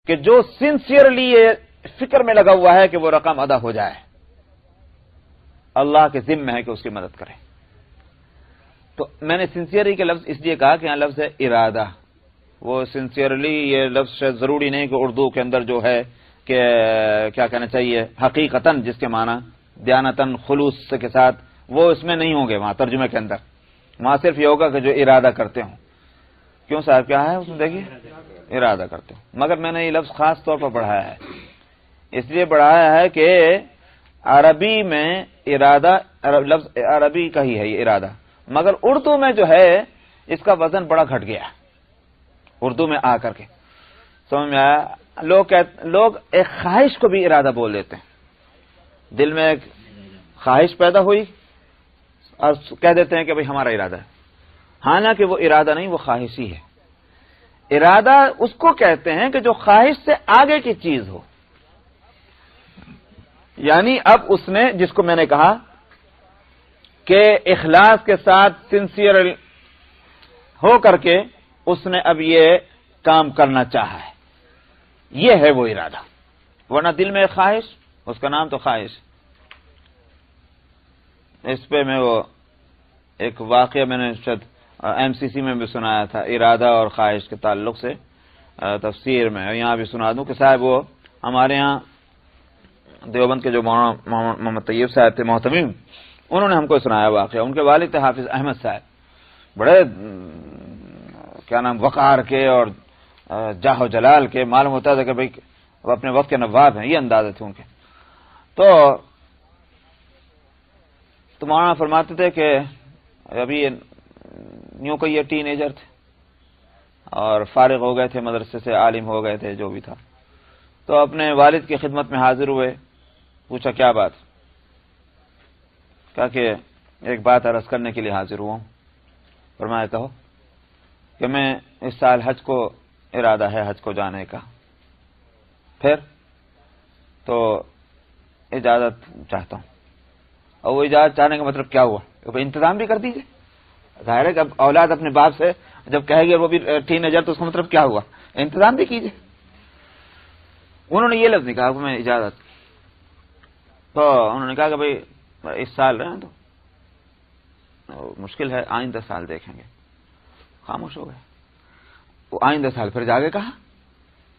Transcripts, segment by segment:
کہ جو سنسیئرلی یہ فکر میں لگا ہوا ہے کہ وہ رقم ادا ہو جائے، اللہ کے ذمہ ہے کہ اس کی مدد کرے. تو میں نے سنسیئرلی کے لفظ اس لیے کہا کہ یہاں لفظ ہے ارادہ. وہ سنسیئرلی یہ لفظ شاید ضروری نہیں کہ اردو کے اندر جو ہے کہ کیا کہنا چاہیے حقیقتاً، جس کے معنی دیانتاً خلوص کے ساتھ، وہ اس میں نہیں ہوں گے وہاں ترجمے کے اندر. وہاں صرف یہ ہوگا کہ جو ارادہ کرتے ہوں. کیوں صاحب کیا ہے اس میں دیکھیے، ارادہ کرتے ہوں. مگر میں نے یہ لفظ خاص طور پر بڑھایا ہے، اس لیے بڑھایا ہے کہ عربی میں ارادہ لفظ عربی کا ہی ہے یہ ارادہ، مگر اردو میں جو ہے اس کا وزن بڑا گھٹ گیا. اردو میں آ کر کے سمجھ میں آیا. لوگ ایک خواہش کو بھی ارادہ بول دیتے ہیں. دل میں ایک خواہش پیدا ہوئی اور کہہ دیتے ہیں کہ بھئی ہمارا ارادہ ہے، حالانکہ وہ ارادہ نہیں، وہ خواہش ہی ہے. ارادہ اس کو کہتے ہیں کہ جو خواہش سے آگے کی چیز ہو. یعنی اب اس نے، جس کو میں نے کہا کہ اخلاص کے ساتھ سنسیئر ہو کر کے اس نے اب یہ کام کرنا چاہا ہے، یہ ہے وہ ارادہ. ورنہ دل میں خواہش، اس کا نام تو خواہش. اس پہ میں وہ ایک واقعہ میں نے شاید MCC میں بھی سنایا تھا ارادہ اور خواہش کے تعلق سے تفسیر میں. یہاں بھی سنا دوں کہ صاحب وہ ہمارے یہاں دیوبند کے جو مولانا محمد طیب صاحب تھے محتمیم، انہوں نے ہم کو سنایا واقعہ. ان کے والد تھے حافظ احمد صاحب، بڑے کیا نام وقار کے اور جاہ و جلال کے. معلوم ہوتا تھا کہ بھئی وہ اپنے وقت کے نواب ہیں، یہ اندازے تھے ان کے. تو مولانا فرماتے تھے کہ ابھی یوں کہ یہ ٹین ایجر تھے اور فارغ ہو گئے تھے مدرسے سے، عالم ہو گئے تھے جو بھی تھا. تو اپنے والد کی خدمت میں حاضر ہوئے. پوچھا کیا بات؟ کہا کہ ایک بات عرض کرنے کے لیے حاضر ہوا ہوں. فرمایا کہو. کہ میں اس سال حج کو ارادہ ہے حج کو جانے کا. پھر تو اجازت چاہتا ہوں. اور وہ اجازت چاہنے کا مطلب کیا ہوا؟ انتظام بھی کر دیجیے. ظاہر ہے کہ اب اولاد اپنے باپ سے جب کہے گی وہ بھی ٹین ایجر تو اس کا مطلب کیا ہوا؟ انتظام بھی کیجیے. انہوں نے یہ لفظ نہیں کہا کہ میں اجازت. تو انہوں نے کہا کہ بھئی اس سال رہے تو مشکل ہے، آئندہ سال دیکھیں گے. خاموش ہو گئے. وہ آئندہ سال پھر جا کے کہا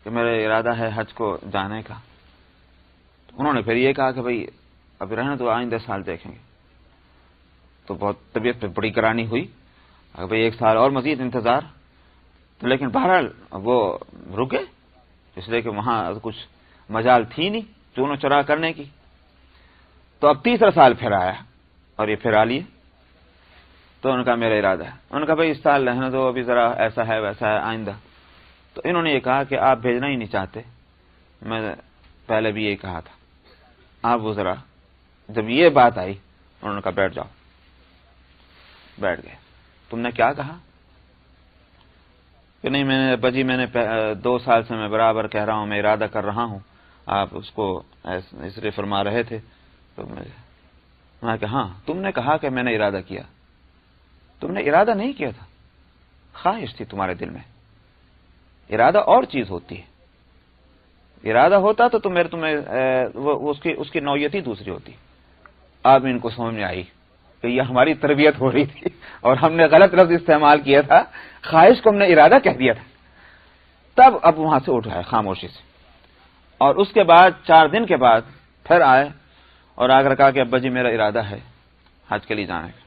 کہ میرا ارادہ ہے حج کو جانے کا. انہوں نے پھر یہ کہا کہ بھئی ابھی رہنا تو آئندہ سال دیکھیں گے. تو بہت طبیعت پہ بڑی گرانی ہوئی. بھئی ایک سال اور مزید انتظار. تو لیکن بہرحال وہ رکے، اس لیے کہ وہاں کچھ مجال تھی نہیں چون و چرا کرنے کی. تو اب تیسرا سال پھر آیا اور یہ پھر آ لیے. تو انہوں نے کہا میرا ارادہ ہے. انہوں نے کہا بھئی اس سال رہنا تو ابھی ذرا ایسا ہے ویسا ہے آئندہ. تو انہوں نے یہ کہا کہ آپ بھیجنا ہی نہیں چاہتے. میں پہلے بھی یہی کہا تھا. آپ وہ ذرا جب یہ بات آئی انہوں نے کہا بیٹھ جاؤ. بیٹھ گئے. تم نے کیا کہا؟ کہ نہیں میں نے 2 سال سے میں برابر کہہ رہا ہوں، میں ارادہ کر رہا ہوں. آپ اس کو اس لیے فرما رہے تھے. تو میں کہ ہاں تم نے کہا کہ میں نے ارادہ کیا. تم نے ارادہ نہیں کیا تھا، خواہش تھی تمہارے دل میں. ارادہ اور چیز ہوتی ہے. ارادہ ہوتا تو تمہیں اس کی نوعیت ہی دوسری ہوتی. اب ان کو سمجھ میں آئی کہ یہ ہماری تربیت ہو رہی تھی اور ہم نے غلط لفظ استعمال کیا تھا. خواہش کو ہم نے ارادہ کہہ دیا تھا. تب اب وہاں سے اٹھا ہے خاموشی سے. اور اس کے بعد 4 دن کے بعد پھر آئے اور آ کر کہا کہ ابا جی میرا ارادہ ہے حج کے لیے جانے کا.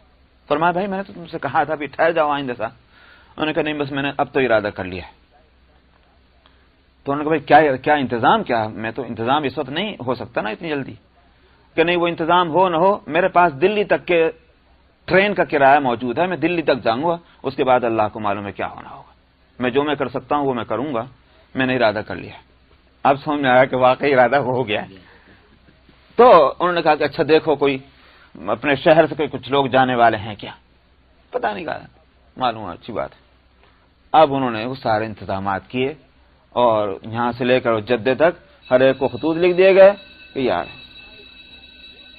فرمایا بھائی میں نے تو تم سے کہا تھا بھی ٹھہر جاؤ آئندہ سا. انہوں نے کہا نہیں بس میں نے اب تو ارادہ کر لیا ہے. تو انہوں نے کہا بھائی کیا انتظام کیا؟ میں تو انتظام اس وقت نہیں ہو سکتا نا اتنی جلدی. کہ نہیں وہ انتظام ہو نہ ہو میرے پاس دلی تک کے ٹرین کا کرایہ موجود ہے. میں دلی تک جاؤں گا، اس کے بعد اللہ کو معلوم ہے کیا ہونا ہوگا. میں جو میں کر سکتا ہوں وہ میں کروں گا. میں نے ارادہ کر لیا. اب سمجھ میں آیا کہ واقعی ارادہ ہو گیا ہے. تو انہوں نے کہا کہ اچھا دیکھو کوئی اپنے شہر سے کچھ لوگ جانے والے ہیں کیا؟ پتہ نہیں کہا. معلوم ہے اچھی بات ہے. اب انہوں نے وہ سارے انتظامات کیے اور یہاں سے لے کر جدے تک ہر ایک کو خطوط لکھ دیے گئے کہ یار.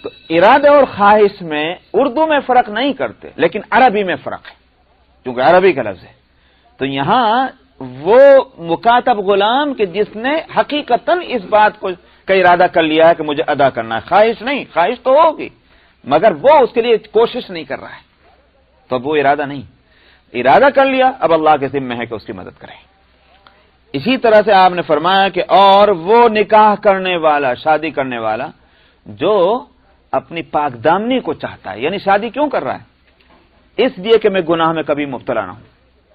تو ارادے اور خواہش میں اردو میں فرق نہیں کرتے لیکن عربی میں فرق ہے کیونکہ عربی کا لفظ ہے. تو یہاں وہ مکاتب غلام کہ جس نے حقیقتاً اس بات کو کا ارادہ کر لیا ہے کہ مجھے ادا کرنا ہے، خواہش نہیں، خواہش تو ہوگی مگر وہ اس کے لیے کوشش نہیں کر رہا ہے، تو وہ ارادہ نہیں، ارادہ کر لیا، اب اللہ کے ذمہ ہے کہ اس کی مدد کریں۔ اسی طرح سے آپ نے فرمایا کہ اور وہ نکاح کرنے والا، شادی کرنے والا جو اپنی پاک دامنی کو چاہتا ہے، یعنی شادی کیوں کر رہا ہے؟ اس لیے کہ میں گناہ میں کبھی مبتلا نہ ہوں،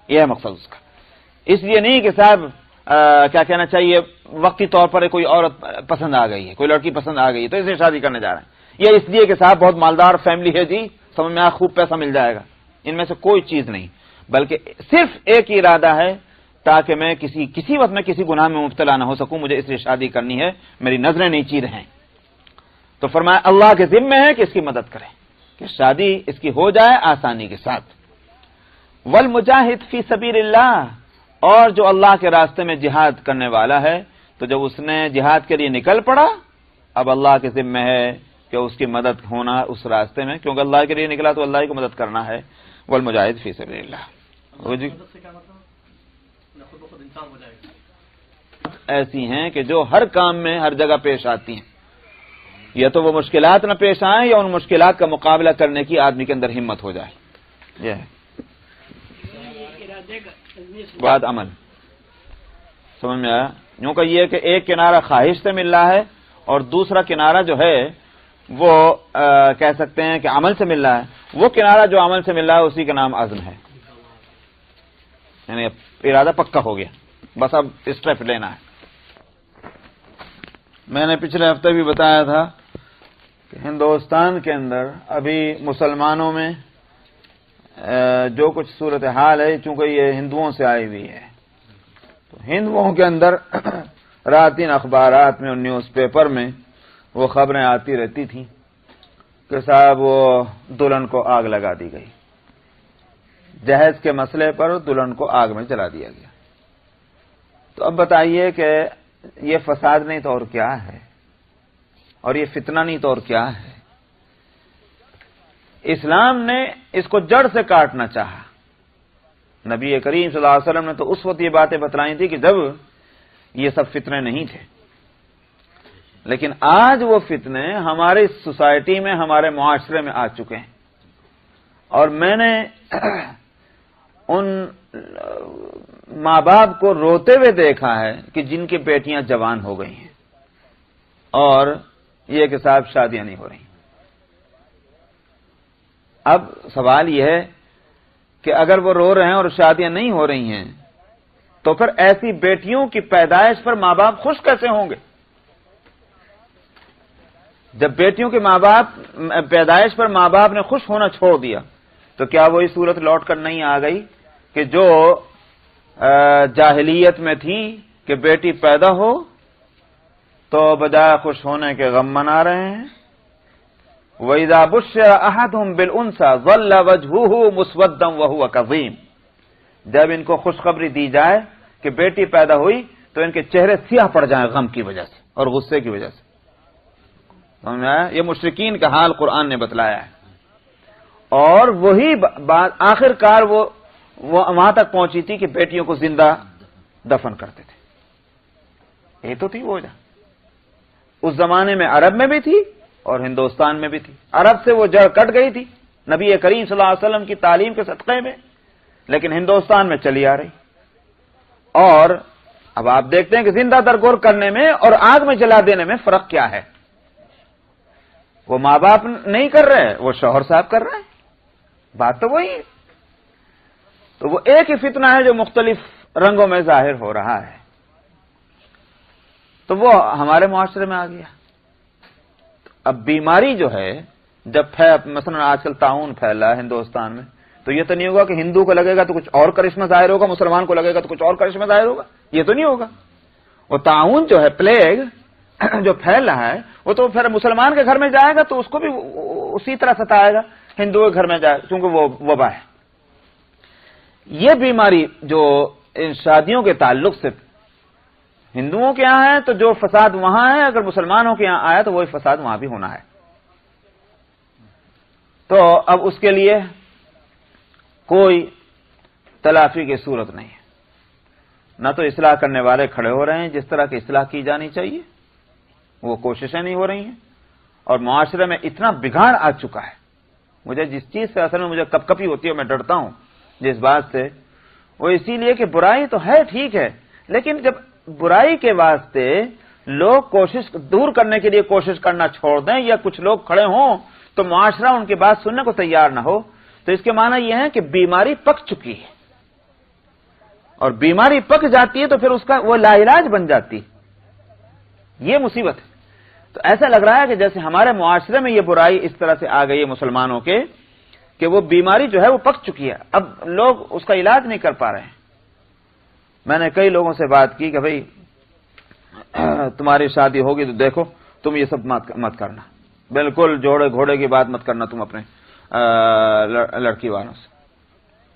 یہ ہے مقصد اس کا۔ اس لیے نہیں کہ صاحب کیا کہنا چاہیے، وقتی طور پر کوئی عورت پسند آ گئی ہے، کوئی لڑکی پسند آ گئی ہے تو اسے شادی کرنے جا رہے ہیں، یا اس لیے کہ صاحب بہت مالدار فیملی ہے جی، سمجھ میں خوب پیسہ مل جائے گا، ان میں سے کوئی چیز نہیں، بلکہ صرف ایک ہی ارادہ ہے تاکہ میں کسی وقت میں کسی گناہ میں مبتلا نہ ہو سکوں، مجھے اس لیے شادی کرنی ہے، میری نظریں نیچی رہیں۔ تو فرمایا اللہ کے ذمہ ہے کہ اس کی مدد کریں کہ شادی اس کی ہو جائے آسانی کے ساتھ۔ والمجاہد فی سبیل اللہ، اور جو اللہ کے راستے میں جہاد کرنے والا ہے تو جب اس نے جہاد کے لیے نکل پڑا، اب اللہ کے ذمہ ہے کہ اس کی مدد ہونا اس راستے میں، کیونکہ اللہ کے لیے نکلا تو اللہ ہی کو مدد کرنا ہے۔ والمجاہد فی سبیل اللہ، ایسی ہیں کہ جو ہر کام میں ہر جگہ پیش آتی ہیں، یا تو وہ مشکلات نہ پیش آئیں یا ان مشکلات کا مقابلہ کرنے کی آدمی کے اندر ہمت ہو جائے۔ یہ ہے بعد عمل، سمجھ میں آیا؟ یوں کہ یہ کہ ایک کنارہ خواہش سے مل رہا ہے اور دوسرا کنارہ جو ہے وہ کہہ سکتے ہیں کہ عمل سے مل رہا ہے۔ وہ کنارہ جو عمل سے مل رہا ہے اسی کا نام عزم ہے، یعنی ارادہ پکا ہو گیا، بس اب اسٹیپ لینا ہے۔ میں نے پچھلے ہفتے بھی بتایا تھا کہ ہندوستان کے اندر ابھی مسلمانوں میں جو کچھ صورتحال ہے، چونکہ یہ ہندوؤں سے آئی ہوئی ہے، تو ہندوؤں کے اندر راتین اخبارات میں اور نیوز پیپر میں وہ خبریں آتی رہتی تھیں کہ صاحب وہ دلہن کو آگ لگا دی گئی، جہیز کے مسئلے پر دلہن کو آگ میں جلا دیا گیا۔ تو اب بتائیے کہ یہ فساد نہیں تو اور کیا ہے، اور یہ فتنہ نہیں تو اور کیا ہے؟ اسلام نے اس کو جڑ سے کاٹنا چاہا۔ نبی کریم صلی اللہ علیہ وسلم نے تو اس وقت یہ باتیں بتلائی تھی کہ جب یہ سب فتنے نہیں تھے، لیکن آج وہ فتنے ہماری سوسائٹی میں، ہمارے معاشرے میں آ چکے ہیں، اور میں نے ان ماں باپ کو روتے ہوئے دیکھا ہے کہ جن کی بیٹیاں جوان ہو گئی ہیں اور یہ کہ صاحب شادیاں نہیں ہو رہی۔ اب سوال یہ ہے کہ اگر وہ رو رہے ہیں اور شادیاں نہیں ہو رہی ہیں تو پھر ایسی بیٹیوں کی پیدائش پر ماں باپ خوش کیسے ہوں گے؟ جب بیٹیوں کے ماں باپ پیدائش پر ماں باپ نے خوش ہونا چھوڑ دیا تو کیا وہی صورت لوٹ کر نہیں آ گئی کہ جو جاہلیت میں تھی کہ بیٹی پیدا ہو تو بجائے خوش ہونے کے غم منا رہے ہیں؟ وَإِذَا بُشِّرَ أَحَدُهُم بِالْأُنثَىٰ ظَلَّ وَجْهُهُ مُسْوَدًّا وَهُوَ كَظِيمٌ، جب ان کو خوشخبری دی جائے کہ بیٹی پیدا ہوئی تو ان کے چہرے سیاہ پڑ جائیں غم کی وجہ سے اور غصے کی وجہ سے۔ سمجھ میں آیا؟ یہ مشرکین کا حال قرآن نے بتلایا ہے، اور وہی بات آخر کار وہ وہاں تک پہنچی تھی کہ بیٹیوں کو زندہ دفن کرتے تھے۔ یہ تو تھی وہ وجہ، اس زمانے میں عرب میں بھی تھی اور ہندوستان میں بھی تھی۔ عرب سے وہ جڑ کٹ گئی تھی نبی کریم صلی اللہ علیہ وسلم کی تعلیم کے صدقے میں، لیکن ہندوستان میں چلی آ رہی۔ اور اب آپ دیکھتے ہیں کہ زندہ درگور کرنے میں اور آگ میں جلا دینے میں فرق کیا ہے؟ وہ ماں باپ نہیں کر رہے، وہ شوہر صاحب کر رہے ہیں، بات تو وہی ہے۔ تو وہ ایک ہی فتنہ ہے جو مختلف رنگوں میں ظاہر ہو رہا ہے، تو وہ ہمارے معاشرے میں آ گیا۔ اب بیماری جو ہے جب مثلا آج کل طاعون پھیل رہا ہے ہندوستان میں، تو یہ تو نہیں ہوگا کہ ہندو کو لگے گا تو کچھ اور کرشمہ ظاہر ہوگا، مسلمان کو لگے گا تو کچھ اور کرشمہ ظاہر ہوگا، یہ تو نہیں ہوگا۔ وہ طاعون جو ہے، پلیگ جو پھیل رہا ہے، وہ تو پھر مسلمان کے گھر میں جائے گا تو اس کو بھی اسی طرح ستائے گا ہندو کے گھر میں جائے، کیونکہ وہ وبا ہے۔ یہ بیماری جو ان شادیوں کے تعلق سے ہندوؤں کے یہاں ہے تو جو فساد وہاں ہے، اگر مسلمانوں کے یہاں آیا تو وہی فساد وہاں بھی ہونا ہے۔ تو اب اس کے لیے کوئی تلافی کی صورت نہیں ہے۔ نہ تو اصلاح کرنے والے کھڑے ہو رہے ہیں جس طرح کی اصلاح کی جانی چاہیے، وہ کوششیں نہیں ہو رہی ہیں، اور معاشرے میں اتنا بگاڑ آ چکا ہے. مجھے جس چیز سے اصل میں مجھے کپ کپی ہوتی ہے، میں ڈرتا ہوں جس بات سے، وہ اسی لیے کہ برائی تو ہے، ٹھیک ہے، لیکن جب برائی کے واسطے لوگ کوشش دور کرنے کے لیے کوشش کرنا چھوڑ دیں، یا کچھ لوگ کھڑے ہوں تو معاشرہ ان کی بات سننے کو تیار نہ ہو، تو اس کے معنی یہ ہے کہ بیماری پک چکی ہے، اور بیماری پک جاتی ہے تو پھر اس کا وہ لا علاج بن جاتی ہے. یہ مصیبت ہے. تو ایسا لگ رہا ہے کہ جیسے ہمارے معاشرے میں یہ برائی اس طرح سے آ گئی ہے مسلمانوں کے، کہ وہ بیماری جو ہے وہ پک چکی ہے، اب لوگ اس کا علاج نہیں کر پا رہے ہیں. میں نے کئی لوگوں سے بات کی کہ بھئی تمہاری شادی ہوگی تو دیکھو تم یہ سب مت کرنا، بالکل جوڑے گھوڑے کی بات مت کرنا تم اپنے لڑکی والوں سے.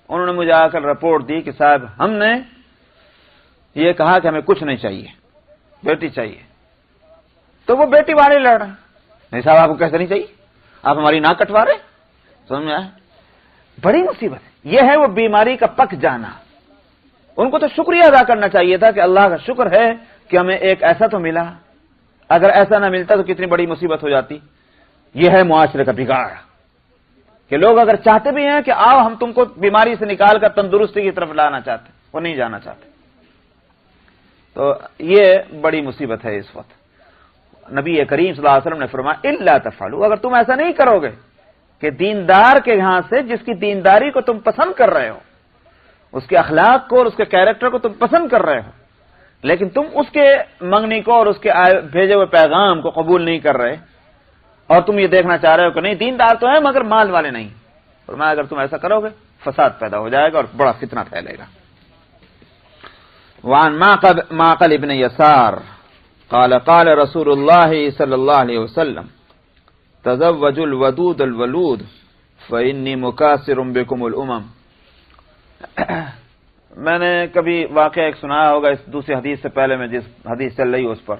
انہوں نے مجھے آ کر رپورٹ دی کہ صاحب ہم نے یہ کہا کہ ہمیں کچھ نہیں چاہیے، بیٹی چاہیے، تو وہ بیٹی والے لڑ رہے ہیں. نہیں صاحب آپ کو کیسے نہیں چاہیے، آپ ہماری ناک کٹوا رہے. سمجھ میں آئے؟ بڑی مصیبت ہے. یہ ہے وہ بیماری کا پک جانا. ان کو تو شکریہ ادا کرنا چاہیے تھا کہ اللہ کا شکر ہے کہ ہمیں ایک ایسا تو ملا، اگر ایسا نہ ملتا تو کتنی بڑی مصیبت ہو جاتی. یہ ہے معاشرے کا بگاڑ کہ لوگ اگر چاہتے بھی ہیں کہ آؤ ہم تم کو بیماری سے نکال کر تندرستی کی طرف لانا چاہتے، وہ نہیں جانا چاہتے. تو یہ بڑی مصیبت ہے اس وقت. نبی کریم صلی اللہ علیہ وسلم نے فرمایا الا تفعلوا، اگر تم ایسا نہیں کرو گے کہ دیندار کے یہاں سے جس کی دینداری کو تم پسند کر رہے ہو، اس کے اخلاق کو اور اس کے کیریکٹر کو تم پسند کر رہے ہو، لیکن تم اس کے منگنی کو اور اس کے بھیجے ہوئے پیغام کو قبول نہیں کر رہے، اور تم یہ دیکھنا چاہ رہے ہو کہ نہیں دیندار تو ہے مگر مال والے نہیں، فرمایا اگر تم ایسا کرو گے فساد پیدا ہو جائے گا اور بڑا فتنہ پھیلے گا. وعن معقل ابن یسار قال قال رسول اللہ صلی اللہ علیہ وسلم تزوجوا الودود الولود فإنی مکاثر بکم الامم. میں نے کبھی واقعہ ایک سنایا ہوگا اس دوسری حدیث سے پہلے، میں جس حدیث چل رہی ہوں اس پر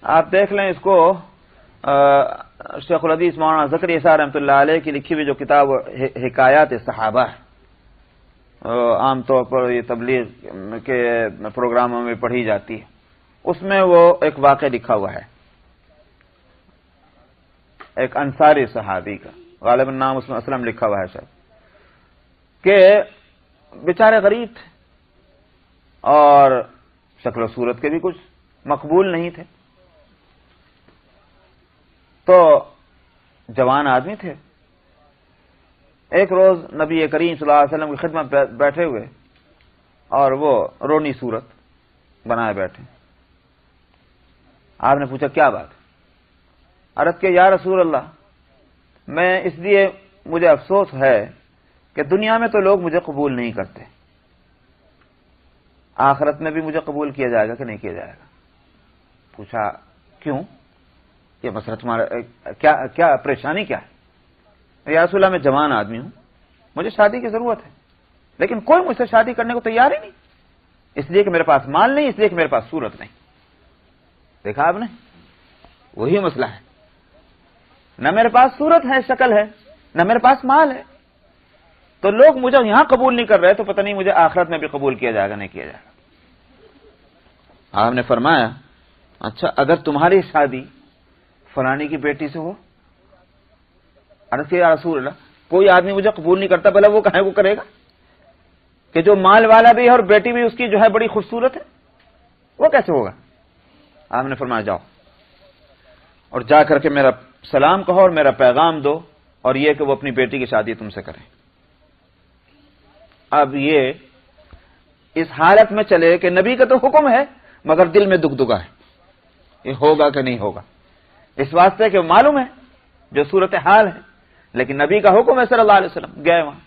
آپ دیکھ لیں. اس کو شیخ الحدیث مولانا زکریا صاحب رحمۃ اللہ علیہ کی لکھی ہوئی جو کتاب حکایات صحابہ ہے، عام طور پر یہ تبلیغ کے پروگراموں میں پڑھی جاتی ہے، اس میں وہ ایک واقعہ لکھا ہوا ہے ایک انصاری صحابی کا، غالباً نام اس میں اسلم لکھا ہوا ہے شاید، کہ بیچارے غریب تھے اور شکل و صورت کے بھی کچھ مقبول نہیں تھے، تو جوان آدمی تھے. ایک روز نبی کریم صلی اللہ علیہ وسلم کی خدمت بیٹھے ہوئے اور وہ رونی صورت بنائے بیٹھے. آپ نے پوچھا کیا بات ہے؟ عرض کہ یا رسول اللہ میں اس لیے مجھے افسوس ہے کہ دنیا میں تو لوگ مجھے قبول نہیں کرتے، آخرت میں بھی مجھے قبول کیا جائے گا کہ نہیں کیا جائے گا؟ پوچھا کیوں؟ یہ مسئلہ تمہارا کیا پریشانی کیا ہے؟ یا رسول اللہ میں جوان آدمی ہوں، مجھے شادی کی ضرورت ہے، لیکن کوئی مجھ سے شادی کرنے کو تیار ہی نہیں، اس لیے کہ میرے پاس مال نہیں، اس لیے کہ میرے پاس صورت نہیں. دیکھا آپ نے، وہی مسئلہ ہے، نہ میرے پاس صورت ہے، شکل ہے، نہ میرے پاس مال ہے، تو لوگ مجھے یہاں قبول نہیں کر رہے تو پتہ نہیں مجھے آخرت میں بھی قبول کیا جائے گا نہیں کیا جائے گا. آپ نے فرمایا اچھا اگر تمہاری شادی فلانی کی بیٹی سے ہو؟ عرض کیا یا رسول اللہ کوئی آدمی مجھے قبول نہیں کرتا، بھلا وہ کہیں وہ کرے گا کہ جو مال والا بھی ہے اور بیٹی بھی اس کی جو ہے بڑی خوبصورت ہے، وہ کیسے ہوگا؟ آپ نے فرمایا جاؤ اور جا کر کے میرا سلام کہو اور میرا پیغام دو، اور یہ کہ وہ اپنی بیٹی کی شادی تم سے کریں. اب یہ اس حالت میں چلے کہ نبی کا تو حکم ہے مگر دل میں دگدگا ہے، یہ ہوگا کہ نہیں ہوگا، اس واسطے کہ معلوم ہے جو صورتحال ہے، لیکن نبی کا حکم ہے صلی اللہ علیہ وسلم. گئے وہاں،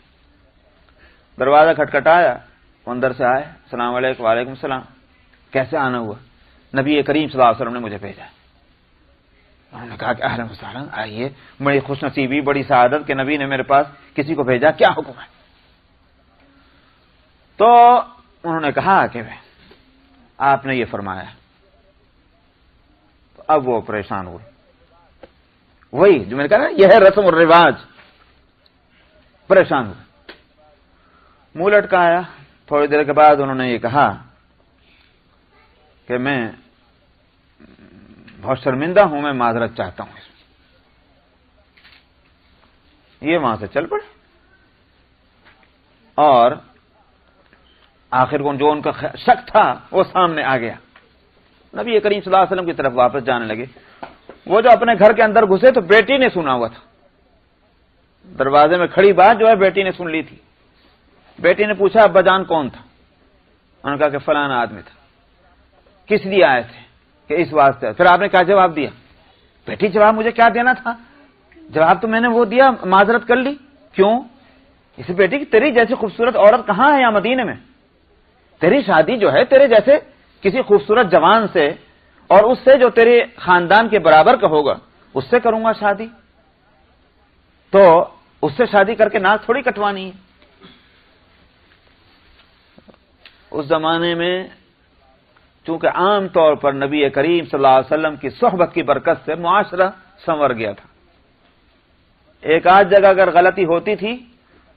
دروازہ کھٹکھٹایا، اندر سے آئے، السلام علیکم. وعلیکم السلام. کیسے آنا ہوا؟ نبی کریم صلی اللہ علیہ وسلم نے مجھے بھیجا. انہوں نے کہا کہ اہلا وسہلا، آئیے، بڑی خوش نصیبی، بڑی سعادت کہ نبی نے میرے پاس کسی کو بھیجا، کیا حکم ہے؟ تو انہوں نے کہا کہ آپ نے یہ فرمایا. تو اب وہ پریشان ہوئے، وہی جو میں نے کہا نا یہ ہے رسم اور رواج. پریشان ہوئے، منہ لٹکایا. تھوڑی دیر کے بعد انہوں نے یہ کہا کہ میں بہت شرمندہ ہوں، میں معذرت چاہتا ہوں. یہ وہاں سے چل پڑے اور آخر کو جو ان کا شک تھا وہ سامنے آ گیا. نبی کریم صلی اللہ علیہ وسلم کی طرف واپس جانے لگے. وہ جو اپنے گھر کے اندر گھسے تو بیٹی نے سنا ہوا تھا. دروازے میں کھڑی بات جو ہے بیٹی نے سن لی تھی. بیٹی نے پوچھا ابا جان کون تھا؟ انہوں نے کہا کہ فلانا آدمی تھا. کس لیے آئے تھے؟ کہ اس واسطے. پھر آپ نے کیا جواب دیا؟ بیٹی جواب مجھے کیا دینا تھا، جواب تو میں نے وہ دیا، معذرت کر لی. کیوں؟ اس بیٹی کی تیری جیسی خوبصورت عورت کہاں ہے یہاں مدینے میں؟ تیری شادی جو ہے تیرے جیسے کسی خوبصورت جوان سے اور اس سے جو تیرے خاندان کے برابر کا ہوگا اس سے کروں گا شادی. تو اس سے شادی کر کے ناک تھوڑی کٹوانی ہے. اس زمانے میں چونکہ عام طور پر نبی کریم صلی اللہ علیہ وسلم کی صحبت کی برکت سے معاشرہ سنور گیا تھا. ایک آدھ جگہ اگر غلطی ہوتی تھی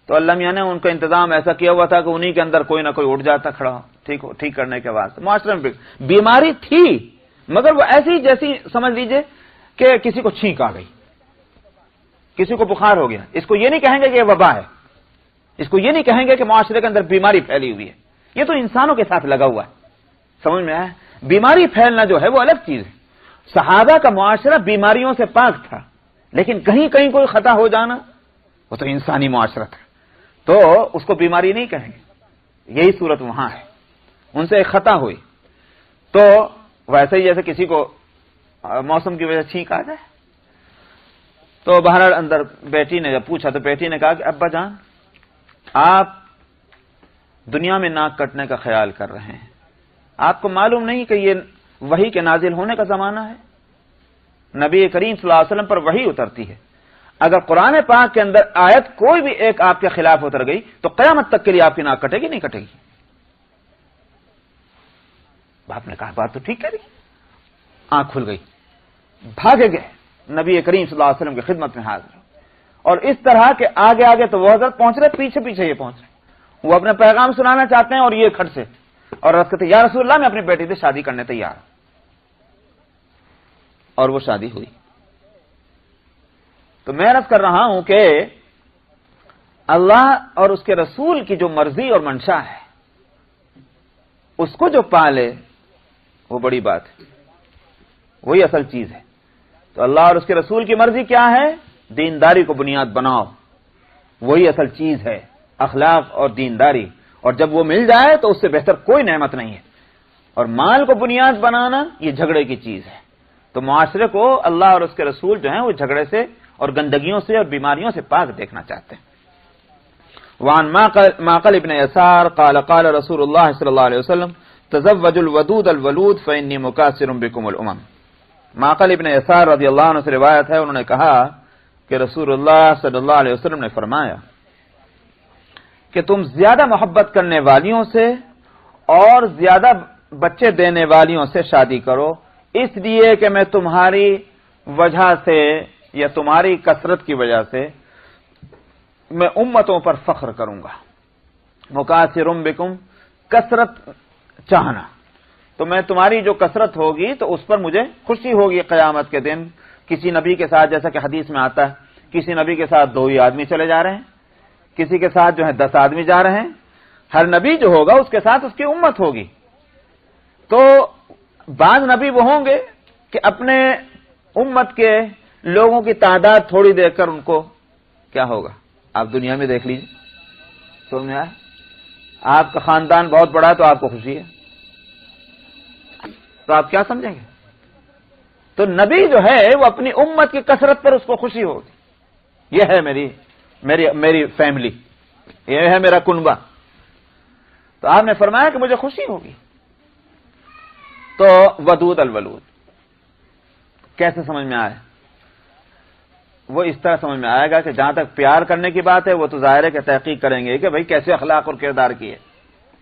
تو اللہ میاں نے ان کا انتظام ایسا کیا ہوا تھا کہ انہی کے اندر کوئی نہ کوئی اٹھ جاتا کھڑا ہو ٹھیک کرنے کے بعد. معاشرے میں بیماری تھی مگر وہ ایسی جیسی سمجھ لیجئے کہ کسی کو چھینک آ گئی، کسی کو بخار ہو گیا. اس کو یہ نہیں کہیں گے کہ یہ وبا ہے، اس کو یہ نہیں کہیں گے کہ معاشرے کے اندر بیماری پھیلی ہوئی ہے. یہ تو انسانوں کے ساتھ لگا ہوا ہے. سمجھ میں آیا؟ بیماری پھیلنا جو ہے وہ الگ چیز ہے. صحابہ کا معاشرہ بیماریوں سے پاک تھا، لیکن کہیں کہیں کوئی خطا ہو جانا وہ تو انسانی معاشرہ تھا، تو اس کو بیماری نہیں کہیں گے. یہی صورت وہاں ہے. ان سے ایک خطا ہوئی تو ویسے ہی جیسے کسی کو موسم کی وجہ سے چھینک آ جائے. تو بہرحال اندر بیٹی نے جب پوچھا تو بیٹی نے کہا کہ ابا جان آپ دنیا میں ناک کٹنے کا خیال کر رہے ہیں، آپ کو معلوم نہیں کہ یہ وحی کے نازل ہونے کا زمانہ ہے. نبی کریم صلی اللہ علیہ وسلم پر وحی اترتی ہے. اگر قرآن پاک کے اندر آیت کوئی بھی ایک آپ کے خلاف اتر گئی تو قیامت تک کے لیے آپ کی ناک کٹے گی نہیں کٹے گی. باپ نے کہا بات تو ٹھیک کری. آنکھ کھل گئی، بھاگے گئے نبی کریم صلی اللہ علیہ وسلم کی خدمت میں حاضر. اور اس طرح کے آگے آگے تو وہ حضرت پہنچ رہے، پیچھے پیچھے یہ پہنچ رہے. وہ اپنا پیغام سنانا چاہتے ہیں اور یہ کھٹ سے اور رس کہتے یا رسول اللہ میں اپنی بیٹی سے شادی کرنے تیار ہوں. اور وہ شادی ہوئی. تو میں عرض کر رہا ہوں کہ اللہ اور اس کے رسول کی جو مرضی اور منشا ہے اس کو جو پالے وہ بڑی بات ہے، وہی اصل چیز ہے. تو اللہ اور اس کے رسول کی مرضی کیا ہے؟ دینداری کو بنیاد بناؤ، وہی اصل چیز ہے، اخلاق اور دینداری. اور جب وہ مل جائے تو اس سے بہتر کوئی نعمت نہیں ہے. اور مال کو بنیاد بنانا یہ جھگڑے کی چیز ہے. تو معاشرے کو اللہ اور اس کے رسول جو ہیں وہ جھگڑے سے اور گندگیوں سے اور بیماریوں سے پاک دیکھنا چاہتے ہیں. وعن معقل ابن یسار قال قال رسول اللہ صلی اللہ علیہ وسلم تزوجوا الودود الولود فانی مکاثر بکم الامم. معقل ابن یسار رضی اللہ عنہ سے روایت ہے، انہوں نے کہا کہ رسول اللہ صلی اللہ علیہ وسلم نے فرمایا کہ تم زیادہ محبت کرنے والیوں سے اور زیادہ بچے دینے والیوں سے شادی کرو، اس لیے کہ میں تمہاری وجہ سے یا تمہاری کثرت کی وجہ سے میں امتوں پر فخر کروں گا. مکاثر بکم، کثرت چاہنا، تو میں تمہاری جو کثرت ہوگی تو اس پر مجھے خوشی ہوگی قیامت کے دن. کسی نبی کے ساتھ جیسا کہ حدیث میں آتا ہے کسی نبی کے ساتھ 2 ہی آدمی چلے جا رہے ہیں، کسی کے ساتھ جو ہے 10 آدمی جا رہے ہیں. ہر نبی جو ہوگا اس کے ساتھ اس کی امت ہوگی. تو بعض نبی وہ ہوں گے کہ اپنے امت کے لوگوں کی تعداد تھوڑی دیکھ کر ان کو کیا ہوگا. آپ دنیا میں دیکھ لیجیے، سمجھ میں آیا؟ آپ کا خاندان بہت بڑا ہے تو آپ کو خوشی ہے، تو آپ کیا سمجھیں گے؟ تو نبی جو ہے وہ اپنی امت کی کثرت پر اس کو خوشی ہوگی. یہ ہے میری فیملی، یہ ہے میرا کنبہ. تو آپ نے فرمایا کہ مجھے خوشی ہوگی. تو ودود الولود کیسے سمجھ میں آئے؟ وہ اس طرح سمجھ میں آئے گا کہ جہاں تک پیار کرنے کی بات ہے وہ تو ظاہر ہے کہ تحقیق کریں گے کہ بھئی کیسے اخلاق اور کردار کی ہے.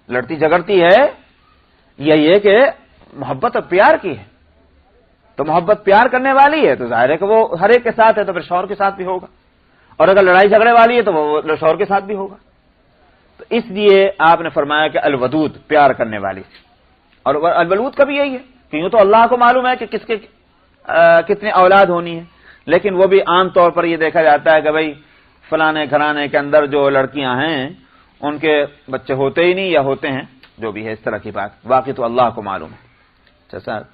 لڑتی جھگڑتی ہے یہی ہے کہ محبت اور پیار کی ہے. تو محبت پیار کرنے والی ہے تو ظاہر ہے کہ وہ ہر ایک کے ساتھ ہے تو پھر شوہر کے ساتھ بھی ہوگا، اور اگر لڑائی جھگڑے والی ہے تو وہ شوہر کے ساتھ بھی ہوگا. تو اس لیے آپ نے فرمایا کہ الودود، پیار کرنے والی. اور الولود کا بھی یہی ہے کہ یوں تو اللہ کو معلوم ہے کہ کس کے کتنی اولاد ہونی ہے، لیکن وہ بھی عام طور پر یہ دیکھا جاتا ہے کہ بھائی فلانے گھرانے کے اندر جو لڑکیاں ہیں ان کے بچے ہوتے ہی نہیں یا ہوتے ہیں، جو بھی ہے اس طرح کی بات، باقی تو اللہ کو معلوم ہے۔ اچھا صاحب،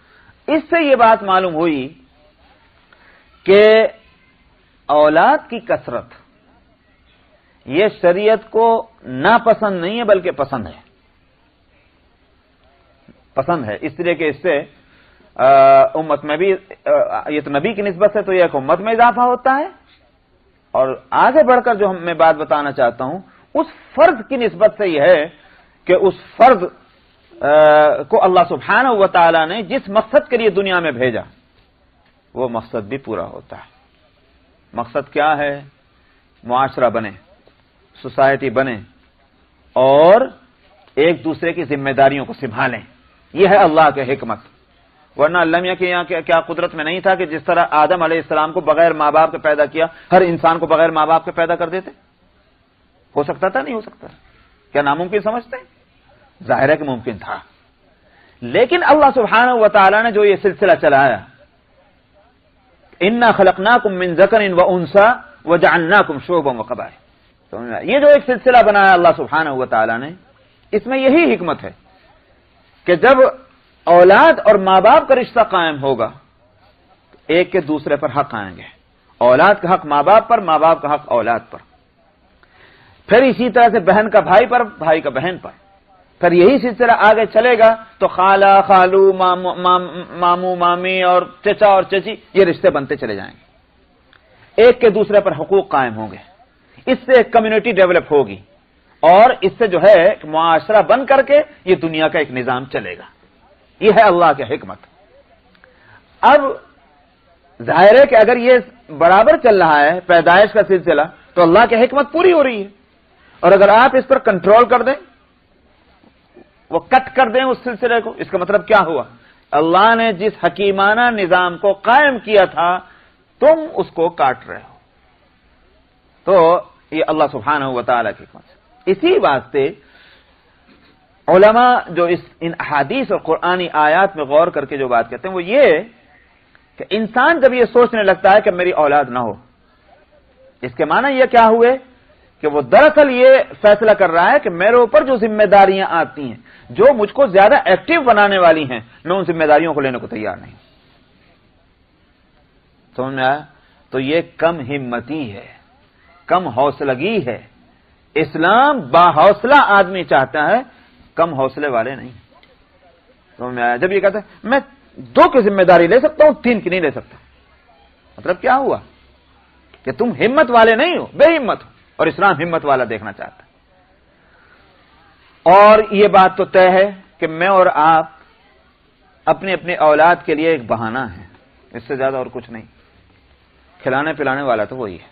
اس سے یہ بات معلوم ہوئی کہ اولاد کی کثرت یہ شریعت کو ناپسند نہیں ہے بلکہ پسند ہے، پسند ہے، اس لیے کہ اس سے امت میں بھی یہ تو نبی کی نسبت سے تو یہ کہ امت میں اضافہ ہوتا ہے، اور آگے بڑھ کر جو میں بات بتانا چاہتا ہوں اس فرض کی نسبت سے یہ ہے کہ اس فرض کو اللہ سبحانہ و تعالی نے جس مقصد کے لیے دنیا میں بھیجا وہ مقصد بھی پورا ہوتا ہے۔ مقصد کیا ہے؟ معاشرہ بنے، سوسائٹی بنے اور ایک دوسرے کی ذمہ داریوں کو سنبھالیں، یہ ہے اللہ کے حکمت۔ ورنہ اللہ میاں کے یہاں کیا قدرت میں نہیں تھا کہ جس طرح آدم علیہ السلام کو بغیر ماں باپ کے پیدا کیا، ہر انسان کو بغیر ماں باپ کے پیدا کر دیتے؟ ہو سکتا تھا؟ نہیں ہو سکتا؟ کیا ناممکن سمجھتے ہیں؟ ظاہر ہے کہ ممکن تھا، لیکن اللہ سبحانہ و تعالی نے جو یہ سلسلہ چلایا، انا خلقناکم من ذکر و انثی وجعلناکم شعوبا وقبائل، یہ جو ایک سلسلہ بنایا اللہ سبحانہ و تعالی نے، اس میں یہی حکمت ہے کہ جب اولاد اور ماں باپ کا رشتہ قائم ہوگا ایک کے دوسرے پر حق آئیں گے، اولاد کا حق ماں باپ پر، ماں باپ کا حق اولاد پر، پھر اسی طرح سے بہن کا بھائی پر، بھائی کا بہن پر، پھر یہی سلسلہ آگے چلے گا تو خالہ خالو ماموں مامی اور چچا اور چچی یہ رشتے بنتے چلے جائیں گے، ایک کے دوسرے پر حقوق قائم ہوں گے، اس سے ایک کمیونٹی ڈیولپ ہوگی اور اس سے جو ہے معاشرہ بن کر کے یہ دنیا کا ایک نظام چلے گا۔ یہ ہے اللہ کی حکمت۔ اب ظاہر ہے کہ اگر یہ برابر چل رہا ہے پیدائش کا سلسلہ تو اللہ کی حکمت پوری ہو رہی ہے، اور اگر آپ اس پر کنٹرول کر دیں، وہ کٹ کر دیں اس سلسلے کو، اس کا مطلب کیا ہوا؟ اللہ نے جس حکیمانہ نظام کو قائم کیا تھا تم اس کو کاٹ رہے ہو۔ تو یہ اللہ سبحانہ و تعالیٰ کی حکمت ہے۔ اسی واسطے علماء جو ان احادیث اور قرآنی آیات میں غور کر کے جو بات کہتے ہیں وہ یہ کہ انسان جب یہ سوچنے لگتا ہے کہ میری اولاد نہ ہو، اس کے معنی یہ کیا ہوئے کہ وہ دراصل یہ فیصلہ کر رہا ہے کہ میرے اوپر جو ذمہ داریاں آتی ہیں جو مجھ کو زیادہ ایکٹیو بنانے والی ہیں، میں ان ذمہ داریوں کو لینے کو تیار نہیں۔ سمجھ میں آیا؟ تو یہ کم ہمتی ہے، کم حوصلگی ہے۔ اسلام باحوصلہ آدمی چاہتا ہے، کم حوصلے والے نہیں۔ سمجھ میں آیا؟ جب یہ کہتا ہے میں 2 کی ذمہ داری لے سکتا ہوں 3 کی نہیں لے سکتا، مطلب کیا ہوا کہ تم ہمت والے نہیں ہو، بے ہمت ہو، اور اسلام ہمت والا دیکھنا چاہتا ہے۔ اور یہ بات تو طے ہے کہ میں اور آپ اپنی اپنی اولاد کے لیے ایک بہانہ ہے، اس سے زیادہ اور کچھ نہیں۔ کھلانے پلانے والا تو وہی ہے۔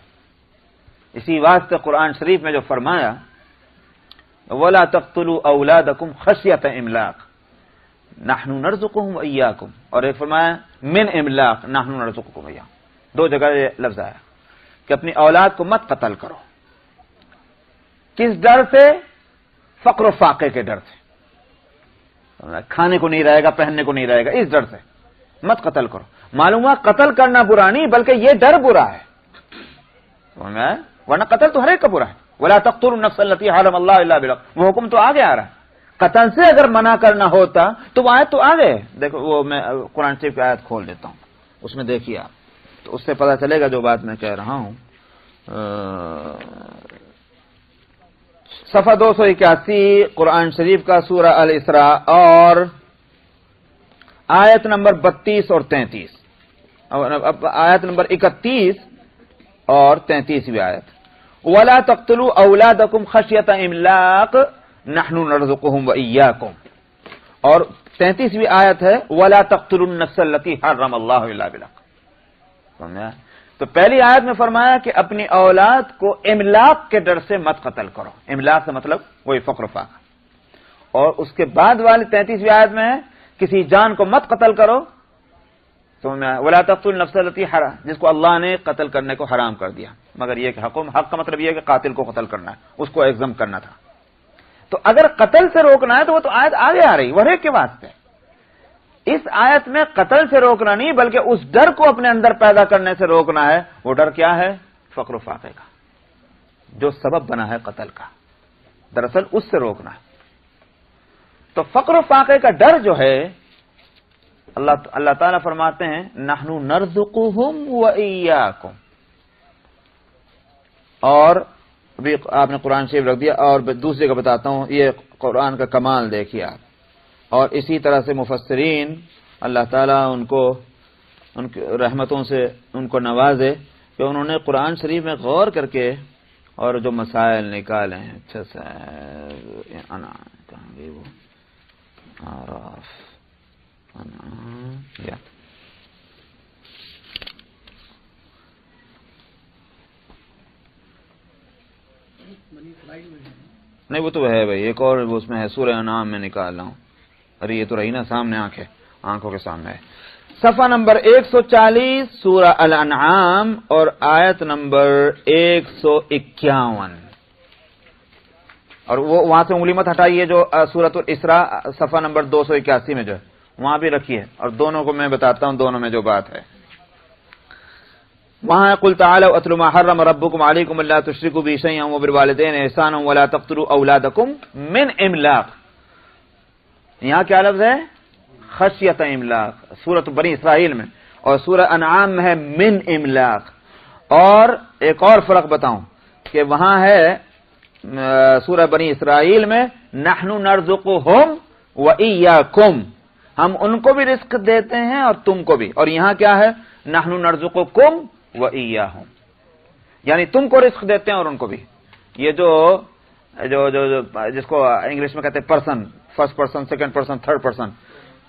اسی واسطے قرآن شریف میں جو فرمایا وَلَا تَقْتُلُوا أَوْلَادَكُمْ خَشْيَةَ إِمْلَاقٍ نَحْنُ نَرْزُقُهُمْ وَإِيَّاكُمْ، اور ایک فرمایا من املاق نحن نرزقكم وإياهم، 2 جگہ یہ لفظ آیا کہ اپنی اولاد کو مت قتل کرو۔ کس ڈر سے؟ فقر و فاقے کے ڈر سے، کھانے کو نہیں رہے گا، پہننے کو نہیں رہے گا، اس ڈر سے مت قتل کرو۔ معلوم ہوا قتل کرنا برا نہیں بلکہ یہ ڈر برا ہے، ورنہ قتل تو ہر ایک کا برا ہے۔ وَلَا تَقْتُلُوا النَّفْسَ الَّتِي حَرَّمَ اللَّهُ إِلَّا بِالْحَقِّ، وہ حکم تو آگے آ رہا ہے۔ قتل سے اگر منع کرنا ہوتا تو وہ آیت تو آگے، دیکھو وہ میں قرآن شریف کی آیت کھول دیتا ہوں، اس میں دیکھیے آپ، تو اس سے پتہ چلے گا جو بات میں کہہ رہا ہوں۔ صفحہ 281 قرآن شریف کا سورہ الاسراء اور آیت نمبر 32 اور 33، آیت نمبر 31 اور 33ویں آیت، وَلَا تَقْتُلُوا أَوْلَادَكُمْ خَشْيَةَ إِمْلَاقٍ نَحْنُ نَرْزُقُهُمْ وَإِيَّاكُمْ، اور 33ویں آیت ہے وَلَا تَقْتُلُوا النَّفْسَ الَّتِي حَرَّمَ اللَّهُ إِلَّا بِالْحَقِّ۔ سمجھا؟ تو پہلی آیت میں فرمایا کہ اپنی اولاد کو املاق کے ڈر سے مت قتل کرو، املاق سے مطلب وہی فقر و فاقہ، اور اس کے بعد والی 33ویں آیت میں ہے کسی جان کو مت قتل کرو، وَلَا تَقْتُلُوا النَّفْسَ الَّتِي حَرَّمَ، جس کو اللہ نے قتل کرنے کو حرام کر دیا، مگر یہ کہ حق کا مطلب یہ ہے کہ قاتل کو قتل کرنا ہے، اس کو ایگزم کرنا تھا۔ تو اگر قتل سے روکنا ہے تو وہ تو آیت آگے آ رہی، وہ ہر ایک کے واسطے، اس آیت میں قتل سے روکنا نہیں بلکہ اس ڈر کو اپنے اندر پیدا کرنے سے روکنا ہے. وہ ڈر کیا ہے؟ فقر و فاقے کا، جو سبب بنا ہے قتل کا، دراصل اس سے روکنا ہے. تو فقر و فاقے کا ڈر جو ہے، اللہ تعالیٰ فرماتے ہیں نحن نرزقهم وإياكم. اور ابھی آپ نے قرآن شریف رکھ دیا، اور دوسرے کا بتاتا ہوں، یہ قرآن کا کمال دیکھیے آپ. اور اسی طرح سے مفسرین اللہ تعالیٰ ان کی رحمتوں سے ان کو نوازے کہ انہوں نے قرآن شریف میں غور کر کے اور جو مسائل نکالے ہیں. اچھا سا کہاں گئی وہ آراف نہیں، وہ تو ہے بھائی، ایک اور اس میں ہے سورہ انعام میں نکال رہا ہوں. ارے یہ تو رہی نا سامنے، آنکھوں کے سامنے ہے. صفحہ نمبر 140 سورہ الانعام اور آیت نمبر 151. اور وہ وہاں سے انگلی مت ہٹائیے، جو سورۃ الاسراء صفحہ نمبر 281 میں جو ہے وہاں بھی رکھیے. اور دونوں کو میں بتاتا ہوں، دونوں میں جو بات ہے وہاں قل تعالوا اتل ما حرم ربكم عليكم الا تشركوا به شيئا وبالوالدين احسانا ولا تقتلوا اولادكم من املاق. یہاں کیا لفظ ہے؟ خشیت املاق سورۃ بنی اسرائیل میں، اور سورہ انعام میں ہے من املاق. اور ایک اور فرق بتاؤں کہ وہاں ہے سورہ بنی اسرائیل میں نحن نرزقهم وإياكم، ہم ان کو بھی رزق دیتے ہیں اور تم کو بھی. اور یہاں کیا ہے؟ نحن نرزقكم وإياهم، یعنی تم کو رزق دیتے ہیں اور ان کو بھی. یہ جو جس کو انگلش میں کہتے ہیں person, first person, second person, third person,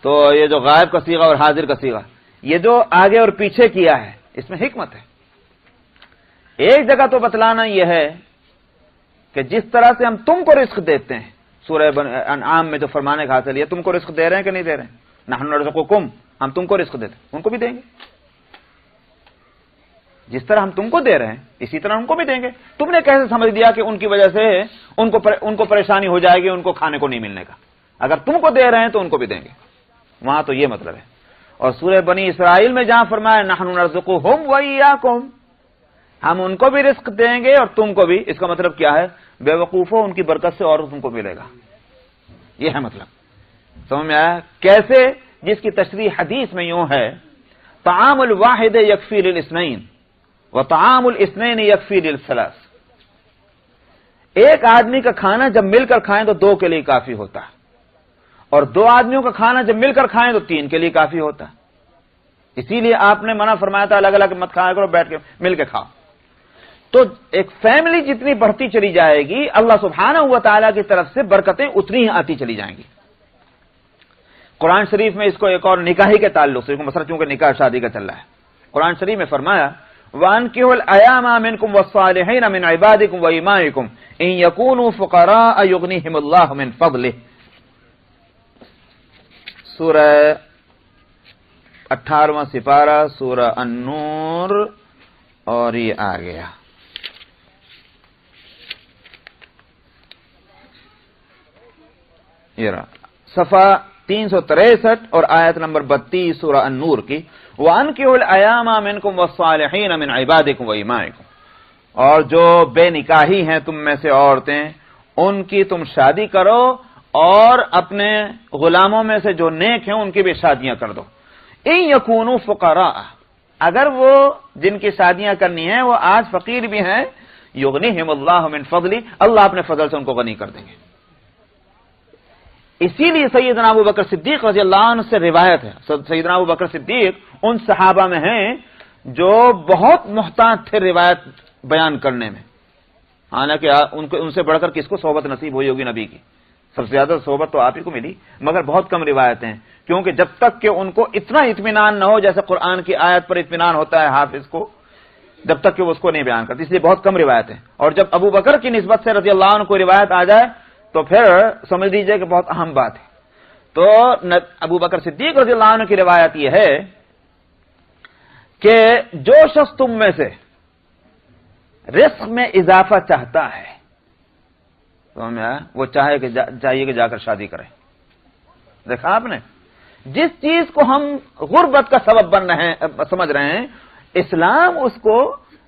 تو یہ جو غائب کا صیغہ اور حاضر کا صیغہ، یہ جو آگے اور پیچھے کیا ہے اس میں حکمت ہے. ایک جگہ تو بتلانا یہ ہے کہ جس طرح سے ہم تم کو رزق دیتے ہیں، سورہ انعام میں جو فرمانے کا حاصل یہ تم کو رزق دے رہے ہیں کہ نہیں دے رہے ہیں؟ نحن نرزقکم، ہم تم کو رزق دیتے ہیں، ان کو بھی دیں گے. جس طرح ہم تم کو دے رہے ہیں اسی طرح ان کو بھی دیں گے. تم نے کیسے سمجھ دیا کہ ان کی وجہ سے ان کو پریشانی ہو جائے گی، ان کو کھانے کو نہیں ملنے کا؟ اگر تم کو دے رہے ہیں تو ان کو بھی دیں گے. وہاں تو یہ مطلب ہے. اور سورہ بنی اسرائیل میں جہاں فرمایا نحن نرزقهم وإياكم، ہم ان کو بھی رزق دیں گے اور تم کو بھی، اس کا مطلب کیا ہے؟ بے وقوفوں ان کی برکت سے اور تم کو ملے گا. یہ ہے مطلب. سمجھ میں آیا کیسے؟ جس کی تشریح حدیث میں یوں ہے طعام الواحد یکفی للاثنین وطعام الاثنین یکفی للثلاث. ایک آدمی کا کھانا جب مل کر کھائیں تو دو کے لیے کافی ہوتا ہے، اور دو آدمیوں کا کھانا جب مل کر کھائیں تو تین کے لیے کافی ہوتا ہے. اسی لیے آپ نے منع فرمایا تھا الگ الگ مت کھایا کرو، بیٹھ کے مل کے کھاؤ. تو ایک فیملی جتنی بڑھتی چلی جائے گی اللہ سبحانہ و تعالیٰ کی طرف سے برکتیں اتنی ہی آتی چلی جائیں گی. قرآن شریف میں اس کو ایک اور نکاحی کے تعلق سے، مثلا چونکہ نکاح شادی کا چل رہا ہے، قرآن شریف میں فرمایا وَأَنكِحُوا الْأَيَامَ مِنكُمْ وَالصَّالِحِينَ مِنْ عِبَادِكُمْ وَإِمَائِكُمْ إِنْ يَكُونُوا فُقَرَاءَ يُغْنِيهِمُ اللَّهُ مِنْ فَضْلِهِ. سورہ 18واں سپارہ سورہ النور، اور یہ آ گیا یہ رہا صفحہ 363 اور آیت نمبر 32 سورہ النور کی. وَأَنكِحُوا الْأَيَامَ مِنكُمْ وَالصَّالِحِينَ مِنْ عِبَادِكُمْ وَإِمَائِكُمْ، اور جو بے نکاحی ہیں تم میں سے عورتیں، ان کی تم شادی کرو، اور اپنے غلاموں میں سے جو نیک ہیں ان کی بھی شادیاں کر دو. إِن يَكُونُوا فُقَرَاءَ، اگر وہ جن کی شادیاں کرنی ہیں وہ آج فقیر بھی ہیں، يُغْنِيهِمُ اللَّهُ مِنْ فَضْلِهِ، اللہ اپنے فضل سے ان کو غنی کر دیں گے. اسی لیے سیدنا ابو بکر صدیق رضی اللہ عنہ سے روایت ہے، سیدنا ابو بکر صدیق ان صحابہ میں ہیں جو بہت محتاط تھے روایت بیان کرنے میں. حالانکہ ان سے بڑھ کر کس کو صحبت نصیب ہوئی ہوگی نبی کی؟ سب سے زیادہ صحبت تو آپ ہی کو ملی، مگر بہت کم روایتیں ہیں، کیونکہ جب تک کہ ان کو اتنا اطمینان نہ ہو جیسے قرآن کی آیت پر اطمینان ہوتا ہے حافظ کو، جب تک کہ وہ اس کو نہیں بیان کرتے، اس لیے بہت کم روایتیں. اور جب ابو بکر کی نسبت سے رضی اللہ عنہ کو روایت آ جائے تو پھر سمجھ لیجئے کہ بہت اہم بات ہے. تو ابو بکر صدیق رضی اللہ عنہ کی روایت یہ ہے کہ جو شخص تم میں سے رزق میں اضافہ چاہتا ہے تو وہ چاہیے کہ جا کر شادی کرے. دیکھا آپ نے جس چیز کو ہم غربت کا سبب سمجھ رہے ہیں، اسلام اس کو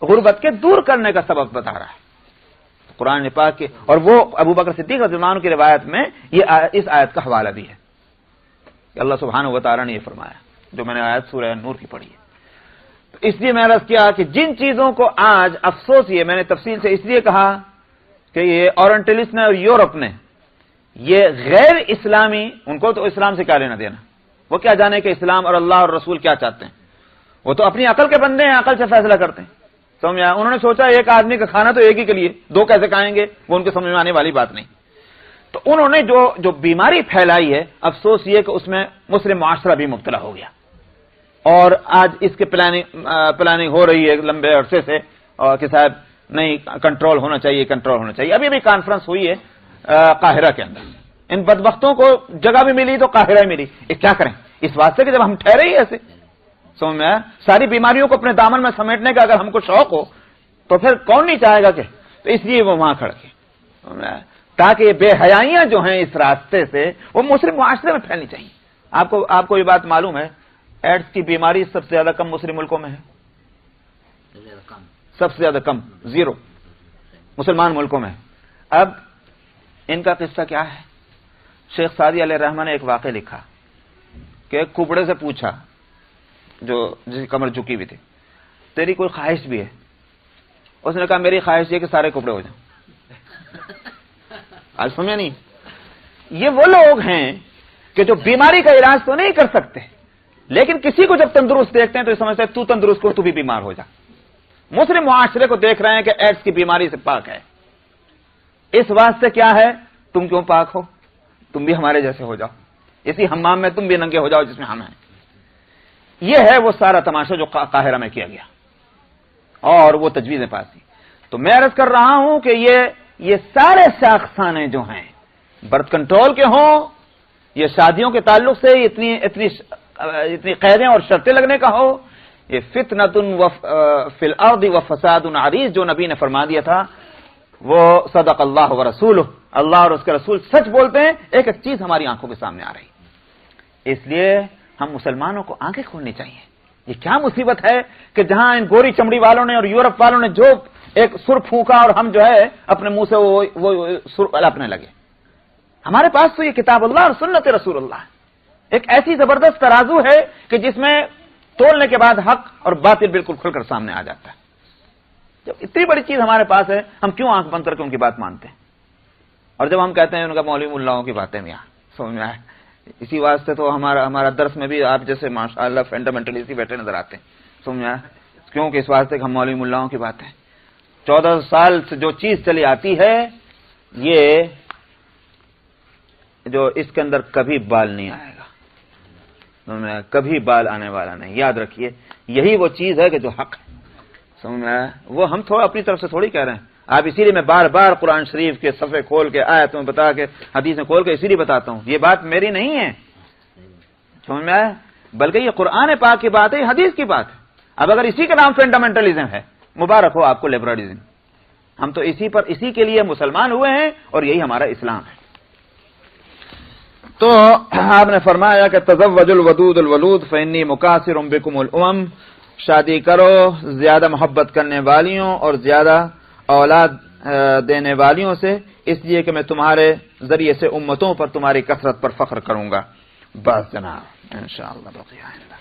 غربت کے دور کرنے کا سبب بتا رہا ہے۔ قرآن پاک کے، اور وہ ابو بکر صدیق رضی اللہ عنہ کی روایت میں یہ اس آیت کا حوالہ بھی ہے کہ اللہ سبحانہ و تعالیٰ نے یہ فرمایا، جو میں نے آیت سورہ نور کی پڑھی ہے۔ تو اس لیے میں عرض کیا کہ جن چیزوں کو آج افسوس، یہ میں نے تفصیل سے اس لیے کہا کہ یہ اورینٹلسٹ نے اور یورپ نے یہ غیر اسلامی، ان کو تو اسلام سے کیا لینا دینا، وہ کیا جانے کہ اسلام اور اللہ اور رسول کیا چاہتے ہیں، وہ تو اپنی عقل کے بندے ہیں، عقل سے فیصلہ کرتے ہیں۔ سمجھ میں آیا؟ انہوں نے سوچا ایک آدمی کا کھانا تو ایک ہی کے لیے، دو کیسے کھائیں گے، وہ ان کو سمجھ میں آنے والی بات نہیں۔ تو انہوں نے جو بیماری پھیلائی ہے، افسوس یہ کہ اس میں مسلم معاشرہ بھی مبتلا ہو گیا، اور آج اس کے پلاننگ ہو رہی ہے لمبے عرصے سے، اور کہ صاحب نہیں کنٹرول ہونا چاہیے، کنٹرول ہونا چاہیے۔ ابھی کانفرنس ہوئی ہے قاہرہ کے اندر، ان بدبختوں کو جگہ بھی ملی تو قاہرہ ملی، یہ کیا کریں اس واسطے کہ جب ہم ٹھہرے ہی ایسے، سمجھ میں آیا؟ ساری بیماریوں کو اپنے دامن میں سمیٹنے کا اگر ہم کو شوق ہو تو پھر کون نہیں چاہے گا کہ، تو اس لیے وہ وہاں کھڑ کے، تاکہ یہ بے حیائیاں جو ہیں اس راستے سے وہ مسلم معاشرے میں پھیلنی چاہیے۔ آپ کو یہ بات معلوم ہے ایڈس کی بیماری سب سے زیادہ کم مسلم ملکوں میں ہے، سب سے زیادہ کم، 0 مسلمان ملکوں میں ہے۔ اب ان کا قصہ کیا ہے؟ شیخ سعدی علیہ الرحمہ نے ایک واقعہ لکھا کہ ایک کبڑے سے پوچھا، جس کی کمر جھکی ہوئی تھی، تیری کوئی خواہش بھی ہے؟ اس نے کہا میری خواہش یہ کہ سارے کپڑے ہو جائیں۔ آج سمجھا نہیں؟ یہ وہ لوگ ہیں کہ جو بیماری کا علاج تو نہیں کر سکتے، لیکن کسی کو جب تندرست دیکھتے ہیں تو یہ سمجھتے ہیں تو تندرست ہو تو بھی بیمار ہو جا۔ مسلم معاشرے کو دیکھ رہے ہیں کہ ایڈس کی بیماری سے پاک ہے، اس واسطے کیا ہے، تم کیوں پاک ہو، تم بھی ہمارے جیسے ہو جاؤ، اسی حمام میں تم بھی ننگے ہو جاؤ جس میں ہم ہیں۔ یہ ہے وہ سارا تماشا جو قاہرہ میں کیا گیا، اور وہ تجویزیں پاس کی۔ تو میں عرض کر رہا ہوں کہ یہ سارے شاخسانے جو ہیں برتھ کنٹرول کے ہوں، یہ شادیوں کے تعلق سے اتنی قیدیں اور شرطیں لگنے کا ہو، یہ فتنۃ فی الارض وفساد عریض جو نبی نے فرما دیا تھا، وہ صدق اللہ ورسولہ، اللہ اور اس کے رسول سچ بولتے ہیں، ایک ایک چیز ہماری آنکھوں کے سامنے آ رہی۔ اس لیے ہم مسلمانوں کو آنکھیں کھولنی چاہیے۔ یہ کیا مصیبت ہے کہ جہاں ان گوری چمڑی والوں نے اور یورپ والوں نے جو ایک سر پھونکا اور ہم جو ہے اپنے منہ سے وہ سر الاپنے لگے۔ ہمارے پاس تو یہ کتاب اللہ اور سنت رسول اللہ ہے، ایک ایسی زبردست ترازو ہے کہ جس میں تولنے کے بعد حق اور باطل بالکل کھل کر سامنے آ جاتا ہے۔ جب اتنی بڑی چیز ہمارے پاس ہے، ہم کیوں آنکھ بند کر کے ان کی بات مانتے ہیں؟ اور جب ہم کہتے ہیں ان کا مولوی ملاؤں کی باتیں یہاں سمجھ میں آئے، اسی واسطے تو ہمارا درس میں بھی آپ جیسے ماشاء اللہ فنڈامنٹلسٹ بیٹھے نظر آتے ہیں، سمجھ میں آئے، کیونکہ اس واسطے کہ ہم مولوی ملاؤں کی باتیں 14 سال سے جو چیز چلی آتی ہے، یہ جو اس کے اندر کبھی بال نہیں آئے گا، کبھی بال آنے والا نہیں، یاد رکھیے یہی وہ چیز ہے کہ جو حق ہے، سمجھ میں آیا؟ وہ ہم تھوڑا اپنی طرف سے تھوڑی کہہ رہے ہیں، آپ اسی لیے میں بار بار قرآن شریف کے صفحے کھول کے آیت میں بتا کے حدیث میں کھول کے اسی لیے بتاتا ہوں، یہ بات میری نہیں ہے، سمجھ میں آیا؟ بلکہ یہ قرآن پاک کی بات ہے، یہ حدیث کی بات ہے۔ اب اگر اسی کا نام فنڈامنٹلزم ہے، مبارک ہو آپ کو لبرلزم، ہم تو اسی کے لیے مسلمان ہوئے ہیں اور یہی ہمارا اسلام ہے۔ تو آپ نے فرمایا کہ تزوج الودود الولود فانی مکاثر بکم الامم، شادی کرو زیادہ محبت کرنے والیوں اور زیادہ اولاد دینے والیوں سے، اس لیے کہ میں تمہارے ذریعے سے امتوں پر تمہاری کثرت پر فخر کروں گا۔ بس جناب انشاءاللہ بقیہ اللہ۔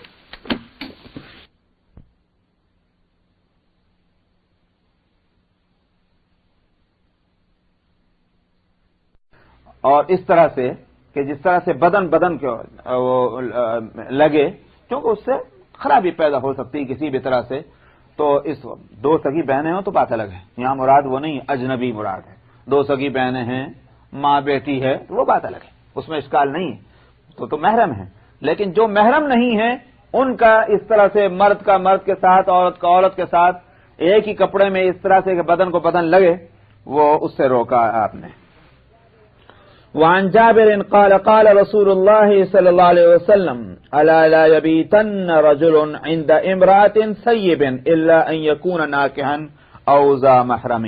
اور اس طرح سے کہ جس طرح سے بدن کو لگے، کیونکہ اس سے خرابی پیدا ہو سکتی ہے کسی بھی طرح سے، تو اس 2 سگی بہنیں ہوں تو بات الگ ہے، یہاں مراد وہ نہیں، اجنبی مراد ہے، 2 سگی بہنیں ہیں، ماں بیٹی ہے، تو وہ بات الگ ہے، اس میں اشکال نہیں ہے، تو محرم ہے۔ لیکن جو محرم نہیں ہے ان کا اس طرح سے مرد کا مرد کے ساتھ، عورت کا عورت کے ساتھ ایک ہی کپڑے میں اس طرح سے کہ بدن کو بدن لگے، وہ اس سے روکا آپ نے۔ وعن جابر قال قال رسول الله صلى الله عليه وسلم الا لا يبيتن رجل عند امرأة سيب الا ان يكون ناكحا او ذا محرم۔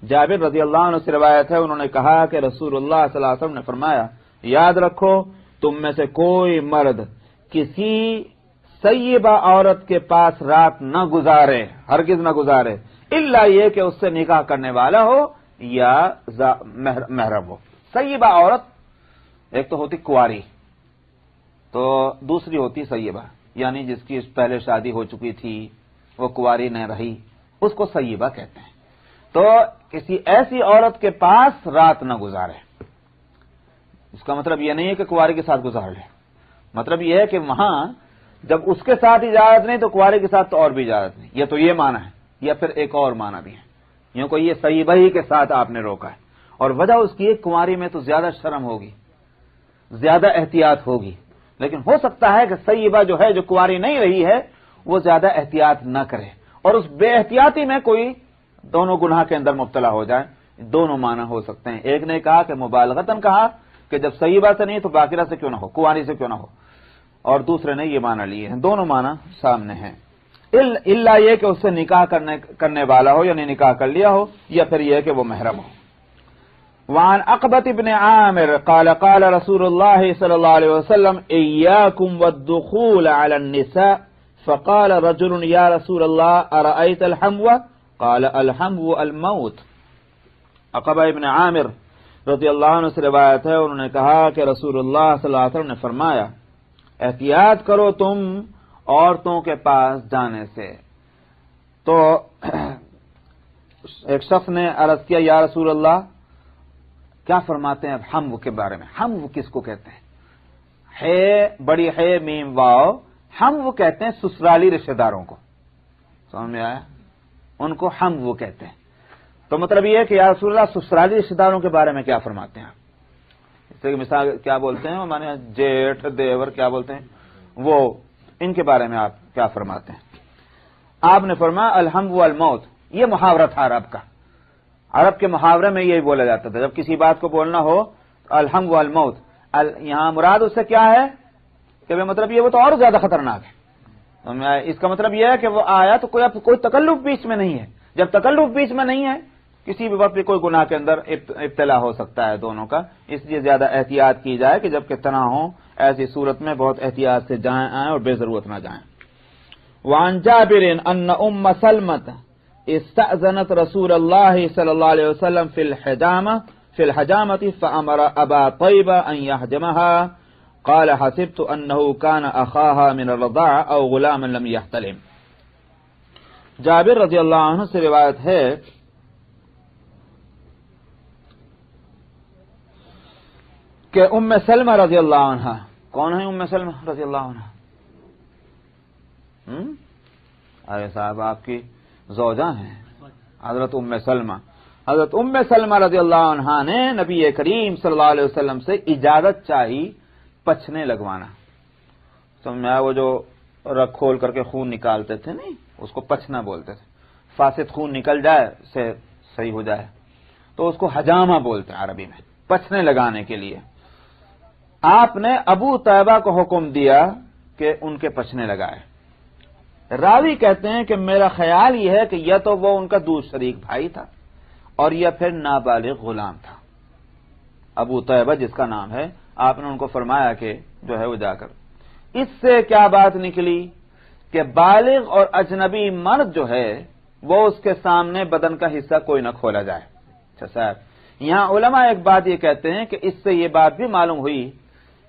جابر رضی اللہ عنہ سے روایت ہے، انہوں نے کہا کہ رسول اللہ صلی اللہ علیہ وسلم نے فرمایا، یاد رکھو تم میں سے کوئی مرد کسی سیبہ عورت کے پاس رات نہ گزارے، ہرگز نہ گزارے، الا یہ کہ اس سے نکاح کرنے والا ہو یا محرم ہو۔ سیبہ عورت ایک تو ہوتی کنواری، تو دوسری ہوتی سیبہ، یعنی جس کی پہلے شادی ہو چکی تھی، وہ کنواری نہ رہی، اس کو سیبہ کہتے ہیں۔ تو کسی ایسی عورت کے پاس رات نہ گزارے، اس کا مطلب یہ نہیں ہے کہ کنواری کے ساتھ گزار لے، مطلب یہ ہے کہ وہاں جب اس کے ساتھ اجازت نہیں تو کنواری کے ساتھ تو اور بھی اجازت نہیں، یہ تو یہ معنی ہے، یا پھر ایک اور معنی بھی ہے، یوں کو یہ سیبہ ہی کے ساتھ آپ نے روکا ہے، اور وجہ اس کی ایک کنواری میں تو زیادہ شرم ہوگی، زیادہ احتیاط ہوگی، لیکن ہو سکتا ہے کہ سیبہ جو ہے، جو کنواری نہیں رہی ہے، وہ زیادہ احتیاط نہ کرے اور اس بے احتیاطی میں کوئی دونوں گناہ کے اندر مبتلا ہو جائے۔ دونوں معنی ہو سکتے ہیں، ایک نے کہا کہ مبالغتاً کہا کہ جب سیبہ سے نہیں تو باقرہ سے کیوں نہ ہو، کنواری سے کیوں نہ ہو، اور دوسرے نے یہ معنی لیے ہیں، دونوں معنی سامنے ہیں، الا یہ کہ اس سے نکاح کرنے والا ہو، یعنی نکاح کر لیا ہو، یا پھر یہ کہ وہ محرم ہو۔ وعن عقبة بن عامر قال قال رسول الله صلى الله عليه وسلم إياكم والدخول على النساء فقال رجل يا رسول الله أرأيت الحمو قال الحمو الموت۔ عقبہ ابن عامر رضی اللہ عنہ سے روایت ہے، انہوں نے کہا کہ رسول اللہ صلی اللہ علیہ وسلم نے فرمایا احتیاط کرو تم عورتوں کے پاس جانے سے۔ تو ایک شخص نے عرض کیا یا رسول اللہ کیا فرماتے ہیں اب حمو کے بارے میں؟ حمو کس کو کہتے ہیں؟ ہے بڑی ہے میم واو، حمو کہتے ہیں سسرالی رشتہ داروں کو، سمجھ میں آیا؟ ان کو حمو کہتے ہیں۔ تو مطلب یہ ہے کہ یا رسول اللہ سسرالی رشتہ داروں کے بارے میں کیا فرماتے ہیں؟ اس سے مثال کیا بولتے ہیں ہمارے یہاں جیٹھ دیور کیا بولتے ہیں، وہ ان کے بارے میں آپ کیا فرماتے ہیں؟ آپ نے فرمایا الحمو الموت، یہ محاورہ تھا عرب کا، عرب کے محاورے میں یہی بولا جاتا تھا، جب کسی بات کو بولنا ہو تو الحمو الموت، یہاں مراد اس سے کیا ہے کہ مطلب یہ وہ تو اور زیادہ خطرناک ہے، اس کا مطلب یہ ہے کہ وہ آیا تو کوئی تکلف بیچ میں نہیں ہے، جب تکلف بیچ میں نہیں ہے کسی بھی وقت بھی کوئی گناہ کے اندر ابتلا ہو سکتا ہے دونوں کا، اس لیے زیادہ احتیاط کی جائے کہ جب کہ تنہا ہوں ایسی صورت میں بہت احتیاط سے جائیں آئیں اور بے ضرورت نہ جائیں۔ وعن جابر ان ام سلمة استأذنت رسول الله صلى الله عليه وسلم في الحجامة فأمر أبا طيبة أن يحجمها قال حسبت أنه كان أخاها من الرضاعة أو غلاما لم يحتلم۔ جابر رضی اللہ عنہ سے روایت ہے کہ ام سلمہ رضی اللہ عنہ، کون ہے ام سلمہ رضی اللہ عنہ؟ ارے صاحب آپ کی زوجہ ہیں حضرت ام سلمہ۔ حضرت ام سلمہ رضی اللہ عنہ نے نبی کریم صلی اللہ علیہ وسلم سے اجازت چاہی پچھنے لگوانا، سمجھ میں آیا؟ وہ جو رگ کھول کر کے خون نکالتے تھے نہیں، اس کو پچھنا بولتے تھے، فاسد خون نکل جائے سے صحیح ہو جائے تو اس کو حجامہ بولتے ہیں عربی میں، پچھنے لگانے کے لیے۔ آپ نے ابو طیبہ کو حکم دیا کہ ان کے پچھنے لگائے۔ راوی کہتے ہیں کہ میرا خیال یہ ہے کہ یا تو وہ ان کا دور شریک بھائی تھا اور یا پھر نابالغ غلام تھا، ابو طیبہ جس کا نام ہے، آپ نے ان کو فرمایا کہ جو ہے وہ جا کر۔ اس سے کیا بات نکلی کہ بالغ اور اجنبی مرد جو ہے وہ اس کے سامنے بدن کا حصہ کوئی نہ کھولا جائے۔ اچھا صاحب، یہاں علماء ایک بات یہ کہتے ہیں کہ اس سے یہ بات بھی معلوم ہوئی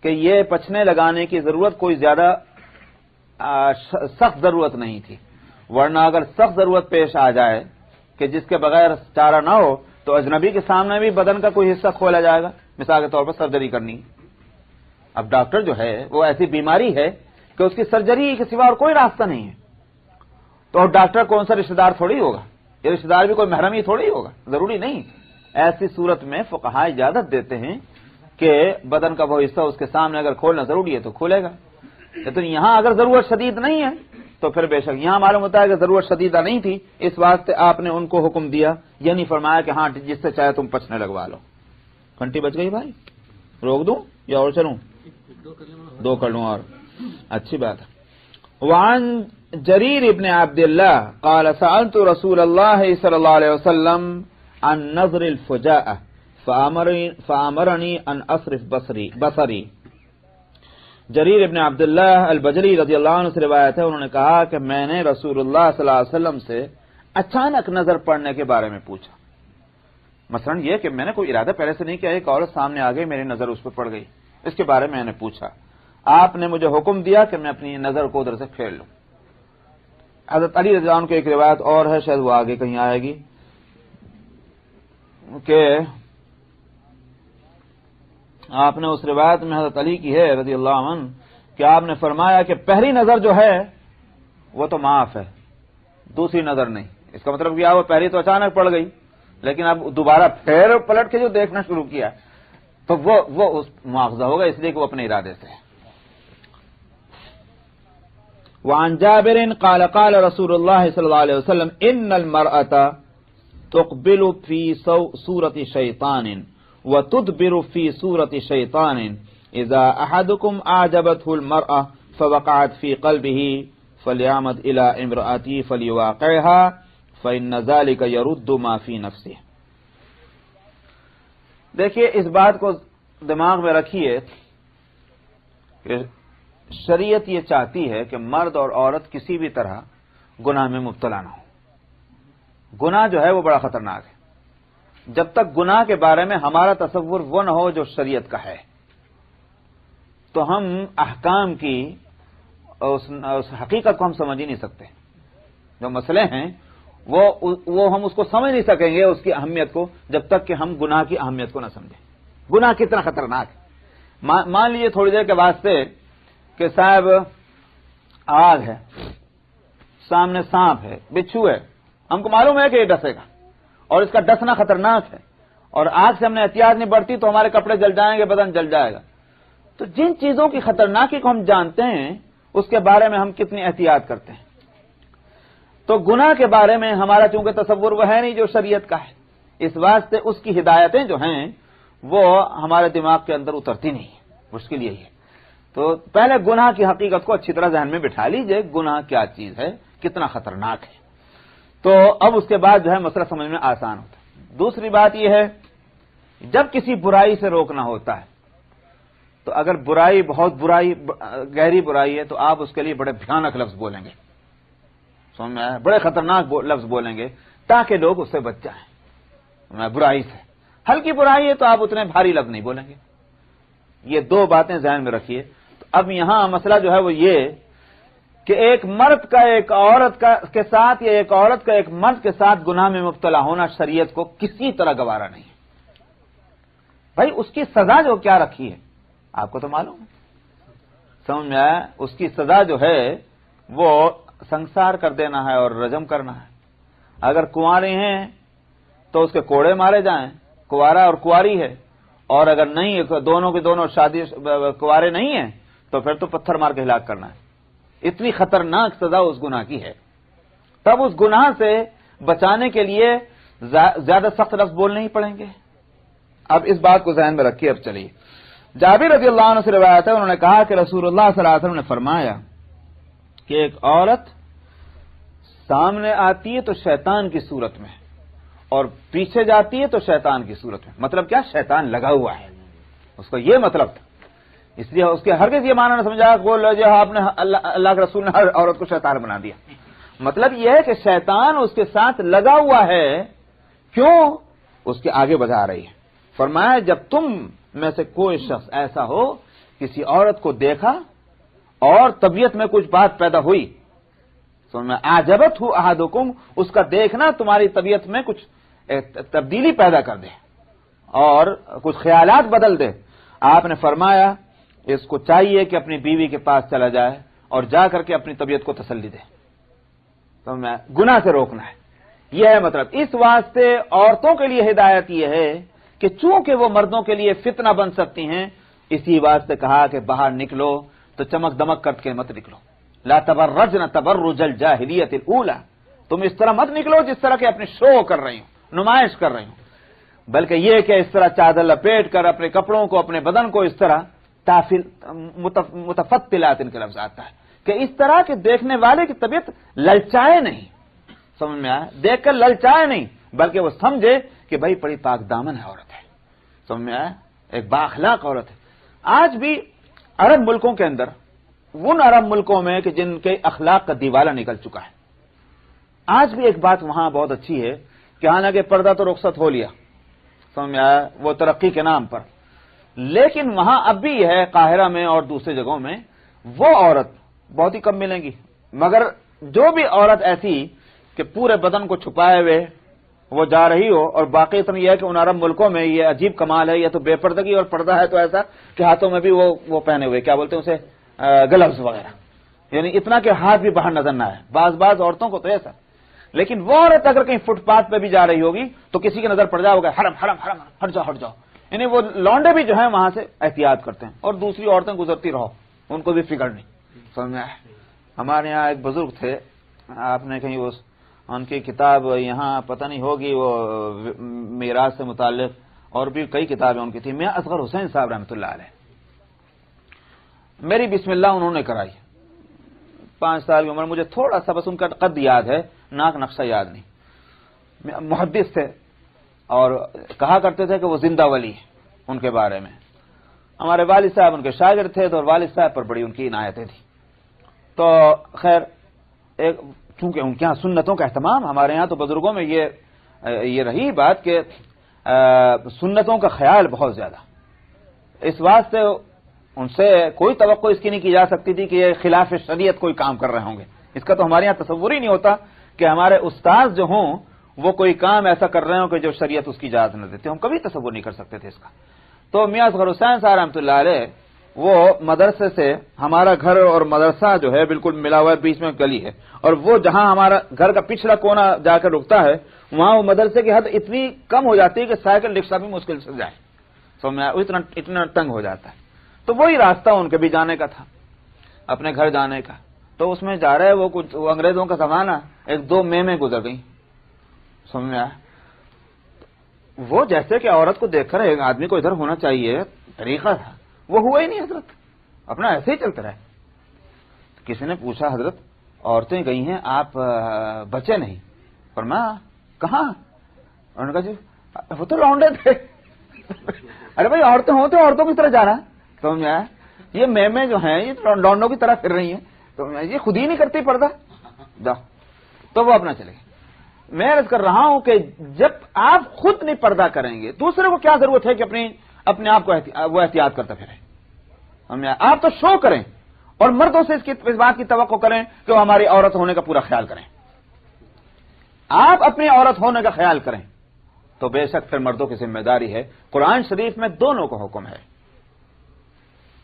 کہ یہ پچھنے لگانے کی ضرورت کوئی زیادہ سخت ضرورت نہیں تھی، ورنہ اگر سخت ضرورت پیش آ جائے کہ جس کے بغیر چارہ نہ ہو تو اجنبی کے سامنے بھی بدن کا کوئی حصہ کھولا جائے گا، مثال کے طور پر سرجری کرنی۔ اب ڈاکٹر جو ہے وہ ایسی بیماری ہے کہ اس کی سرجری کے سوا اور کوئی راستہ نہیں ہے، تو ڈاکٹر کون سا رشتہ دار تھوڑی ہوگا، یہ رشتہ دار بھی کوئی محرم ہی تھوڑی ہوگا، ضروری نہیں۔ ایسی صورت میں فقہاء اجازت دیتے ہیں کہ بدن کا وہ حصہ اس کے سامنے اگر کھولنا ضروری ہے تو کھولے گا، لیکن یہاں اگر ضرورت شدید نہیں ہے تو پھر بے شک یہاں معلوم ہوتا ہے کہ ضرورت شدیدہ نہیں تھی، اس واسطے آپ نے ان کو حکم دیا، یہ نہیں فرمایا کہ ہاں جس سے چاہے تم پچھنے لگوا لو۔ گھنٹی بج گئی بھائی، روک دوں یا اور چلوں؟ دو کر لوں اور اچھی بات ہے۔ وعن جریر ابن عبداللہ قال سألت رسول اللہ صلی اللہ علیہ وسلم عن نظر الفجاء فامرنی ان اصرف بصری۔ جریر ابن عبداللہ البجلی رضی اللہ عنہ سے روایت ہے، انہوں نے کہا کہ میں نے رسول اللہ صلی اللہ علیہ وسلم سے اچانک نظر پڑنے کے بارے میں پوچھا. مثلا یہ کہ میں نے کوئی ارادہ پہلے سے نہیں کیا، ایک عورت سامنے آ گئی، میری نظر اس پہ پڑ گئی، اس کے بارے میں نے پوچھا. آپ نے مجھے حکم دیا کہ میں اپنی نظر کو ادھر سے پھیر لوں. حضرت علی رضی اللہ عنہ کی ایک روایت اور ہے، شاید وہ آگے کہیں آئے گی، کہ آپ نے اس روایت میں حضرت علی کی ہے رضی اللہ عنہ کہ آپ نے فرمایا کہ پہلی نظر جو ہے وہ تو معاف ہے، دوسری نظر نہیں. اس کا مطلب کیا؟ وہ پہلی تو اچانک پڑ گئی، لیکن اب دوبارہ پھر پلٹ کے جو دیکھنا شروع کیا تو وہ اس مواخذہ ہوگا، اس لیے کہ وہ اپنے ارادے سے. وعن جابر قال قال رسول الله صلى الله عليه وسلم ان المرأة تقبل في صورة شيطان وتدبر في صورة شيطان اذا احدكم اعجبته المرأة فوقعت في قلبه فليعمد الى امرأته فليواقعها فان ذلك يرد ما في نفسه. دیکھیے اس بات کو دماغ میں رکھیے کہ شریعت یہ چاہتی ہے کہ مرد اور عورت کسی بھی طرح گناہ میں مبتلا نہ ہو. گناہ جو ہے وہ بڑا خطرناک ہے. جب تک گناہ کے بارے میں ہمارا تصور وہ نہ ہو جو شریعت کا ہے تو ہم احکام کی اس حقیقت کو ہم سمجھ ہی نہیں سکتے. جو مسئلے ہیں وہ ہم اس کو سمجھ نہیں سکیں گے، اس کی اہمیت کو، جب تک کہ ہم گناہ کی اہمیت کو نہ سمجھیں. گناہ کتنا خطرناک ہے. مان لیجیے تھوڑی دیر کے واسطے کہ صاحب آگ ہے، سامنے سانپ ہے، بچھو ہے، ہم کو معلوم ہے کہ یہ ڈسے گا اور اس کا ڈسنا خطرناک ہے، اور آگ سے ہم نے احتیاط نہیں برتی تو ہمارے کپڑے جل جائیں گے، بدن جل جائے گا. تو جن چیزوں کی خطرناکی کو ہم جانتے ہیں اس کے بارے میں ہم کتنی احتیاط کرتے ہیں. تو گناہ کے بارے میں ہمارا چونکہ تصور وہ ہے نہیں جو شریعت کا ہے، اس واسطے اس کی ہدایتیں جو ہیں وہ ہمارے دماغ کے اندر اترتی نہیں. مشکل یہی ہے. تو پہلے گناہ کی حقیقت کو اچھی طرح ذہن میں بٹھا لیجئے، گناہ کیا چیز ہے، کتنا خطرناک ہے. تو اب اس کے بعد جو ہے مسئلہ سمجھ میں آسان ہوتا ہے. دوسری بات یہ ہے جب کسی برائی سے روکنا ہوتا ہے تو اگر برائی بہت برائی گہری برائی ہے تو آپ اس کے لیے بڑے بھیانک لفظ بولیں گے، سمجھ میں آیا؟ بڑے خطرناک لفظ بولیں گے تاکہ لوگ اس سے بچ جائیں برائی سے. ہلکی برائی ہے تو آپ اتنے بھاری لفظ نہیں بولیں گے. یہ دو باتیں ذہن میں رکھیے. تو اب یہاں مسئلہ جو ہے وہ یہ کہ ایک مرد کا ایک عورت کے ساتھ یا ایک عورت کا ایک مرد کے ساتھ گناہ میں مبتلا ہونا شریعت کو کسی طرح گوارا نہیں ہے. بھائی اس کی سزا جو کیا رکھی ہے آپ کو تو معلوم ہے، سمجھ میں آیا؟ اس کی سزا جو ہے وہ سنسار کر دینا ہے اور رجم کرنا ہے. اگر کنوارے ہیں تو اس کے کوڑے مارے جائیں، کنوارا اور کنواری ہے، اور اگر نہیں دونوں کے دونوں شادی کنوارے نہیں ہیں تو پھر تو پتھر مار کے ہلاک کرنا ہے. اتنی خطرناک سزا اس گناہ کی ہے. تب اس گناہ سے بچانے کے لیے زیادہ سخت لفظ بولنے ہی پڑیں گے. اب اس بات کو ذہن میں رکھیے. اب چلیے جابر رضی اللہ عنہ سے روایت ہے، انہوں نے کہا کہ رسول اللہ صلی اللہ علیہ وسلم نے فرمایا کہ ایک عورت سامنے آتی ہے تو شیطان کی صورت میں اور پیچھے جاتی ہے تو شیطان کی صورت میں. مطلب کیا؟ شیطان لگا ہوا ہے. اس کا یہ مطلب تھا. اس لیے اس کے ہرگز یہ معنی نہ سمجھا کہ آپ نے اللہ کے رسول نے ہر عورت کو شیطان بنا دیا. مطلب یہ ہے کہ شیطان اس کے ساتھ لگا ہوا ہے. کیوں؟ اس کے آگے بڑھا رہی ہے. فرمایا جب تم میں سے کوئی شخص ایسا ہو کسی عورت کو دیکھا اور طبیعت میں کچھ بات پیدا ہوئی، سن میں اعجبت ہو احدکم، اس کا دیکھنا تمہاری طبیعت میں کچھ تبدیلی پیدا کر دے اور کچھ خیالات بدل دے. آپ نے فرمایا اس کو چاہیے کہ اپنی بیوی کے پاس چلا جائے اور جا کر کے اپنی طبیعت کو تسلی دے. تو میں گناہ سے روکنا ہے. یہ ہے مطلب. اس واسطے عورتوں کے لیے ہدایت یہ ہے کہ چونکہ وہ مردوں کے لیے فتنہ بن سکتی ہیں، اسی واسطے کہا کہ باہر نکلو تو چمک دمک کر کے مت نکلو. لا تبرجن تبرج الجاہلیت الاولی، تم اس طرح مت نکلو جس طرح کہ اپنی شو کر رہی ہوں، نمائش کر رہی ہوں، بلکہ یہ کہ اس طرح چادر لپیٹ کر اپنے کپڑوں کو، اپنے بدن کو اس طرح متفتلات ان کا لفظ آتا ہے کہ اس طرح کے دیکھنے والے کی طبیعت للچائے نہیں. سمجھ میں آیا؟ دیکھ کر للچائے نہیں بلکہ وہ سمجھے کہ بھائی بڑی پاک دامن ہے عورت ہے. سمجھ میں آیا؟ ایک بااخلاق عورت ہے. آج بھی عرب ملکوں کے اندر، ان عرب ملکوں میں کہ جن کے اخلاق کا دیوالا نکل چکا ہے، آج بھی ایک بات وہاں بہت اچھی ہے کہ حالانکہ پردہ تو رخصت ہو لیا، سمجھ میں آیا، وہ ترقی کے نام پر، لیکن وہاں اب بھی یہ ہے قاہرہ میں اور دوسری جگہوں میں وہ عورت بہت ہی کم ملیں گی، مگر جو بھی عورت ایسی کہ پورے بدن کو چھپائے ہوئے وہ جا رہی ہو، اور باقی اتنا یہ ہے کہ ان عرب ملکوں میں یہ عجیب کمال ہے، یہ تو بے پردگی، اور پردہ ہے تو ایسا کہ ہاتھوں میں بھی وہ پہنے ہوئے، کیا بولتے ہیں اسے، گلوز وغیرہ، یعنی اتنا کہ ہاتھ بھی باہر نظر نہ آئے، بعض عورتوں کو تو ایسا، لیکن وہ عورت اگر کہیں فٹ پاتھ پہ بھی جا رہی ہوگی تو کسی کی نظر پڑ جائے ہوگا، حرم حرم حرم، ہٹ جاؤ، یعنی وہ لونڈے بھی جو ہیں وہاں سے احتیاط کرتے ہیں، اور دوسری عورتیں گزرتی رہو، ان کو بھی فکر نہیں، سمجھ میں آئے۔ ہمارے یہاں ایک بزرگ تھے، آپ نے کہیں ان کی کتاب یہاں پتہ نہیں ہوگی، وہ میراث سے متعلق اور بھی کئی کتابیں ان کی تھی، میاں اصغر حسین صاحب رحمۃ اللہ علیہ، میری بسم اللہ انہوں نے کرائی، 5 سال کی عمر، مجھے تھوڑا سا بس ان کا قد یاد ہے، ناک نقشہ یاد نہیں، محدث تھے اور کہا کرتے تھے کہ وہ زندہ ولی ہیں، ان کے بارے میں ہمارے والد صاحب ان کے شاگرد تھے، تو والی صاحب پر بڑی ان کی عنایتیں تھیں، تو خیر چونکہ ان کے یہاں سنتوں کا اہتمام، ہمارے یہاں تو بزرگوں میں یہ رہی بات کہ سنتوں کا خیال بہت زیادہ، اس واسطے ان سے کوئی توقع اس کی نہیں کی جا سکتی تھی کہ یہ خلاف شریعت کوئی کام کر رہے ہوں گے، اس کا تو ہمارے یہاں تصور ہی نہیں ہوتا کہ ہمارے استاد جو ہوں وہ کوئی کام ایسا کر رہے ہوں کہ جو شریعت اس کی اجازت نہ دیتے، ہم کبھی تصور نہیں کر سکتے تھے اس کا۔ تو میاں اصغر حسین صاحب رحمۃ اللہ علیہ، وہ مدرسے سے، ہمارا گھر اور مدرسہ جو ہے بالکل ملا ہوا ہے، بیچ میں گلی ہے، اور وہ جہاں ہمارا گھر کا پچھلا کونا جا کر رکتا ہے وہاں وہ مدرسے کی حد اتنی کم ہو جاتی ہے کہ سائیکل رکشہ بھی مشکل سے جائے، تو میں اتنا تنگ ہو جاتا ہے، تو وہی راستہ ان کے بھی جانے کا تھا، اپنے گھر جانے کا، تو اس میں جا رہے وہ انگریزوں کا زمانہ، 1-2 میں گزر گئی، سمجھ میں آیا، وہ جیسے کہ عورت کو دیکھ کر ایک آدمی کو ادھر ہونا چاہیے طریقہ تھا، وہ ہوا ہی نہیں، حضرت اپنا ایسے ہی چلتا رہے۔ کسی نے پوچھا حضرت عورتیں گئی ہیں آپ بچے نہیں، فرمایا کہاں؟ انہوں نے کہا جی وہ تو لونڈے تھے۔ ارے بھائی عورتیں ہوں تو عورتوں کی طرح جا رہا ہے، سمجھ میں آیا، یہ میں جو ہیں یہ لونڈوں کی طرح پھر رہی ہیں، تو یہ خود ہی نہیں کرتی پردہ، تو وہ اپنا چلے گئے۔ میں عرض کر رہا ہوں کہ جب آپ خود نہیں پردہ کریں گے دوسرے کو کیا ضرورت ہے کہ اپنے آپ کو وہ احتیاط کرتا پھرے، آپ تو شو کریں اور مردوں سے اس بات کی توقع کریں کہ وہ ہماری عورت ہونے کا پورا خیال کریں، آپ اپنی عورت ہونے کا خیال کریں تو بے شک پھر مردوں کی ذمہ داری ہے۔ قرآن شریف میں دونوں کو حکم ہے،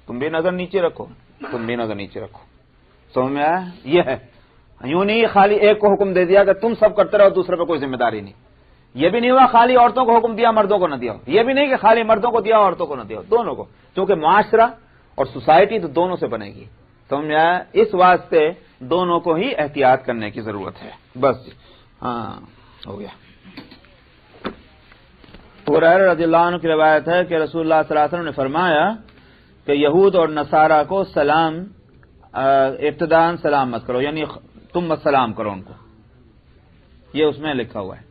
تم بھی نظر نیچے رکھو، تم بھی نظر نیچے رکھو، سمجھ میں آیا، یہ ہے، یوں نہیں خالی ایک کو حکم دے دیا کہ تم سب کرتے رہو دوسرے پہ کوئی ذمہ داری نہیں، یہ بھی نہیں ہوا خالی عورتوں کو حکم دیا مردوں کو نہ دیا، یہ بھی نہیں کہ خالی مردوں کو دیا عورتوں کو نہ دیا، دونوں کو، کیونکہ معاشرہ اور سوسائٹی تو دونوں سے بنے گی، سمجھ میں آیا، اس واسطے دونوں کو ہی احتیاط کرنے کی ضرورت ہے، بس ہاں ہو گیا۔ ہریرہ رضی اللہ عنہ کی روایت ہے کہ رسول اللہ صلی اللہ علیہ وسلم نے فرمایا کہ یہود اور نصارہ کو سلام ابتداءً سلام مت کرو، یعنی تم مت سلام کرو ان کو، یہ اس میں لکھا ہوا ہے،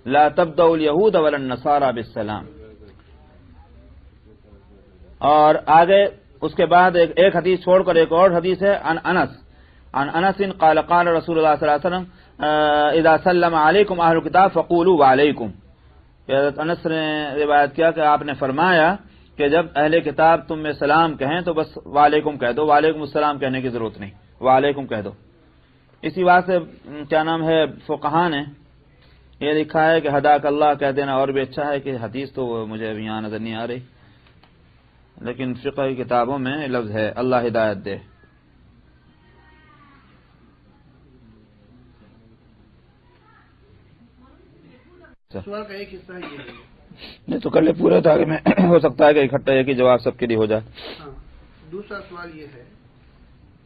لا تبدأ الیہود ولا النصارى بالسلام۔ اور آگے اس کے بعد ایک حدیث چھوڑ کر ایک اور حدیث ہے، عن انس قال قال رسول اللہ صلی اللہ علیہ وسلم اذا سلم علیکم اہل الکتاب فقولوا وعلیکم، حضرت انس نے روایت کیا کہ آپ نے فرمایا کہ جب اہل کتاب تم میں سلام کہیں تو بس وعلیکم کہہ دو، وعلیکم السلام کہنے کی ضرورت نہیں، وعلیکم کہہ دو۔ اسی بات سے کیا نام ہے فقہاء نے یہ لکھا ہے کہ ہداک اللہ کہہ دینا اور بھی اچھا ہے، کہ حدیث تو مجھے ابھی یہاں نظر نہیں آ رہی، لیکن فقہ کی کتابوں میں لفظ ہے اللہ ہدایت دے۔ سوال کا ایک حصہ یہ ہے، نہیں تو کر لے پورا تھا کہ میں ہو سکتا ہے کہ اکٹھا ایک ہی جواب سب کے لیے ہو جائے۔ ہاں، دوسرا سوال یہ ہے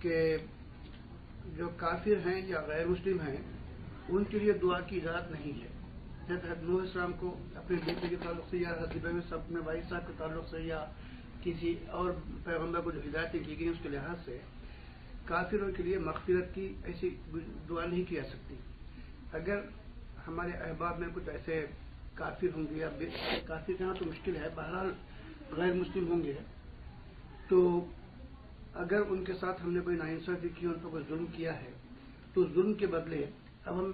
کہ جو کافر ہیں یا غیر مسلم ہیں ان کے لیے دعا کی اجازت نہیں ہے، حضرت نوح السلام کو اپنے بیٹے کے تعلق سے یا حضرت ابراہیم اپنے والد صاحب کے تعلق سے یا کسی اور پیغمبر کو جو ہدایتیں کی گئی اس کے لحاظ سے کافروں کے لیے مغفرت کی ایسی دعا نہیں کی جا سکتی۔ اگر ہمارے احباب میں کچھ ایسے کافر ہوں گے یا کافر کہنا تو مشکل ہے، بہرحال غیر مسلم ہوں گے، تو اگر ان کے ساتھ ہم نے کوئی ناانصافی کی، ان پر کوئی ظلم کیا ہے، تو اس ظلم کے بدلے اب ہم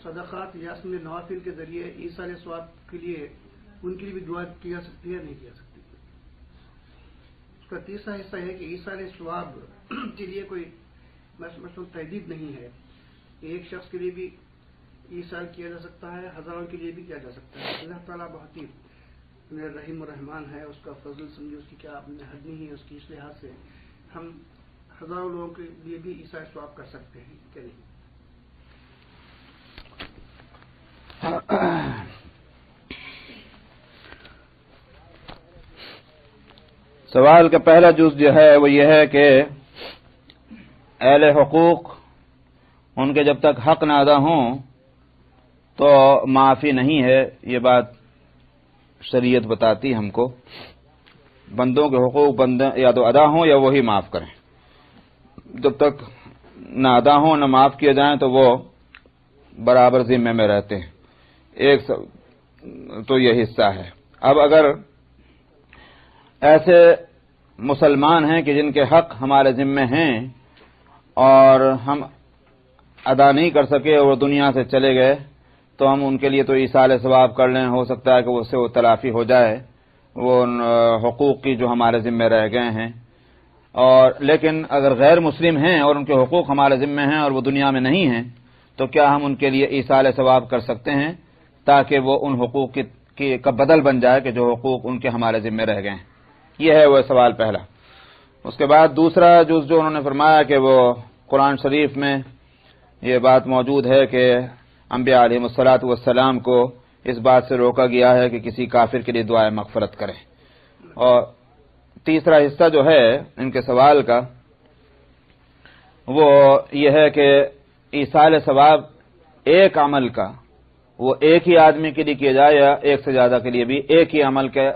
صدقات یا اصل نوافل کے ذریعے ایصال ثواب کے لیے ان کے لیے بھی دعا کی جا سکتی ہے، نہیں کی جا سکتی؟ اس کا تیسرا حصہ ہے کہ ایصال ثواب کے لیے کوئی مثلا تحدید نہیں ہے کہ ایک شخص کے لیے بھی ایصال کیا جا سکتا ہے، ہزاروں کے لیے بھی کیا جا سکتا ہے۔ اللہ تعالیٰ بہت ہی رحیم و رحمان ہے، اس کا فضل سمجھے، اس کی کیا حد نہیں ہے اس کی، اس لحاظ سے ہم ہزاروں لوگوں کے لیے بھی ایصال ثواب کر سکتے ہیں کہ نہیں؟ سوال کا پہلا جز جو ہے وہ یہ ہے کہ اہل حقوق ان کے جب تک حق نہ ادا ہوں تو معافی نہیں ہے، یہ بات شریعت بتاتی ہم کو۔ بندوں کے حقوق بندے یا تو ادا ہوں یا وہی معاف کریں، جب تک نہ ادا ہوں نہ معاف کیے جائیں تو وہ برابر ذمے میں رہتے ہیں۔ ایک تو یہ حصہ ہے۔ اب اگر ایسے مسلمان ہیں کہ جن کے حق ہمارے ذمے ہیں اور ہم ادا نہیں کر سکے اور وہ دنیا سے چلے گئے تو ہم ان کے لیے تو ایصال ثواب کر لیں، ہو سکتا ہے کہ اس سے وہ تلافی ہو جائے وہ حقوق کی جو ہمارے ذمے رہ گئے ہیں۔ اور لیکن اگر غیر مسلم ہیں اور ان کے حقوق ہمارے ذمے ہیں اور وہ دنیا میں نہیں ہیں تو کیا ہم ان کے لیے ایصال ثواب کر سکتے ہیں تاکہ وہ ان حقوق کا بدل بن جائے کہ جو حقوق ان کے ہمارے ذمے رہ گئے ہیں؟ یہ ہے وہ سوال پہلا۔ اس کے بعد دوسرا جز جو انہوں نے فرمایا کہ وہ قرآن شریف میں یہ بات موجود ہے کہ انبیاء علیہ الصلوۃ والسلام کو اس بات سے روکا گیا ہے کہ کسی کافر کے لیے دعائے مغفرت کریں۔ اور تیسرا حصہ جو ہے ان کے سوال کا وہ یہ ہے کہ ایصال ثواب ایک عمل کا وہ ایک ہی آدمی کے لیے کیا جائے یا ایک سے زیادہ کے لیے بھی ایک ہی عمل کے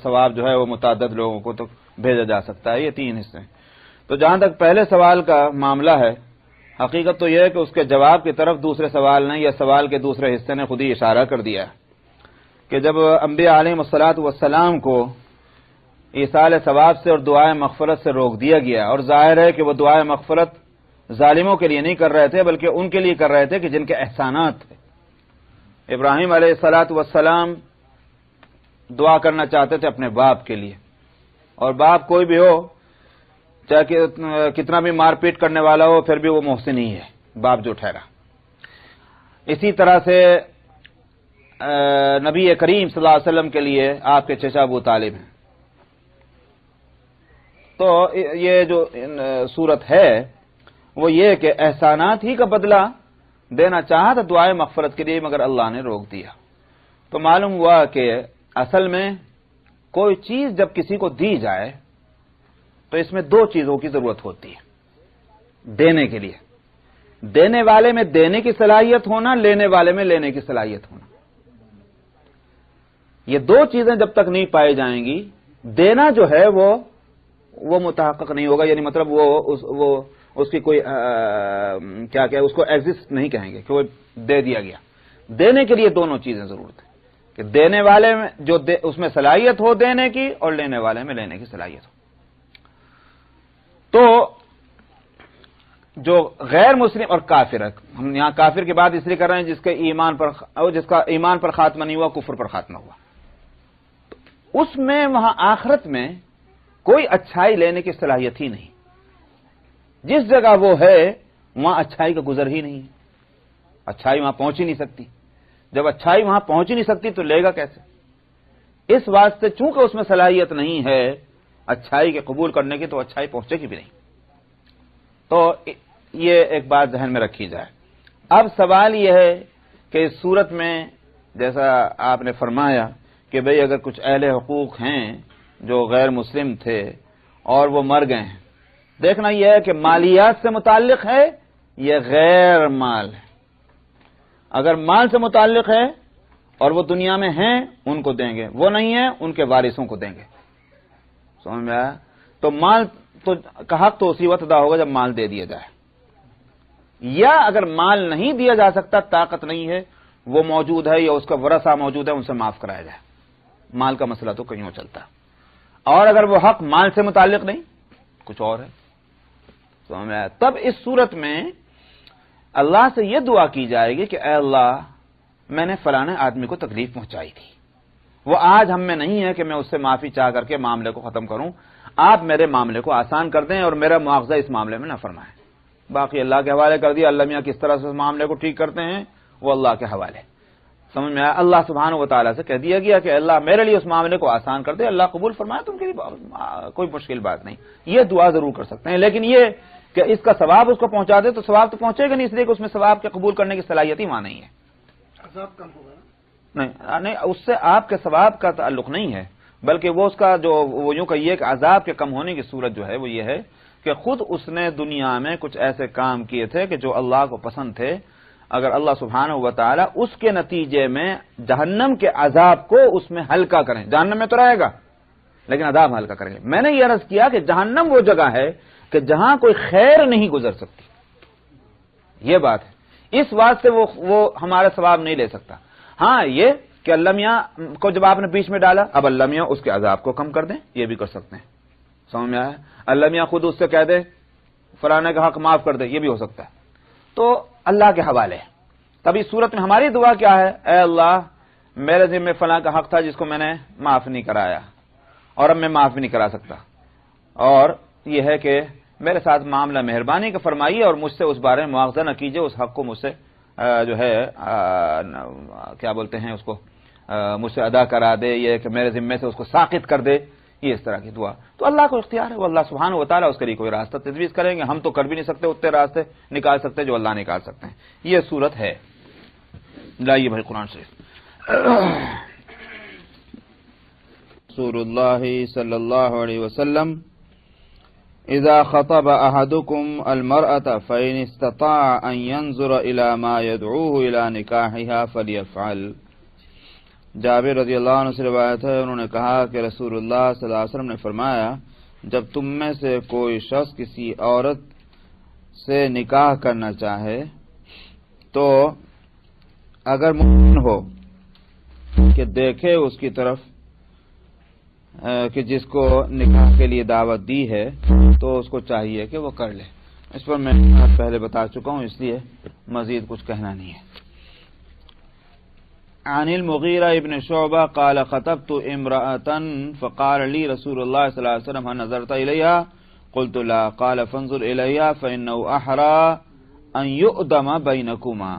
ثواب جو ہے وہ متعدد لوگوں کو تو بھیجا جا سکتا ہے۔ یہ تین حصے ہیں۔ تو جہاں تک پہلے سوال کا معاملہ ہے، حقیقت تو یہ ہے کہ اس کے جواب کی طرف دوسرے سوال نے یا سوال کے دوسرے حصے نے خود ہی اشارہ کر دیا ہے کہ جب انبیاء علیہ الصلوۃ والسلام کو ایصال ثواب سے اور دعائے مغفرت سے روک دیا گیا، اور ظاہر ہے کہ وہ دعائے مغفرت ظالموں کے لیے نہیں کر رہے تھے بلکہ ان کے لیے کر رہے تھے کہ جن کے احسانات تھے۔ ابراہیم علیہ الصلوۃ والسلام دعا کرنا چاہتے تھے اپنے باپ کے لیے، اور باپ کوئی بھی ہو چاہے کتنا بھی مار پیٹ کرنے والا ہو پھر بھی وہ محسن ہی ہے، باپ جو ٹھہرا۔ اسی طرح سے نبی کریم صلی اللہ علیہ وسلم کے لیے آپ کے چچا ابو طالب ہیں۔ تو یہ جو صورت ہے وہ یہ کہ احسانات ہی کا بدلہ دینا چاہا تھا دعائے مغفرت کے لیے، مگر اللہ نے روک دیا۔ تو معلوم ہوا کہ اصل میں کوئی چیز جب کسی کو دی جائے تو اس میں دو چیزوں کی ضرورت ہوتی ہے دینے کے لیے: دینے والے میں دینے کی صلاحیت ہونا، لینے والے میں لینے کی صلاحیت ہونا۔ یہ دو چیزیں جب تک نہیں پائی جائیں گی، دینا جو ہے وہ متحقق نہیں ہوگا، یعنی مطلب وہ اس کی کوئی کیا کہ اس کو ایگزسٹ نہیں کہیں گے کہ وہ دے دیا گیا۔ دینے کے لیے دونوں چیزیں ضرورت ہے کہ دینے والے میں جو اس میں صلاحیت ہو دینے کی، اور لینے والے میں لینے کی صلاحیت ہو۔ تو جو غیر مسلم اور کافر ہے، ہم یہاں کافر کی بات اس لیے کر رہے ہیں جس کا ایمان پر خاتمہ نہیں ہوا، کفر پر خاتمہ ہوا، تو اس میں وہاں آخرت میں کوئی اچھائی لینے کی صلاحیت ہی نہیں۔ جس جگہ وہ ہے وہاں اچھائی کا گزر ہی نہیں ہے، اچھائی وہاں پہنچ ہی نہیں سکتی۔ جب اچھائی وہاں پہنچ ہی نہیں سکتی تو لے گا کیسے؟ اس واسطے چونکہ اس میں صلاحیت نہیں ہے اچھائی کے قبول کرنے کی، تو اچھائی پہنچے گی بھی نہیں۔ تو یہ ایک بات ذہن میں رکھی جائے۔ اب سوال یہ ہے کہ اس صورت میں جیسا آپ نے فرمایا کہ بھئی اگر کچھ اہل حقوق ہیں جو غیر مسلم تھے اور وہ مر گئے ہیں، دیکھنا یہ ہے کہ مالیات سے متعلق ہے یا غیر مال ہے۔ اگر مال سے متعلق ہے اور وہ دنیا میں ہیں ان کو دیں گے، وہ نہیں ہیں ان کے وارثوں کو دیں گے۔ سمجھ میں آیا؟ تو مال تو کا حق تو اسی وقت ادا ہوگا جب مال دے دیا جائے، یا اگر مال نہیں دیا جا سکتا، طاقت نہیں ہے، وہ موجود ہے یا اس کا ورثہ موجود ہے، ان سے معاف کرایا جائے۔ مال کا مسئلہ تو کہیں اور چلتا۔ اور اگر وہ حق مال سے متعلق نہیں، کچھ اور ہے. سمجھ میں آیا؟ تب اس صورت میں اللہ سے یہ دعا کی جائے گی کہ اے اللہ میں نے فلانے آدمی کو تکلیف پہنچائی تھی، وہ آج ہم میں نہیں ہے کہ میں اس سے معافی چاہ کر کے معاملے کو ختم کروں، آپ میرے معاملے کو آسان کر دیں اور میرا مواخذہ اس معاملے میں نہ فرمائیں. باقی اللہ کے حوالے کر دیا. اللہ میاں کس طرح سے اس معاملے کو ٹھیک کرتے ہیں وہ اللہ کے حوالے. سمجھ میں آیا؟ اللہ سبحانہ و تعالیٰ سے کہہ دیا گیا کہ اللہ میرے لیے اس معاملے کو آسان کر دے، اللہ قبول فرمائے، تم کے لیے کوئی مشکل بات نہیں. یہ دعا ضرور کر سکتے ہیں، لیکن یہ کہ اس کا ثواب اس کو پہنچا دے تو ثواب تو پہنچے گا نہیں، اس لیے کہ اس میں ثواب کے قبول کرنے کی صلاحیت ہی وہاں نہیں ہے. عذاب کم ہوگا نہیں، اس سے آپ کے ثواب کا تعلق نہیں ہے، بلکہ وہ اس کا جو وہ یوں کہیے کہ عذاب کے کم ہونے کی صورت جو ہے وہ یہ ہے کہ خود اس نے دنیا میں کچھ ایسے کام کیے تھے کہ جو اللہ کو پسند تھے. اگر اللہ سبحانہ و تعالی اس کے نتیجے میں جہنم کے عذاب کو اس میں ہلکا کریں، جہنم میں تو رہے گا لیکن عذاب ہلکا کریں گے. میں نے یہ عرض کیا کہ جہنم وہ جگہ ہے کہ جہاں کوئی خیر نہیں گزر سکتی، یہ بات ہے. اس واسطے وہ ہمارا ثواب نہیں لے سکتا. ہاں یہ کہ اللہ میاں کو جب آپ نے بیچ میں ڈالا، اب اللہ میاں اس کے عذاب کو کم کر دیں، یہ بھی کر سکتے ہیں. سمجھ میں آیا؟ اللہ میاں خود اس سے کہہ دے فلانے کا حق معاف کر دے، یہ بھی ہو سکتا ہے. تو اللہ کے حوالے. تب اس صورت میں ہماری دعا کیا ہے؟ اے اللہ میرے ذمہ فلاں کا حق تھا جس کو میں نے معاف نہیں کرایا اور اب میں معاف بھی نہیں کرا سکتا، اور یہ ہے کہ میرے ساتھ معاملہ مہربانی کا فرمائیے اور مجھ سے اس بارے میں مواخذہ نہ کیجیے، اس حق کو مجھ سے جو ہے کیا بولتے ہیں اس کو مجھ سے ادا کرا دے، یہ کہ میرے ذمے سے اس کو ساقط کر دے. یہ اس طرح کی دعا تو اللہ کو اختیار ہے، وہ اللہ سبحانہ و تعالیٰ اس کے لیے کوئی راستہ تجویز کریں گے. ہم تو کر بھی نہیں سکتے اتنے راستے نکال سکتے جو اللہ نکال سکتے ہیں. یہ صورت ہے. لائیے بھائی قرآن شریف. رسول اللہ صلی اللہ علیہ وسلم اذا خطب احدكم المرأة فإن استطاع ان ينظر الى ما يدعوه الى نکاحها فليفعل. جابر رضی اللہ عنہ سے روایت ہے، انہوں نے کہا کہ رسول اللہ صلی اللہ علیہ وسلم نے فرمایا جب تم میں سے کوئی شخص کسی عورت سے نکاح کرنا چاہے تو اگر ممکن ہو کہ دیکھے اس کی طرف کہ جس کو نکاح کے لیے دعوت دی ہے تو اس کو چاہیے کہ وہ کر لے. اس پر میں پہلے بتا چکا ہوں، اس لیے مزید کچھ کہنا نہیں ہے. عن المغیرہ ابن شعبہ قال خطبت امرأة فقال لي رسول اللہ صلی اللہ علیہ وسلم هل نظرت الیہا قلت لا قال فانظر الیہا فانه احرى ان یؤدم بینکما.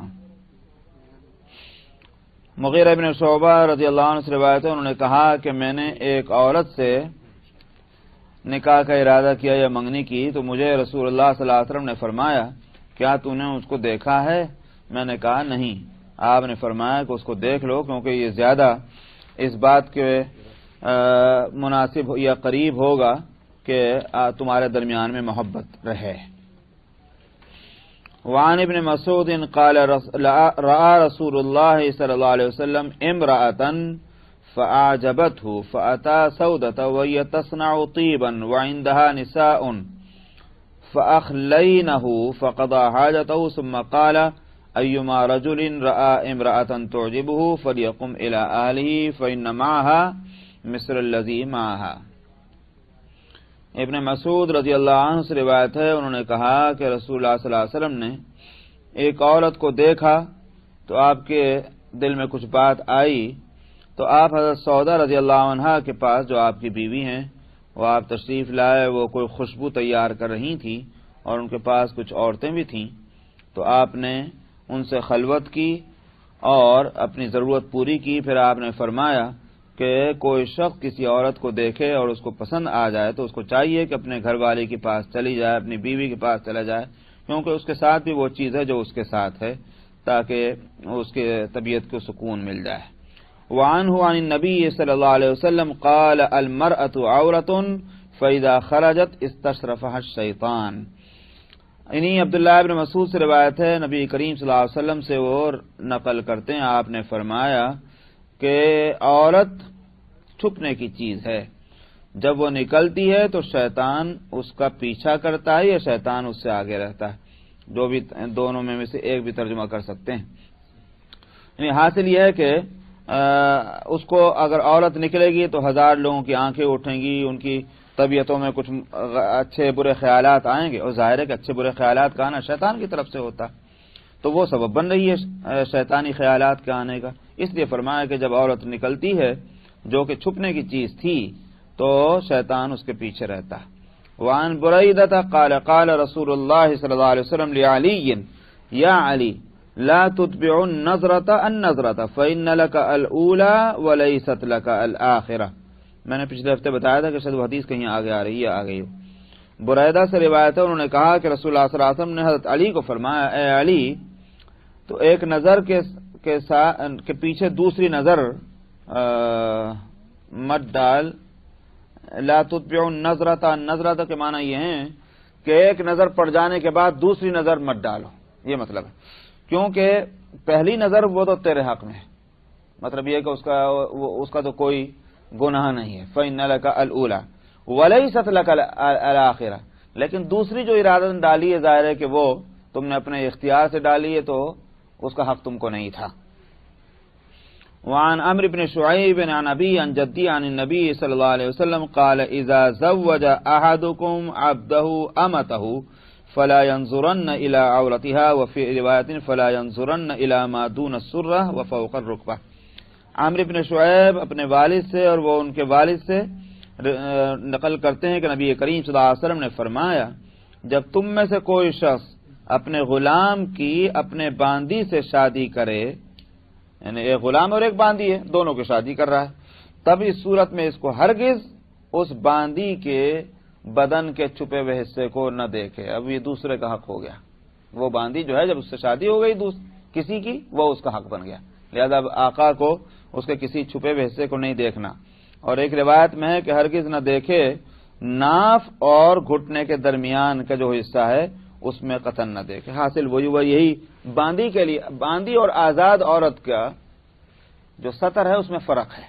مغیرہ ابن شعبہ رضی اللہ عنہ سے روایت ہے، انہوں نے کہا کہ میں نے ایک عورت سے نکاح کا ارادہ کیا یا منگنی کی تو مجھے رسول اللہ صلی اللہ علیہ وسلم نے فرمایا کیا تو نے اس کو دیکھا ہے؟ میں نے کہا نہیں. آپ نے فرمایا کہ اس کو دیکھ لو کیونکہ یہ زیادہ اس بات کے مناسب یا قریب ہوگا کہ تمہارے درمیان میں محبت رہے. وعن ابن مسعود قال رأى رسول الله صلى الله عليه وسلم امرأة فأعجبته فأتى سودة وهي تصنع طيبا وعندها نساء فأخلينه فقضى حاجته ثم قال أيما رجل رأى امرأة تعجبه فليقم إلى أهله فإن معها مثل الذي معها. ابن مسعود رضی اللہ عنہ سے روایت ہے، انہوں نے کہا کہ رسول اللہ صلی اللہ علیہ وسلم نے ایک عورت کو دیکھا تو آپ کے دل میں کچھ بات آئی تو آپ حضرت سودا رضی اللہ عنہ کے پاس جو آپ کی بیوی ہیں وہ آپ تشریف لائے. وہ کوئی خوشبو تیار کر رہی تھیں اور ان کے پاس کچھ عورتیں بھی تھیں تو آپ نے ان سے خلوت کی اور اپنی ضرورت پوری کی. پھر آپ نے فرمایا کہ کوئی شخص کسی عورت کو دیکھے اور اس کو پسند آ جائے تو اس کو چاہیے کہ اپنے گھر والے کے پاس چلی جائے، اپنی بیوی کے پاس چلا جائے، کیونکہ اس کے ساتھ بھی وہ چیز ہے جو اس کے ساتھ ہے تاکہ اس کے طبیعت کو سکون مل جائے. وعنہ عن النبی صلی اللہ علیہ وسلم قال المرأة عورة فإذا خرجت استشرفها الشیطان. انہی عبداللہ ابن مسعود سے روایت ہے، نبی کریم صلی اللہ علیہ وسلم سے وہ نقل کرتے ہیں، آپ نے فرمایا کہ عورت چھپنے کی چیز ہے، جب وہ نکلتی ہے تو شیطان اس کا پیچھا کرتا ہے یا شیطان اس سے آگے رہتا ہے، جو بھی دونوں میں سے ایک بھی ترجمہ کر سکتے ہیں. یعنی حاصل یہ ہے کہ اس کو اگر عورت نکلے گی تو ہزار لوگوں کی آنکھیں اٹھیں گی، ان کی طبیعتوں میں کچھ اچھے برے خیالات آئیں گے، اور ظاہر ہے کہ اچھے برے خیالات کا آنا شیطان کی طرف سے ہوتا، تو وہ سبب بن رہی ہے شیطانی خیالات کے آنے کا۔ اس لیے فرمایا کہ جب عورت نکلتی ہے جو کہ چھپنے کی چیز تھی تو شیطان اس کے پیچھے رہتا ہے۔ وعن بریدہ قال قال رسول اللہ صلی اللہ علیہ وسلم لعلی یا علی لا تتبع النظرة النظرة فإن لك الأولى وليست لك الآخرة۔ میں نے پچھلے ہفتے بتایا تھا کہ شاید وہ حدیث کہیں آگے آ رہی ہے، آ گئی ہو۔ بریدہ سے روایت ہے، انہوں نے کہا کہ رسول اللہ صلی اللہ علیہ وسلم نے حضرت علی کو فرمایا، اے علی تو ایک نظر کے پیچھے دوسری نظر مت ڈال۔ لا تتبع النظرة النظرة کے معنی یہ ہیں کہ ایک نظر پڑ جانے کے بعد دوسری نظر مت ڈالو، یہ مطلب ہے، کیونکہ پہلی نظر وہ تو تیرے حق میں ہے، مطلب یہ کہ اس کا تو کوئی گناہ نہیں ہے۔ فإن لك الأولى وليست لك الآخرة، لیکن دوسری جو ارادہ ڈالی ہے ظاہر ہے کہ وہ تم نے اپنے اختیار سے ڈالی ہے تو اس کا حق تم کو نہیں تھا۔ وعن عمرو بن شعيب عن أبي عن جدي عن النبي صلى الله عليه وسلم قال إذا زوج أحدكم عبده أمته فلا ينظرن إلى عورتها، وفي رواية فلا ينظرن إلى ما دون السرة وفوق الركبة۔ عمرو بن شعیب اپنے والد سے اور وہ ان کے والد سے نقل کرتے ہیں کہ نبی کریم صلی اللہ علیہ وسلم نے فرمایا، جب تم میں سے کوئی شخص اپنے غلام کی اپنے باندی سے شادی کرے، یعنی ایک غلام اور ایک باندی ہے، دونوں کی شادی کر رہا ہے، تب اس صورت میں اس کو ہرگز اس باندی کے بدن کے چھپے ہوئے حصے کو نہ دیکھے۔ اب یہ دوسرے کا حق ہو گیا، وہ باندی جو ہے جب اس سے شادی ہو گئی کسی کی، وہ اس کا حق بن گیا، لہذا آقا کو اس کے کسی چھپے ہوئے حصے کو نہیں دیکھنا۔ اور ایک روایت میں ہے کہ ہرگز نہ دیکھے ناف اور گھٹنے کے درمیان کا جو حصہ ہے اس میں قطن نہ دیکھے۔ حاصل وہی ہوا، یہی باندی کے لیے، باندی اور آزاد عورت کا جو سطر ہے اس میں فرق ہے۔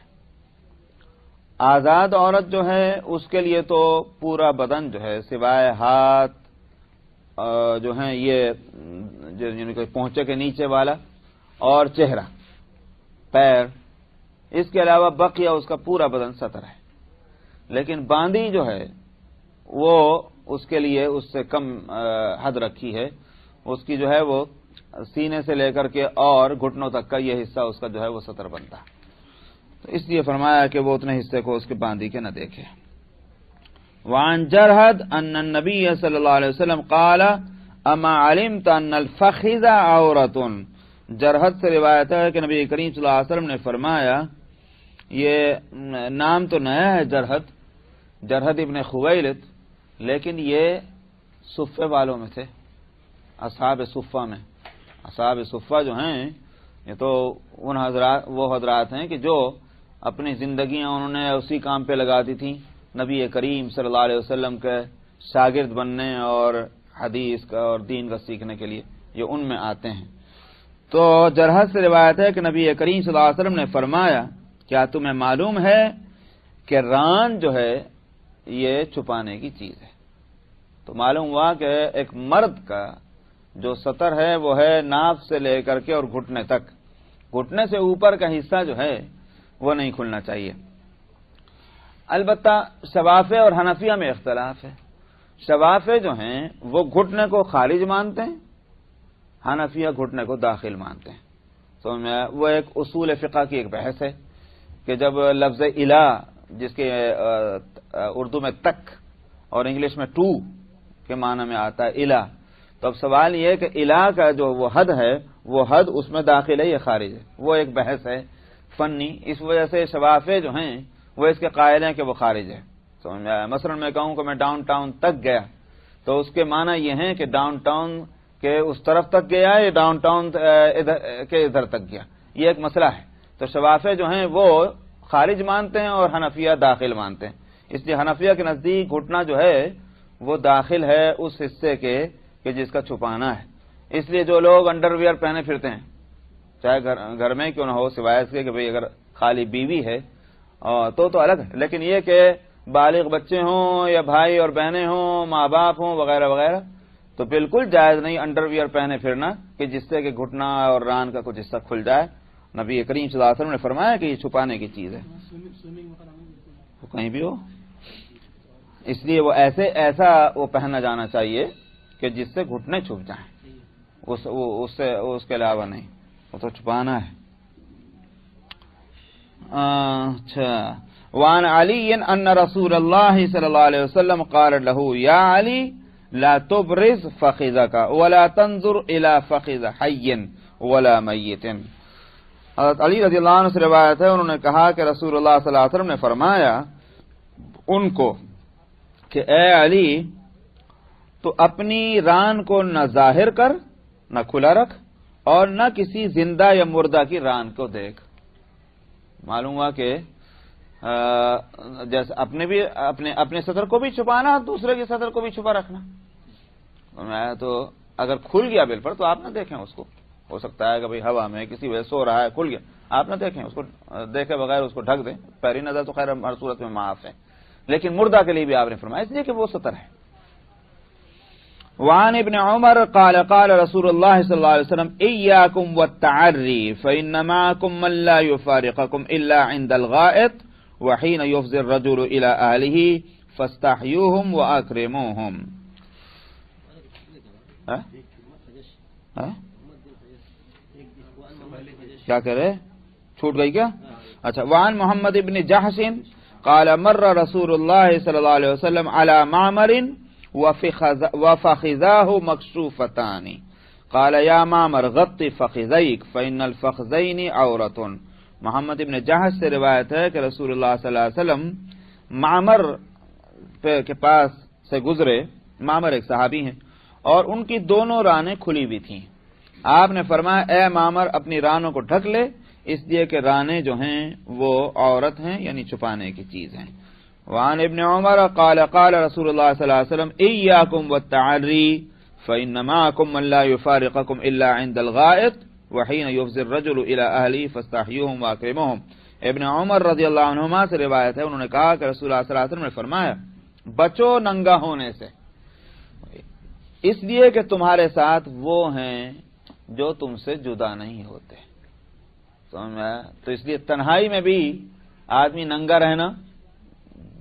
آزاد عورت جو ہے اس کے لیے تو پورا بدن جو ہے سوائے ہاتھ جو ہیں یہ پہنچے کے نیچے والا اور چہرہ، پیر، اس کے علاوہ بقیہ اس کا پورا بدن سطر ہے۔ لیکن باندی جو ہے وہ اس کے لیے اس سے کم حد رکھی ہے، اس کی جو ہے وہ سینے سے لے کر کے اور گھٹنوں تک کا یہ حصہ اس کا جو ہے وہ سطر بنتا ہے، تو اس لیے فرمایا کہ وہ اتنے حصے کو اس کے باندی کے نہ دیکھے۔ وعن جرحد ان النبی صلی اللہ علیہ وسلم قال اما علمت ان الفخذ عورۃ۔ جرحد سے روایت ہے کہ نبی کریم صلی اللہ علیہ وسلم نے فرمایا، یہ نام تو نیا ہے جرحد ابن خویلد، لیکن یہ صفے والوں میں تھے، اصحاب صفہ جو ہیں یہ تو وہ حضرات ہیں کہ جو اپنی زندگیاں انہوں نے اسی کام پہ لگا دی تھیں، نبی کریم صلی اللہ علیہ وسلم کے شاگرد بننے اور حدیث کا اور دین کا سیکھنے کے لیے، یہ ان میں آتے ہیں۔ تو جرحد سے روایت ہے کہ نبی کریم صلی اللہ علیہ وسلم نے فرمایا، کیا تمہیں معلوم ہے کہ ران جو ہے یہ چھپانے کی چیز ہے؟ تو معلوم ہوا کہ ایک مرد کا جو سطر ہے وہ ہے ناف سے لے کر کے اور گھٹنے تک، گھٹنے سے اوپر کا حصہ جو ہے وہ نہیں کھلنا چاہیے۔ البتہ شوافے اور حنفیہ میں اختلاف ہے، شوافے جو ہیں وہ گھٹنے کو خارج مانتے ہیں، حنفیہ گھٹنے کو داخل مانتے ہیں۔ تو وہ ایک اصول فقہ کی ایک بحث ہے کہ جب لفظ الہ جس کے اردو میں تک اور انگلش میں ٹو کے معنی میں آتا ہے الہ، تو اب سوال یہ ہے کہ الہ کا جو وہ حد ہے وہ حد اس میں داخل ہے یا خارج ہے، وہ ایک بحث ہے فنی، اس وجہ سے شوافے جو ہیں وہ اس کے قائل ہیں کہ وہ خارج ہے۔ مثلا میں کہوں کہ میں ڈاؤن ٹاؤن تک گیا تو اس کے معنی یہ ہیں کہ ڈاؤن ٹاؤن کے اس طرف تک گیا یا ڈاؤن ٹاؤن کے ادھر تک گیا، یہ ایک مسئلہ ہے۔ تو شوافے جو ہیں وہ خارج مانتے ہیں اور حنفیہ داخل مانتے ہیں، اس لیے حنفیہ کے نزدیک گھٹنا جو ہے وہ داخل ہے اس حصے کے کہ جس کا چھپانا ہے۔ اس لیے جو لوگ انڈر ویئر پہنے پھرتے ہیں چاہے گھر میں کیوں نہ ہو، سوائے اس کے کہ بھئی اگر خالی بیوی ہے تو الگ ہے، لیکن یہ کہ بالغ بچے ہوں یا بھائی اور بہنیں ہوں، ماں باپ ہوں وغیرہ وغیرہ، تو بالکل جائز نہیں انڈر ویئر پہنے پھرنا کہ جس سے کہ گھٹنا اور ران کا کچھ حصہ کھل جائے۔ نبی کریم صلی اللہ علیہ وسلم نے فرمایا کہ یہ چھپانے کی چیز ہے، کہیں بھی ہو۔ اس لیے وہ ایسا وہ پہننا جانا چاہیے کہ جس سے گھٹنے چھپ جائیں، اس کے علاوہ نہیں، وہ تو چھپانا ہے. اچھا. وعن علی ان رسول اللہ صلی اللہ علیہ وسلم قال له یا علی لا تبرز فخذك ولا تنظر الى فخذ حي ولا میت. حضرت علی رضی اللہ عنہ سے روایت ہے، انہوں نے کہا کہ رسول اللہ صلی اللہ علیہ وسلم نے فرمایا ان کو کہ اے علی تو اپنی ران کو نہ ظاہر کر، نہ کھلا رکھ، اور نہ کسی زندہ یا مردہ کی ران کو دیکھ. معلوم ہوا کہ جیسے اپنے سطر کو بھی چھپانا، دوسرے کی سطر کو بھی چھپا رکھنا. تو اگر کھل گیا بل پر تو آپ نہ دیکھیں اس کو. ہو سکتا ہے کہ بھئی ہوا میں کسی وجہ سو رہا ہے، کھل گیا، آپ نہ دیکھیں اس کو، دیکھے بغیر اس کو ڈھک دیں. پہلی نظر تو خیر ہر صورت میں معاف ہے، لیکن مردہ کے لیے بھی آپ نے فرمایا، اس لیے کہ وہ سطر ہے. وعن ابن عمر قال قال رسول الله صلى الله عليه وسلم إياكم والتعري فإن معكم من لا يفارقكم إلا عند الغائط وحين يفضي الرجل إلى أهله فاستحيوهم وأكرموهم. کیا کہہ رہے؟ چھوٹ گئی کیا؟ اچھا. وعن محمد ابن جحش قال مر رسول الله صلى الله عليه وسلم على معمر وفخذاه مكشوفتان قال يا معمر غط فخذيك فإن الفخذين عورة. محمد ابن جحش سے روایت ہے کہ رسول اللہ صلی اللہ علیہ وسلم معمر کے پاس سے گزرے. معمر ایک صحابی ہیں اور ان کی دونوں رانیں کھلی ہوئی تھیں. آپ نے فرمایا اے معمر اپنی رانوں کو ڈھک لے، اس لیے کہ رانیں جو ہیں وہ عورت ہیں، یعنی چھپانے کی چیز ہیں. وعن ابن عمر قال قال رسول الله صلى الله عليه وسلم إياكم والتعري فإن معكم من لا يفارقكم إلا عند الغائط وحين يفضي الرجل إلى أهله فاستحيوهم وأكرموهم. ابن عمر رضی اللہ عنہما سے روایت ہے، انہوں نے کہا کہ رسول اللہ صلی اللہ علیہ وسلم نے فرمایا بچو ننگا ہونے سے، اس لیے کہ تمہارے ساتھ وہ ہیں جو تم سے جدا نہیں ہوتے. تو اس لیے تنہائی میں بھی آدمی ننگا رہنا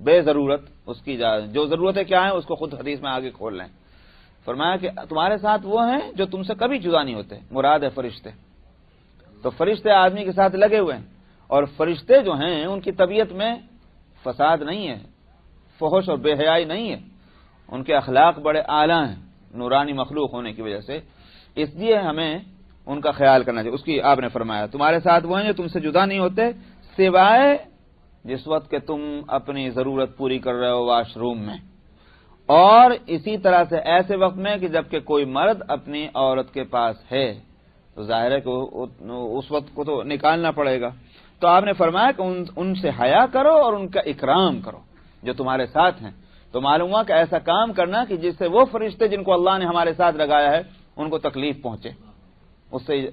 بے ضرورت، اس کی جو ضرورتیں کیا ہیں اس کو خود حدیث میں آگے کھول لیں. فرمایا کہ تمہارے ساتھ وہ ہیں جو تم سے کبھی جدا نہیں ہوتے، مراد ہے فرشتے. تو فرشتے آدمی کے ساتھ لگے ہوئے ہیں، اور فرشتے جو ہیں ان کی طبیعت میں فساد نہیں ہے، فحش اور بے حیائی نہیں ہے، ان کے اخلاق بڑے اعلیٰ ہیں نورانی مخلوق ہونے کی وجہ سے. اس لیے ہمیں ان کا خیال کرنا چاہیے. اس کی آپ نے فرمایا تمہارے ساتھ وہ ہیں جو تم سے جدا نہیں ہوتے سوائے جس وقت کہ تم اپنی ضرورت پوری کر رہے ہو واش روم میں، اور اسی طرح سے ایسے وقت میں کہ جب کہ کوئی مرد اپنی عورت کے پاس ہے تو ظاہر ہے کہ اس وقت کو تو نکالنا پڑے گا. تو آپ نے فرمایا کہ ان سے حیا کرو اور ان کا اکرام کرو جو تمہارے ساتھ ہیں. تو معلوم ہوا کہ ایسا کام کرنا کہ جس سے وہ فرشتے جن کو اللہ نے ہمارے ساتھ لگایا ہے ان کو تکلیف پہنچے،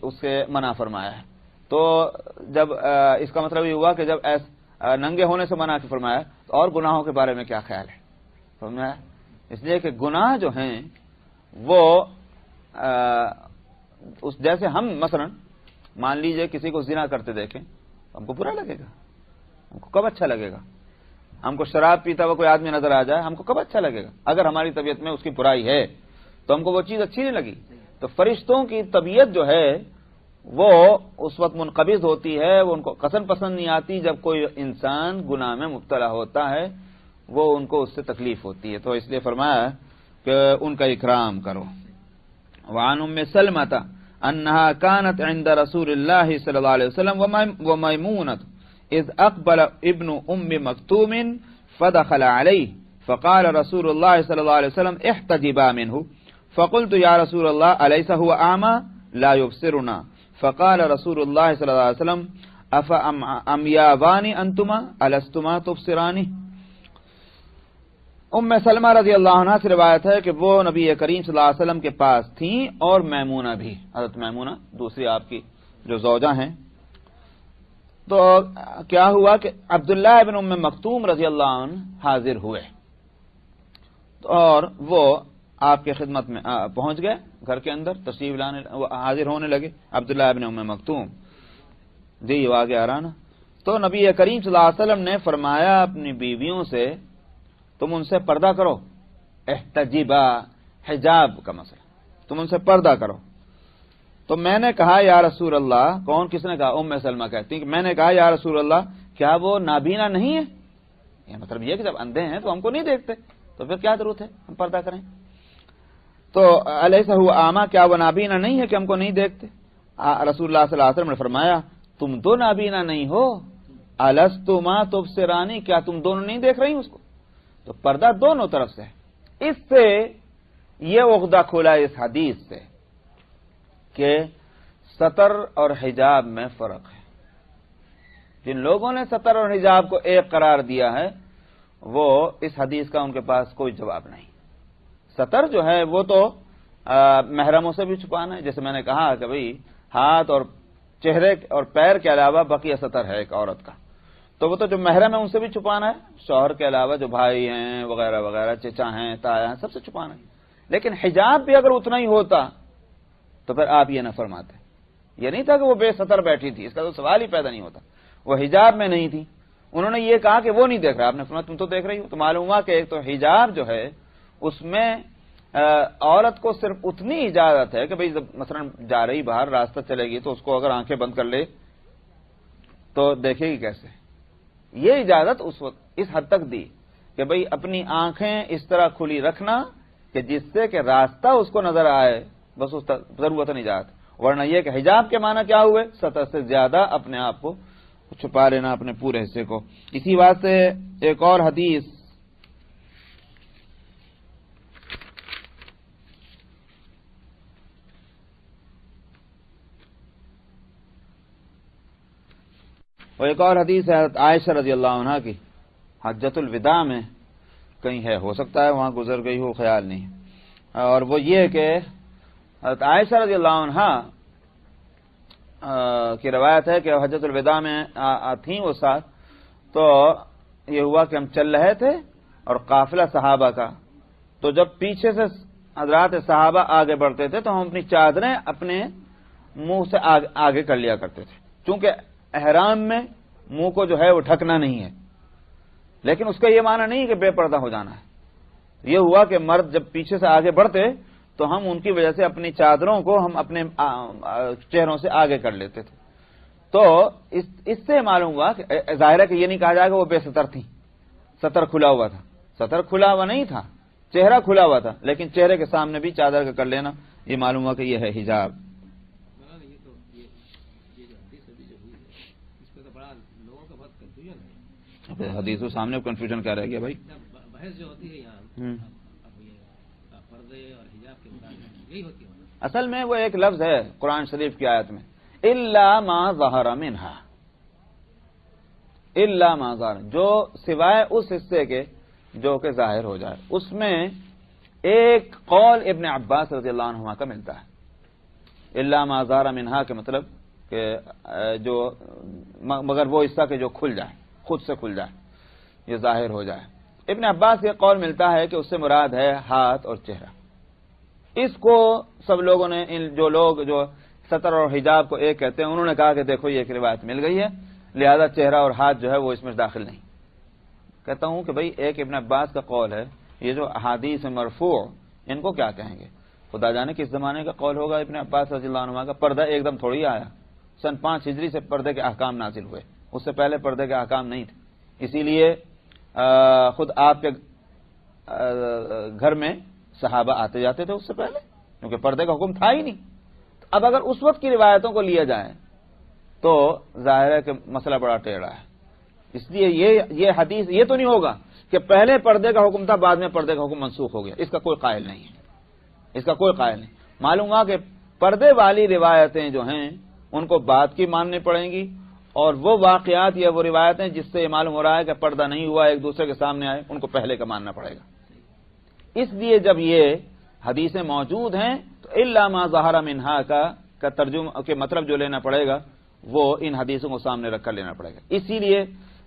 اس سے منع فرمایا ہے. تو جب اس کا مطلب یہ ہوا کہ جب ننگے ہونے سے منع فرمایا تو اور گناہوں کے بارے میں کیا خیال ہے؟ فرمایا اس لیے کہ گناہ جو ہیں وہ جیسے ہم مثلا مان لیجئے کسی کو زنا کرتے دیکھیں ہم کو برا لگے گا، ہم کو کب اچھا لگے گا؟ ہم کو شراب پیتا ہوا کوئی آدمی نظر آ جائے ہم کو کب اچھا لگے گا؟ اگر ہماری طبیعت میں اس کی برائی ہے تو ہم کو وہ چیز اچھی نہیں لگی. تو فرشتوں کی طبیعت جو ہے وہ اس وقت منقبض ہوتی ہے، وہ ان کو قسم پسند نہیں آتی جب کوئی انسان گناہ میں مبتلا ہوتا ہے، وہ ان کو اس سے تکلیف ہوتی ہے. تو اس لیے فرمایا کہ ان کا اکرام کرو. وعن ام سلمۃ انها كانت عند رسول الله صلی اللہ علیہ وسلم وميمونة اذ اقبل ابن ام مکتوم فدخل عليه فقال رسول الله صلی اللہ علیہ وسلم احتجبا منه فقلت يا رسول الله أليس هو أعمى لا يبصرنا فقال رسول الله صلی اللہ علیہ وسلم أفأميابان أنتما ألستما تبصرانه. ام سلمہ رضی اللہ عنہ سے روایت ہے کہ وہ نبی کریم صلی اللہ علیہ وسلم کے پاس تھیں اور میمونہ بھی، حضرت میمونہ دوسری آپ کی جو زوجہ ہیں. تو کیا ہوا کہ عبداللہ ابن ام مکتوم رضی اللہ عنہ حاضر ہوئے اور وہ آپ کے خدمت میں پہنچ گئے، گھر کے اندر تشریف لانے حاضر ہونے لگے. عبداللہ ابن ام مکتوم جی آگے آ رہا نا. تو نبی کریم صلی اللہ علیہ وسلم نے فرمایا اپنی بیویوں سے تم ان سے پردہ کرو، احتجبا، حجاب کا مسئلہ، تم ان سے پردہ کرو۔ تو میں نے کہا یا رسول اللہ، کون، کس نے کہا؟ ام سلمہ کہتی ہیں کہ میں نے کہا یا رسول اللہ کیا وہ نابینا نہیں ہے؟ یہ مطلب یہ کہ جب اندھے ہیں تو ہم کو نہیں دیکھتے، تو پھر کیا ضرورت ہے ہم پردہ کریں؟ تو الیس هو اعمی، کیا وہ نابینا نہیں ہے کہ ہم کو نہیں دیکھتے؟ رسول اللہ صلی اللہ علیہ وسلم نے فرمایا تم دو نابینا نہیں ہو، الستما تبصرانی، کیا تم دونوں نہیں دیکھ رہی اس کو؟ تو پردہ دونوں طرف سے ہے۔ اس سے یہ عقدہ کھلا اس حدیث سے کہ ستر اور حجاب میں فرق ہے۔ جن لوگوں نے ستر اور حجاب کو ایک قرار دیا ہے وہ اس حدیث کا ان کے پاس کوئی جواب نہیں۔ ستر جو ہے وہ تو محرموں سے بھی چھپانا ہے، جیسے میں نے کہا کہ بھئی ہاتھ اور چہرے اور پیر کے علاوہ بقیہ ستر ہے ایک عورت کا، تو وہ تو جو محرم ہے ان سے بھی چھپانا ہے، شوہر کے علاوہ جو بھائی ہیں وغیرہ وغیرہ، چچا ہیں، تایا ہیں، سب سے چھپانا ہے۔ لیکن حجاب بھی اگر اتنا ہی ہوتا تو پھر آپ یہ نہ فرماتے۔ یہ نہیں تھا کہ وہ بے ستر بیٹھی تھی، اس کا تو سوال ہی پیدا نہیں ہوتا، وہ حجاب میں نہیں تھی۔ انہوں نے یہ کہا کہ وہ نہیں دیکھ رہا، آپ نے فرمایا تم تو دیکھ رہی ہو۔ تو معلوم ہوا کہ ایک تو حجاب جو ہے اس میں عورت کو صرف اتنی اجازت ہے کہ بھئی مثلا جا رہی باہر راستہ چلے گی تو اس کو اگر آنکھیں بند کر لے تو دیکھے گی کیسے؟ یہ اجازت اس وقت اس حد تک دی کہ بھئی اپنی آنکھیں اس طرح کھلی رکھنا کہ جس سے کہ راستہ اس کو نظر آئے، بس اس تک ضرورت نہیں اجازت۔ ورنہ یہ کہ حجاب کے معنی کیا ہوئے؟ سطح سے زیادہ اپنے آپ کو چھپا لینا، اپنے پورے حصے کو۔ اسی بات سے ایک اور حدیث ہے حضرت عائشہ رضی اللہ عنہ کی، حجۃ الوداع میں کہیں ہے، ہو سکتا ہے وہاں گزر گئی ہو، خیال نہیں، اور وہ یہ کہ حضرت عائشہ رضی اللہ عنہ کی روایت ہے کہ حجۃ الوداع میں تھیں وہ ساتھ، تو یہ ہوا کہ ہم چل رہے تھے اور قافلہ صحابہ کا، تو جب پیچھے سے حضرات صحابہ آگے بڑھتے تھے تو ہم اپنی چادریں اپنے منہ سے آگے کر لیا کرتے تھے، چونکہ احرام میں منہ کو جو ہے وہ ڈھکنا نہیں ہے، لیکن اس کا یہ معنی نہیں کہ بے پردہ ہو جانا ہے۔ یہ ہوا کہ مرد جب پیچھے سے آگے بڑھتے تو ہم ان کی وجہ سے اپنی چادروں کو ہم اپنے چہروں سے آگے کر لیتے تھے۔ تو اس سے معلوم ہوا کہ ظاہر ہے کہ یہ نہیں کہا جائے گا وہ بے ستر تھی، ستر کھلا ہوا تھا، ستر کھلا ہوا نہیں تھا، چہرہ کھلا ہوا تھا، لیکن چہرے کے سامنے بھی چادر کا کر لینا یہ معلوم ہوا کہ یہ ہے حجاب۔ حدیث و سامنے کنفیوژن کیا رہ گیا بھائی؟ بحث جو ہوتی ہے یہاں پردے اور حجاب کے متعلق یہی ہوتی ہے۔ اصل میں وہ ایک لفظ ہے قرآن شریف کی آیت میں، الا ما ظہر منہا، الا ما ظہر، جو سوائے اس حصے کے جو کہ ظاہر ہو جائے۔ اس میں ایک قول ابن عباس رضی اللہ عنہما کا ملتا ہے، الا ما ظہر منہا کے مطلب کہ جو مگر وہ حصہ کہ جو کھل جائے، خود سے کھل جائے، یہ ظاہر ہو جائے۔ ابن عباس یہ قول ملتا ہے کہ اس سے مراد ہے ہاتھ اور چہرہ۔ اس کو سب لوگوں نے، جو لوگ جو ستر اور حجاب کو ایک کہتے ہیں، انہوں نے کہا کہ دیکھو یہ ایک روایت مل گئی ہے، لہذا چہرہ اور ہاتھ جو ہے وہ اس میں داخل نہیں۔ کہتا ہوں کہ بھئی ایک ابن عباس کا قول ہے، یہ جو احادیث مرفوع ان کو کیا کہیں گے؟ خدا جانے کس زمانے کا قول ہوگا ابن عباس رضی اللہ عنہ کا۔ پردہ ایک دم تھوڑی آیا، سن 5 ہجری سے پردے کے احکام نازل ہوئے، اس سے پہلے پردے کے احکام نہیں تھے۔ اسی لیے خود آپ کے گھر میں صحابہ آتے جاتے تھے اس سے پہلے، کیونکہ پردے کا حکم تھا ہی نہیں۔ اب اگر اس وقت کی روایتوں کو لیا جائے تو ظاہر ہے کہ مسئلہ بڑا ٹیڑھا ہے۔ اس لیے یہ حدیث یہ تو نہیں ہوگا کہ پہلے پردے کا حکم تھا بعد میں پردے کا حکم منسوخ ہو گیا، اس کا کوئی قائل نہیں ہے، اس کا کوئی قائل نہیں۔ معلوم ہوا کہ پردے والی روایتیں جو ہیں ان کو بعد کی ماننی پڑیں گی، اور وہ واقعات یا وہ روایتیں جس سے یہ معلوم ہو رہا ہے کہ پردہ نہیں ہوا ایک دوسرے کے سامنے آئے، ان کو پہلے کا ماننا پڑے گا۔ اس لیے جب یہ حدیثیں موجود ہیں تو الا ما ظہر منہا کا ترجمہ کے مطلب جو لینا پڑے گا وہ ان حدیثوں کو سامنے رکھ کر لینا پڑے گا۔ اسی لیے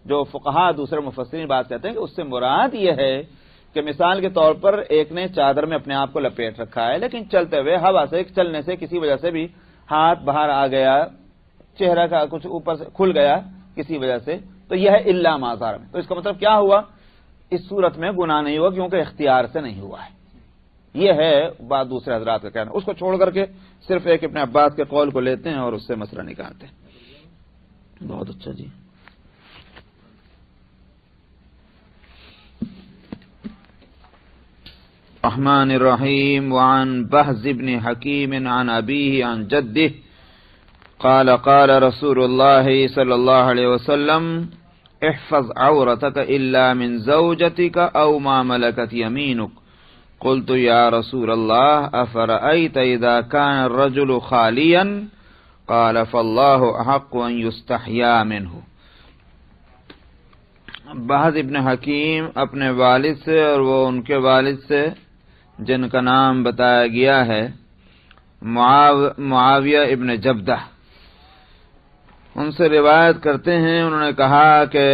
جو فقہا دوسرے مفسرین بات کہتے ہیں کہ اس سے مراد یہ ہے کہ مثال کے طور پر ایک نے چادر میں اپنے آپ کو لپیٹ رکھا ہے، لیکن چلتے ہوئے ہوا سے چلنے سے کسی وجہ سے بھی ہاتھ باہر آ گیا، چہرہ کا کچھ اوپر سے کھل گیا کسی وجہ سے، تو یہ ہے الا ما ظہر۔ تو اس کا مطلب کیا ہوا؟ اس صورت میں گناہ نہیں ہوا کیونکہ اختیار سے نہیں ہوا ہے. یہ ہے بات دوسرے حضرات کا کہنا. اس کو چھوڑ کر کے صرف ایک ابن عباس کے قول کو لیتے ہیں اور اس سے مسئلہ نکالتے ہیں. بہت اچھا جی. الرحمن الرحیم. وعن بهز بن حکیم عن ابیہ عن جدہ قال قال رسول اللہ صلی اللہ علیہ وسلم احفظ عورتك الا من زوجتك او ما ملكت يمينك. قلت يا رسول الله افرأيت اذا كان الرجل خاليا قال فالله احق ان يستحيا منه. بہز ابن حکیم اپنے والد سے اور وہ ان کے والد سے جن کا نام بتایا گیا ہے معاویہ ابن جبدہ، ان سے روایت کرتے ہیں. انہوں نے کہا کہ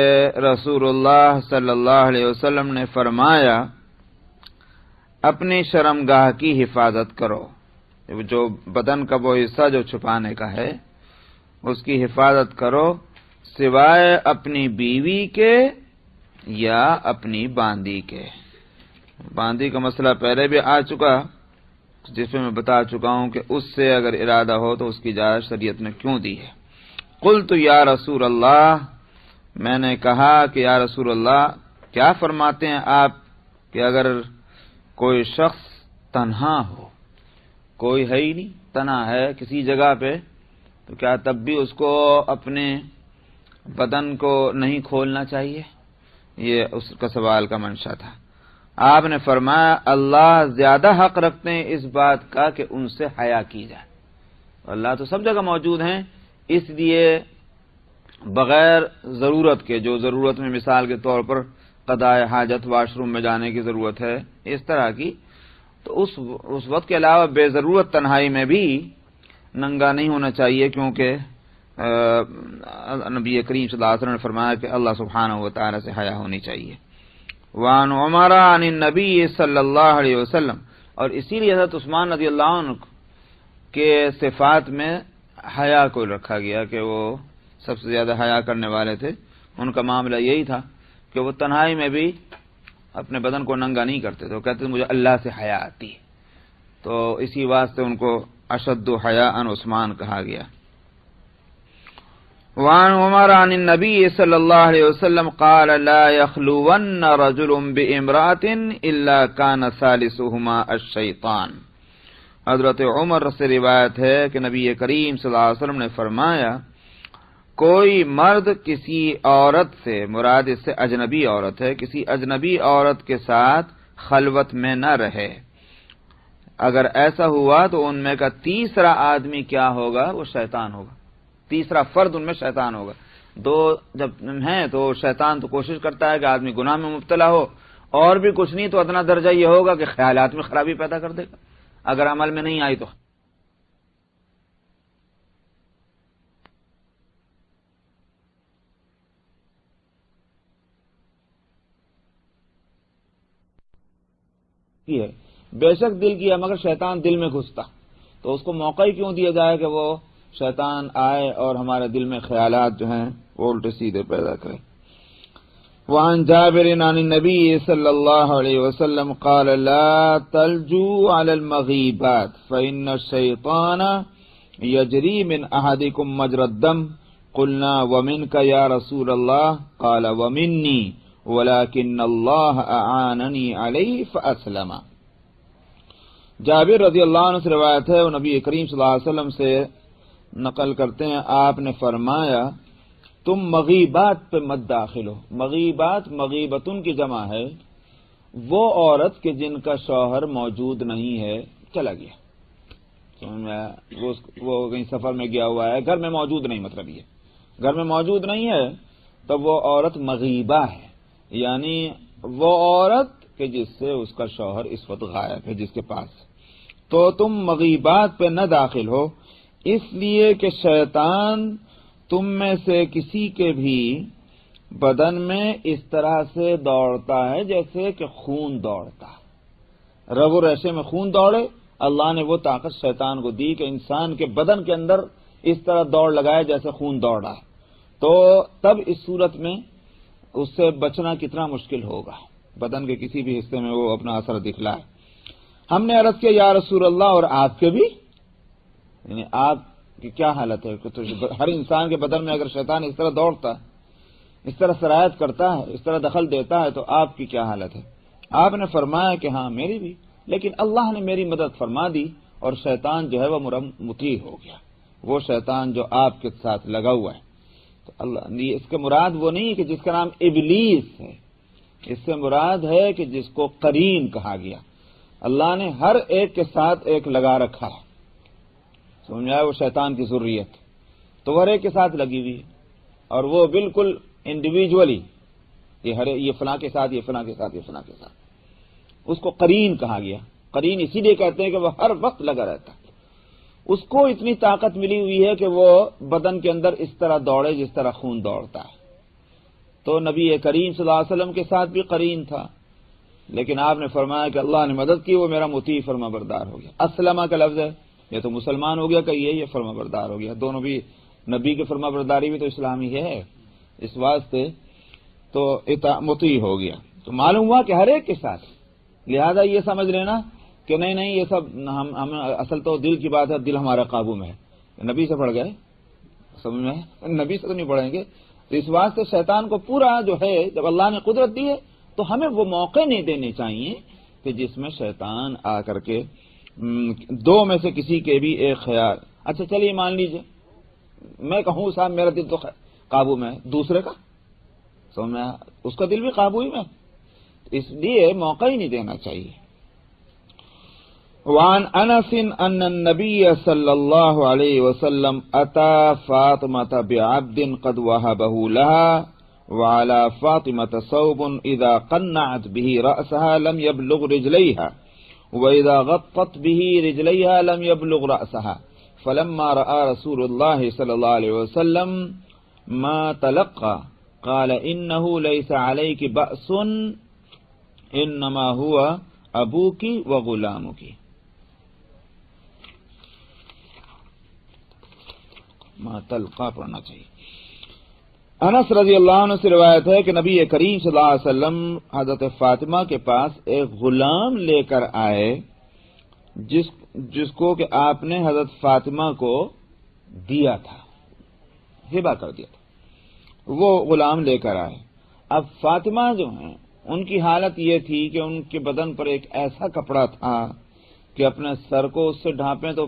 رسول اللہ صلی اللہ علیہ وسلم نے فرمایا اپنی شرمگاہ کی حفاظت کرو. جو بدن کا وہ حصہ جو چھپانے کا ہے اس کی حفاظت کرو سوائے اپنی بیوی کے یا اپنی باندی کے. باندی کا مسئلہ پہلے بھی آ چکا جس میں بتا چکا ہوں کہ اس سے اگر ارادہ ہو تو اس کی اجازت شریعت نے کیوں دی ہے. قلت یا رسول اللہ، میں نے کہا کہ یا رسول اللہ کیا فرماتے ہیں آپ کہ اگر کوئی شخص تنہا ہو، کوئی ہے ہی نہیں، تنہا ہے کسی جگہ پہ، تو کیا تب بھی اس کو اپنے بدن کو نہیں کھولنا چاہیے؟ یہ اس کا سوال کا منشا تھا. آپ نے فرمایا اللہ زیادہ حق رکھتے ہیں اس بات کا کہ ان سے حیا کی جائے. اللہ تو سب جگہ موجود ہیں، اس لیے بغیر ضرورت کے، جو ضرورت میں مثال کے طور پر قضاء حاجت، واش روم میں جانے کی ضرورت ہے اس طرح کی، تو اس وقت کے علاوہ بے ضرورت تنہائی میں بھی ننگا نہیں ہونا چاہیے، کیونکہ نبی کریم صلی اللہ علیہ وسلم نے فرمایا کہ اللہ سبحانہ و تعالی سے حیا ہونی چاہیے. وعن عمر عن النبی صلی اللہ علیہ وسلم، اور اسی لیے حضرت عثمان رضی اللہ عنہ کے صفات میں حیا کو رکھا گیا کہ وہ سب سے زیادہ حیا کرنے والے تھے. ان کا معاملہ یہی تھا کہ وہ تنہائی میں بھی اپنے بدن کو ننگا نہیں کرتے تھے، وہ کہتے تھے مجھے اللہ سے حیا آتی ہے، تو اسی واسطے ان کو اشد حیاء عثمان کہا گیا. وعن عمر عن النبی صلی اللہ علیہ وسلم قال لا يخلون رجل بامرأة الا كان ثالثهما الشیطان. حضرت عمر سے روایت ہے کہ نبی کریم صلی اللہ علیہ وسلم نے فرمایا کوئی مرد کسی عورت سے، مراد اس سے اجنبی عورت ہے، کسی اجنبی عورت کے ساتھ خلوت میں نہ رہے. اگر ایسا ہوا تو ان میں کا تیسرا آدمی کیا ہوگا؟ وہ شیطان ہوگا. تیسرا فرد ان میں شیطان ہوگا. دو جب ہیں تو شیطان تو کوشش کرتا ہے کہ آدمی گناہ میں مبتلا ہو، اور بھی کچھ نہیں تو ادنا درجہ یہ ہوگا کہ خیالات میں خرابی پیدا کر دے گا اگر عمل میں نہیں آئی تو. بے شک دل کیا مگر شیطان دل میں گھستا، تو اس کو موقع ہی کیوں دیا جائے کہ وہ شیطان آئے اور ہمارے دل میں خیالات جو ہیں وہ الٹے سیدھے پیدا کرے. وعن جابر عن النبی صلی اللہ علیہ وسلم قال لا تلجوا على المغیبات فإن الشیطان یجری من احدکم مجرى الدم. قلنا ومنك یا رسول اللہ قال ومنی ولكن اللہ اعاننی علیہ فاسلم. جابر رضی اللہ عنہ سے روایت ہے، وہ نبی کریم صلی اللہ علیہ وسلم سے نقل کرتے ہیں، آپ نے فرمایا تم مغیبات پہ مت داخل ہو. مغیبات مغیبتن کی جمع ہے، وہ عورت کہ جن کا شوہر موجود نہیں ہے، چلا گیا، وہ کہیں سفر میں گیا ہوا ہے، گھر میں موجود نہیں، مطلب یہ گھر میں موجود نہیں ہے تو وہ عورت مغیبہ ہے، یعنی وہ عورت کہ جس سے اس کا شوہر اس وقت غائب ہے، جس کے پاس. تو تم مغیبات پہ نہ داخل ہو، اس لیے کہ شیطان تم میں سے کسی کے بھی بدن میں اس طرح سے دوڑتا ہے جیسے کہ خون دوڑتا ہے. رگ و ریشے میں خون دوڑے، اللہ نے وہ طاقت شیطان کو دی کہ انسان کے بدن کے اندر اس طرح دوڑ لگائے جیسے خون دوڑ رہا ہے. تو تب اس صورت میں اس سے بچنا کتنا مشکل ہوگا. بدن کے کسی بھی حصے میں وہ اپنا اثر دکھلائے۔ ہم نے عرض کیا یا رسول اللہ اور آپ کے بھی، یعنی آپ کی کیا حالت ہے؟ تو ہر انسان کے بدن میں اگر شیطان اس طرح دوڑتا ہے، اس طرح سرایت کرتا ہے، اس طرح دخل دیتا ہے، تو آپ کی کیا حالت ہے؟ آپ نے فرمایا کہ ہاں میری بھی، لیکن اللہ نے میری مدد فرما دی اور شیطان جو ہے وہ مطیع ہو گیا، وہ شیطان جو آپ کے ساتھ لگا ہوا ہے۔ تو اللہ اس کے مراد وہ نہیں کہ جس کا نام ابلیس ہے، اس سے مراد ہے کہ جس کو قرین کہا گیا۔ اللہ نے ہر ایک کے ساتھ ایک لگا رکھا ہے، سمجھا؟ وہ شیطان کی ذریت تو ہر ایک کے ساتھ لگی ہوئی ہے، اور وہ بالکل انڈیویجولی یہ فلاں کے ساتھ، یہ فلاں کے ساتھ، یہ فلاں کے ساتھ، اس کو قرین کہا گیا۔ قرین اسی لیے کہتے ہیں کہ وہ ہر وقت لگا رہتا ہے، اس کو اتنی طاقت ملی ہوئی ہے کہ وہ بدن کے اندر اس طرح دوڑے جس طرح خون دوڑتا ہے۔ تو نبی کریم صلی اللہ علیہ وسلم کے ساتھ بھی قرین تھا، لیکن آپ نے فرمایا کہ اللہ نے مدد کی، وہ میرا مطیع فرما بردار ہو گیا۔ اسلمہ کا لفظ ہے، یہ تو مسلمان ہو گیا کہ یہ فرما بردار ہو گیا، دونوں بھی نبی کی فرما برداری بھی تو اسلامی ہے، اس واسطے تو مطیع ہو گیا۔ تو معلوم ہوا کہ ہر ایک کے ساتھ، لہذا یہ سمجھ لینا کہ نہیں یہ سب ہم اصل تو دل کی بات ہے، دل ہمارا قابو میں ہے، نبی سے پڑھ گئے، سمجھ میں نبی سے تو نہیں پڑھیں گے۔ تو اس واسطے شیطان کو پورا جو ہے، جب اللہ نے قدرت دی ہے تو ہمیں وہ موقع نہیں دینے چاہیے کہ جس میں شیطان آ کر کے دو میں سے کسی کے بھی ایک خیال، اچھا چلیے مان لیجئے میں کہوں صاحب میرا دل تو قابو میں ہے، دوسرے کا سمجھ میں اس کا دل بھی قابو ہی میں، اس لیے موقع ہی نہیں دینا چاہیے۔ وعن انس ان النبي صلى الله عليه وسلم اتى فاطمة بعبد قد وهبه لها وعلى فاطمة ثوب اذا قنعت به رأسها لم يبلغ رجليها واذا غطت به رجليها لم يبلغ رأسها فلما رأى رسول الله صلى الله عليه وسلم ما تلقى قال انه ليس عليك بأس انما هو ابوك وغلامك۔ تلقا پڑھنا چاہیے۔ انس رضی اللہ عنہ سے روایت ہے کہ نبی کریم صلی اللہ علیہ وسلم حضرت فاطمہ کے پاس ایک غلام لے کر آئے جس کو کہ آپ نے حضرت فاطمہ کو دیا تھا، ہبہ کر دیا تھا، وہ غلام لے کر آئے۔ اب فاطمہ جو ہیں ان کی حالت یہ تھی کہ ان کے بدن پر ایک ایسا کپڑا تھا کہ اپنے سر کو اس سے ڈھانپیں تو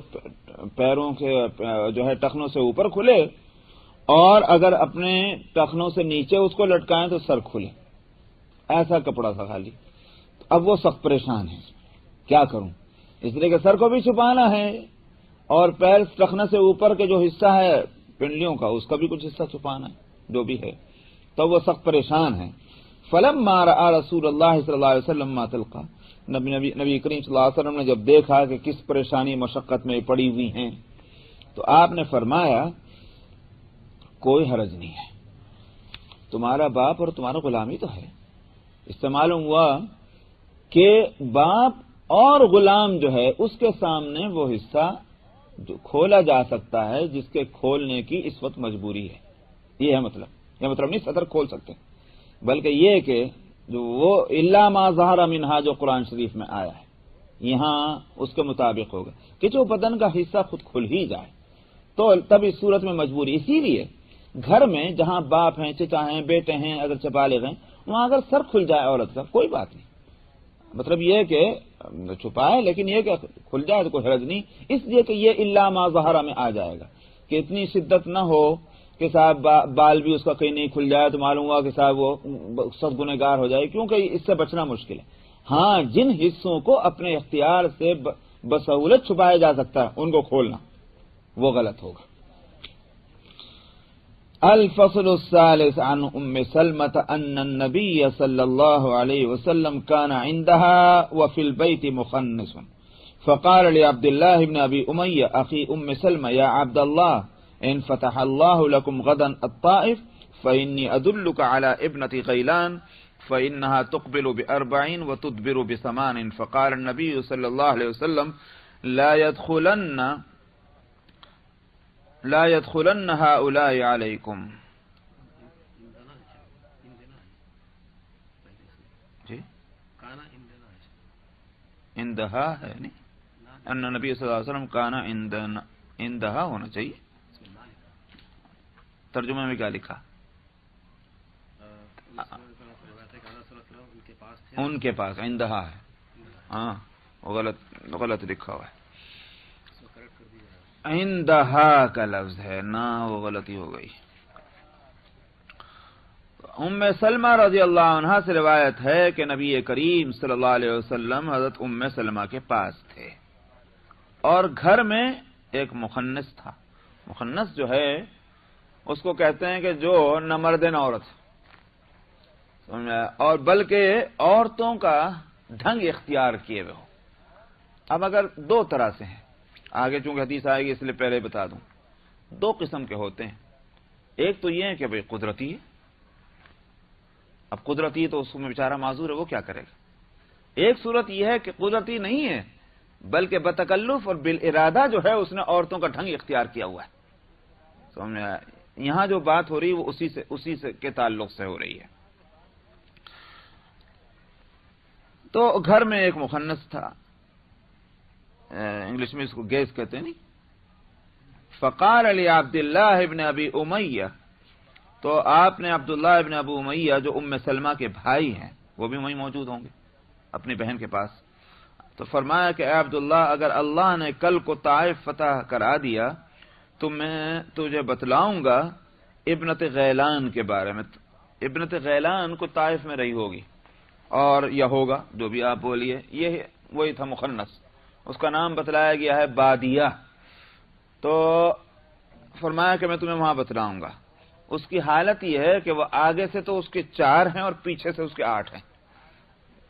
پیروں کے جو ہے ٹخنوں سے اوپر کھلے، اور اگر اپنے ٹخنوں سے نیچے اس کو لٹکائیں تو سر کھلے، ایسا کپڑا تھا خالی۔ اب وہ سخت پریشان ہے، کیا کروں، اس لیے کہ سر کو بھی چھپانا ہے اور پیر ٹخنے سے اوپر کے جو حصہ ہے پنڈلیوں کا اس کا بھی کچھ حصہ چھپانا ہے جو بھی ہے، تو وہ سخت پریشان ہے۔ فلما رأى رسول اللہ صلی اللہ علیہ وسلم ما تلقى، نبی کریم صلی اللہ علیہ وسلم نے جب دیکھا کہ کس پریشانی مشقت میں پڑی ہوئی ہیں تو آپ نے فرمایا کوئی حرج نہیں ہے، تمہارا باپ اور تمہارا غلامی تو ہے۔ اس سے معلوم ہوا کہ باپ اور غلام جو ہے اس کے سامنے وہ حصہ جو کھولا جا سکتا ہے جس کے کھولنے کی اس وقت مجبوری ہے، یہ ہے مطلب، یہ مطلب نہیں صدر کھول سکتے، بلکہ یہ کہ جو وہ الا ما ظہر منہا جو قرآن شریف میں آیا ہے یہاں اس کے مطابق ہوگا کہ جو بدن کا حصہ خود کھل ہی جائے تو تب اس صورت میں مجبوری۔ اسی لیے گھر میں جہاں باپ ہیں، چچا ہیں، بیٹے ہیں، اگر بالغ ہیں، وہاں اگر سر کھل جائے عورت کا کوئی بات نہیں، مطلب یہ کہ چھپائے لیکن یہ کہ کھل جائے تو کوئی حرج نہیں، اس لیے کہ یہ الا ما ظہر میں آ جائے گا کہ اتنی شدت نہ ہو کہ صاحب بال بھی اس کا کہیں نہیں کھل جائے تو معلوم ہوا کہ صاحب وہ سخت گنہگار ہو جائے، کیونکہ اس سے بچنا مشکل ہے۔ ہاں جن حصوں کو اپنے اختیار سے بسہولت چھپایا جا سکتا ہے ان کو کھولنا وہ غلط ہوگا۔ الفصل الثالث عن ام سلمة ان النبي صلى الله عليه وسلم كان عندها وفي البيت مخنث فقال لعبد الله بن ابي اميه اخي ام سلمة يا عبد الله ان فتح الله لكم غدا الطائف فاني ادلك على ابنة غيلان فانها تقبل ب40 وتدبر ب8 فقال النبي صلى الله عليه وسلم لا يدخلن هؤلاء عليكم۔ اندہا ہے نہیں، ان نبی صلی اللہ علیہ وسلم کانا اندہا ہونا چاہیے. ترجمہ میں کیا لکھا؟ ان کے پاس اندہا ہے. ہاں وہ غلط لکھا ہوا ہے. اندہا کا لفظ ہے نا، وہ غلطی ہو گئی. ام سلمہ رضی اللہ عنہا سے روایت ہے کہ نبی کریم صلی اللہ علیہ وسلم حضرت ام سلمہ کے پاس تھے اور گھر میں ایک مخنث تھا. مخنث جو ہے اس کو کہتے ہیں کہ جو نہ مرد نہ عورت، اور بلکہ عورتوں کا ڈھنگ اختیار کیے ہوئے ہو. اب اگر دو طرح سے ہیں، آگے چونکہ حدیث آئے گی اس لیے پہلے بتا دوں، دو قسم کے ہوتے ہیں. ایک تو یہ ہے کہ بھئی قدرتی ہے. اب قدرتی تو اس میں بیچارہ معذور ہے، وہ کیا کرے گا. ایک صورت یہ ہے کہ قدرتی نہیں ہے بلکہ بتکلف اور بالارادہ جو ہے اس نے عورتوں کا ڈھنگ اختیار کیا ہوا ہے. سمجھ میں آیا؟ یہاں جو بات ہو رہی ہے وہ اسی سے کے تعلق سے ہو رہی ہے. تو گھر میں ایک مخنث تھا، انگلش میں اس کو گیس کہتے ہیں نہیں. فقال علی عبداللہ ابن ابی امیہ، تو آپ نے عبداللہ ابن ابو امیہ جو ام سلمہ کے بھائی ہیں، وہ بھی وہیں موجود ہوں گے اپنی بہن کے پاس، تو فرمایا کہ اے عبداللہ اگر اللہ نے کل کو طائف فتح کرا دیا تو میں تجھے بتلاؤں گا ابنت غیلان کے بارے میں. ابنت غیلان کو طائف میں رہی ہوگی اور یا ہوگا، جو بھی آپ بولیے، یہ وہی تھا مخنث. اس کا نام بتلایا گیا ہے بادیہ. تو فرمایا کہ میں تمہیں وہاں بتلاؤں گا. اس کی حالت یہ ہے کہ وہ آگے سے تو اس کے 4 ہیں اور پیچھے سے اس کے 8 ہیں.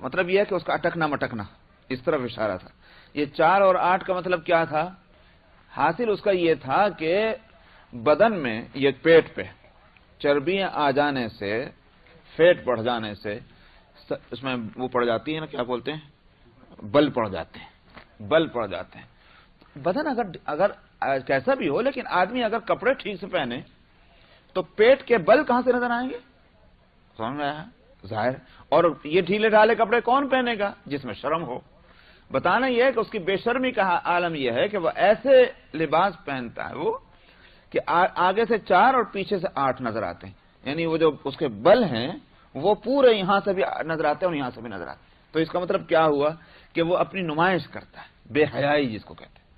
مطلب یہ ہے کہ اس کا اٹکنا مٹکنا، اس طرف اشارہ تھا. یہ 4 اور 8 کا مطلب کیا تھا؟ حاصل اس کا یہ تھا کہ بدن میں یہ پیٹ پہ چربیاں آ جانے سے، فیٹ بڑھ جانے سے اس میں وہ پڑ جاتی ہے نا، کیا بولتے ہیں، بل پڑ جاتے ہیں. بل پڑ جاتے ہیں. بدن اگر کیسا بھی ہو، لیکن آدمی اگر کپڑے ٹھیک سے پہنے تو پیٹ کے بل کہاں سے نظر آئیں گے؟ سمجھ میں آیا؟ ظاہر. اور یہ ڈھیلے ڈھالے کپڑے کون پہنے گا؟ جس میں شرم ہو. بتانا یہ ہے کہ اس کی بے شرمی کا عالم یہ ہے کہ وہ ایسے لباس پہنتا ہے وہ کہ آگے سے 4 اور پیچھے سے 8 نظر آتے ہیں. یعنی وہ جو اس کے بل ہیں وہ پورے یہاں سے بھی نظر آتے ہیں اور یہاں سے بھی نظر آتے ہیں. تو اس کا مطلب کیا ہوا کہ وہ اپنی نمائش کرتا ہے، بے حیائی جس کو کہتے ہیں.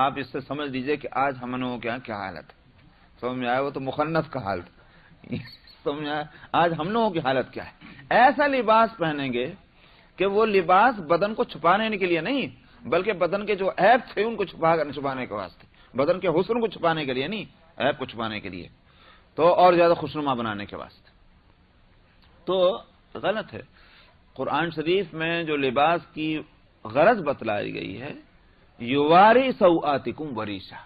آپ اس سے سمجھ لیجئے کہ آج ہم لوگوں کے کیا حالت ہے. سمجھ میں آیا؟ وہ تو مخنث کا حال تھا. سمجھ میں آیا؟ آج ہم لوگوں کی حالت کیا ہے؟ ایسا لباس پہنیں گے کہ وہ لباس بدن کو چھپانے کے لیے نہیں، بلکہ بدن کے جو عیب تھے ان کو چھپانے کے واسطے، بدن کے حسن کو چھپانے کے لیے نہیں، عیب کو چھپانے کے لیے، تو اور زیادہ خوشنما بنانے کے واسطے. تو غلط ہے. قرآن شریف میں جو لباس کی غرض بتلائی گئی ہے، یواری سوآتکم وریشا،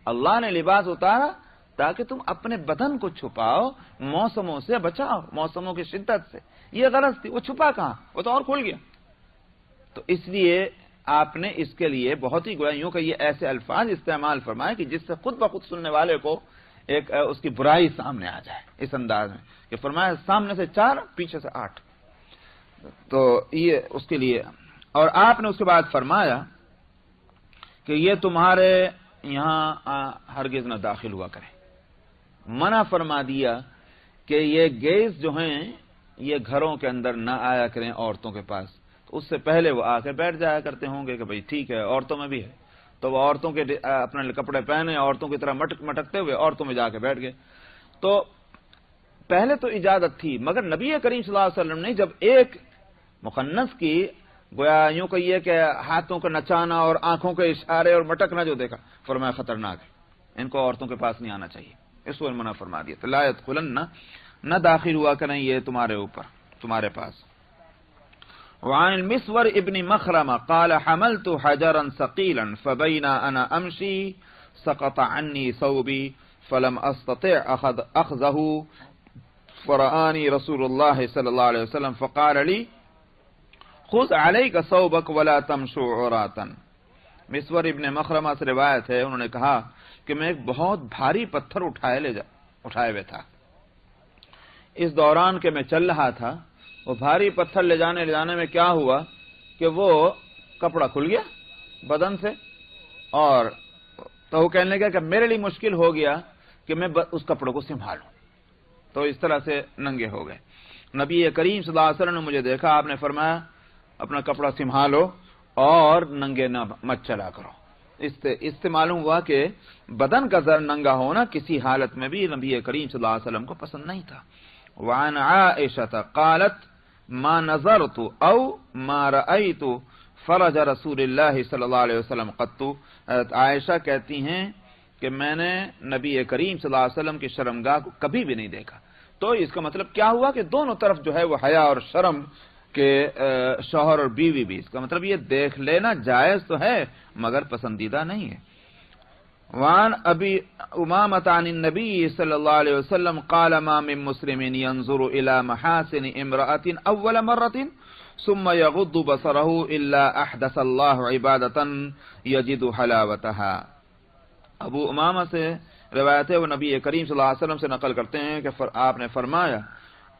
اللہ نے لباس اتارا تاکہ تم اپنے بدن کو چھپاؤ، موسموں سے بچاؤ، موسموں کی شدت سے. یہ غرض تھی. وہ چھپا کہاں؟ وہ تو اور کھل گیا. تو اس لیے آپ نے اس کے لیے بہت ہی گویا یوں کہ یہ ایسے الفاظ استعمال فرمائے کہ جس سے خود بخود سننے والے کو ایک اس کی برائی سامنے آ جائے، اس انداز میں کہ فرمایا سامنے سے 4 پیچھے سے 8. تو یہ اس کے لیے. اور آپ نے اس کے بعد فرمایا کہ یہ تمہارے یہاں ہرگز نہ داخل ہوا کرے. منع فرما دیا کہ یہ گیس جو ہیں یہ گھروں کے اندر نہ آیا کریں عورتوں کے پاس. تو اس سے پہلے وہ آ کے بیٹھ جایا کرتے ہوں گے کہ بھئی ٹھیک ہے عورتوں میں بھی ہے، تو وہ عورتوں کے اپنے کپڑے پہنے، عورتوں کی طرح مٹکتے ہوئے عورتوں میں جا کے بیٹھ گئے. تو پہلے تو اجازت تھی، مگر نبی کریم صلی اللہ علیہ وسلم نے جب ایک مخنث کی گویا یوں کہیے کہ ہاتھوں کو نچانا اور آنکھوں کے اشارے اور مٹکنا جو دیکھا، فرمایا خطرناک ہے، ان کو عورتوں کے پاس نہیں آنا چاہیے. اس کو منع فرما دیا. لا يدخلن، نہ داخل ہوا کریں یہ تمہارے اوپر، تمہارے پاس. وعن المسور ابن مخرمہ قال حملت حجرا ثقيلا فبينا انا امشي سقط عني ثوبي فلم استطع اخذه فرآني رسول الله صلى الله عليه وسلم فقال لي خذ عليك ثوبك ولا تمشوا عراتا. مسور ابن مخرمہ سے روایت ہے، انہوں نے کہا کہ میں ایک بہت بھاری پتھر اٹھائے ہوئے تھا. اس دوران کہ میں چل رہا تھا، وہ بھاری پتھر لے جانے میں کیا ہوا کہ وہ کپڑا کھل گیا بدن سے، اور تو وہ کہنے لگا کہ میرے لیے مشکل ہو گیا کہ میں اس کپڑوں کو سنبھالوں، تو اس طرح سے ننگے ہو گئے۔ نبی کریم صلی اللہ علیہ وسلم نے مجھے دیکھا، آپ نے فرمایا اپنا کپڑا سنبھالو اور ننگے نہ مت چلا کرو۔ اس سے معلوم ہوا کہ بدن کا ذرا ننگا ہونا کسی حالت میں بھی نبی کریم صلی اللہ علیہ وسلم کو پسند نہیں تھا۔ وعن عائشة قالت ما نظرت او ما رأيت فرج رسول اللہ صلی اللہ علیہ وسلم قط۔ عائشہ کہتی ہیں کہ میں نے نبی کریم صلی اللہ علیہ وسلم کی شرمگاہ کو کبھی بھی نہیں دیکھا۔ تو اس کا مطلب کیا ہوا کہ دونوں طرف جو ہے وہ حیا اور شرم کہ شوہر اور بیوی بھی، اس کا مطلب یہ دیکھ لینا جائز تو ہے مگر پسندیدہ نہیں ہے۔ وعن ابی امامۃ عن النبی صلی اللہ علیہ وسلم قال ما من مسلم ينظر الى محاسن امرأة اول مرة ثم يغض بصره الا احدث الله عبادة يجد حلاوتها۔ ابو امامہ سے روایت ہے، وہ نبی کریم صلی اللہ علیہ وسلم سے نقل کرتے ہیں کہ آپ نے فرمایا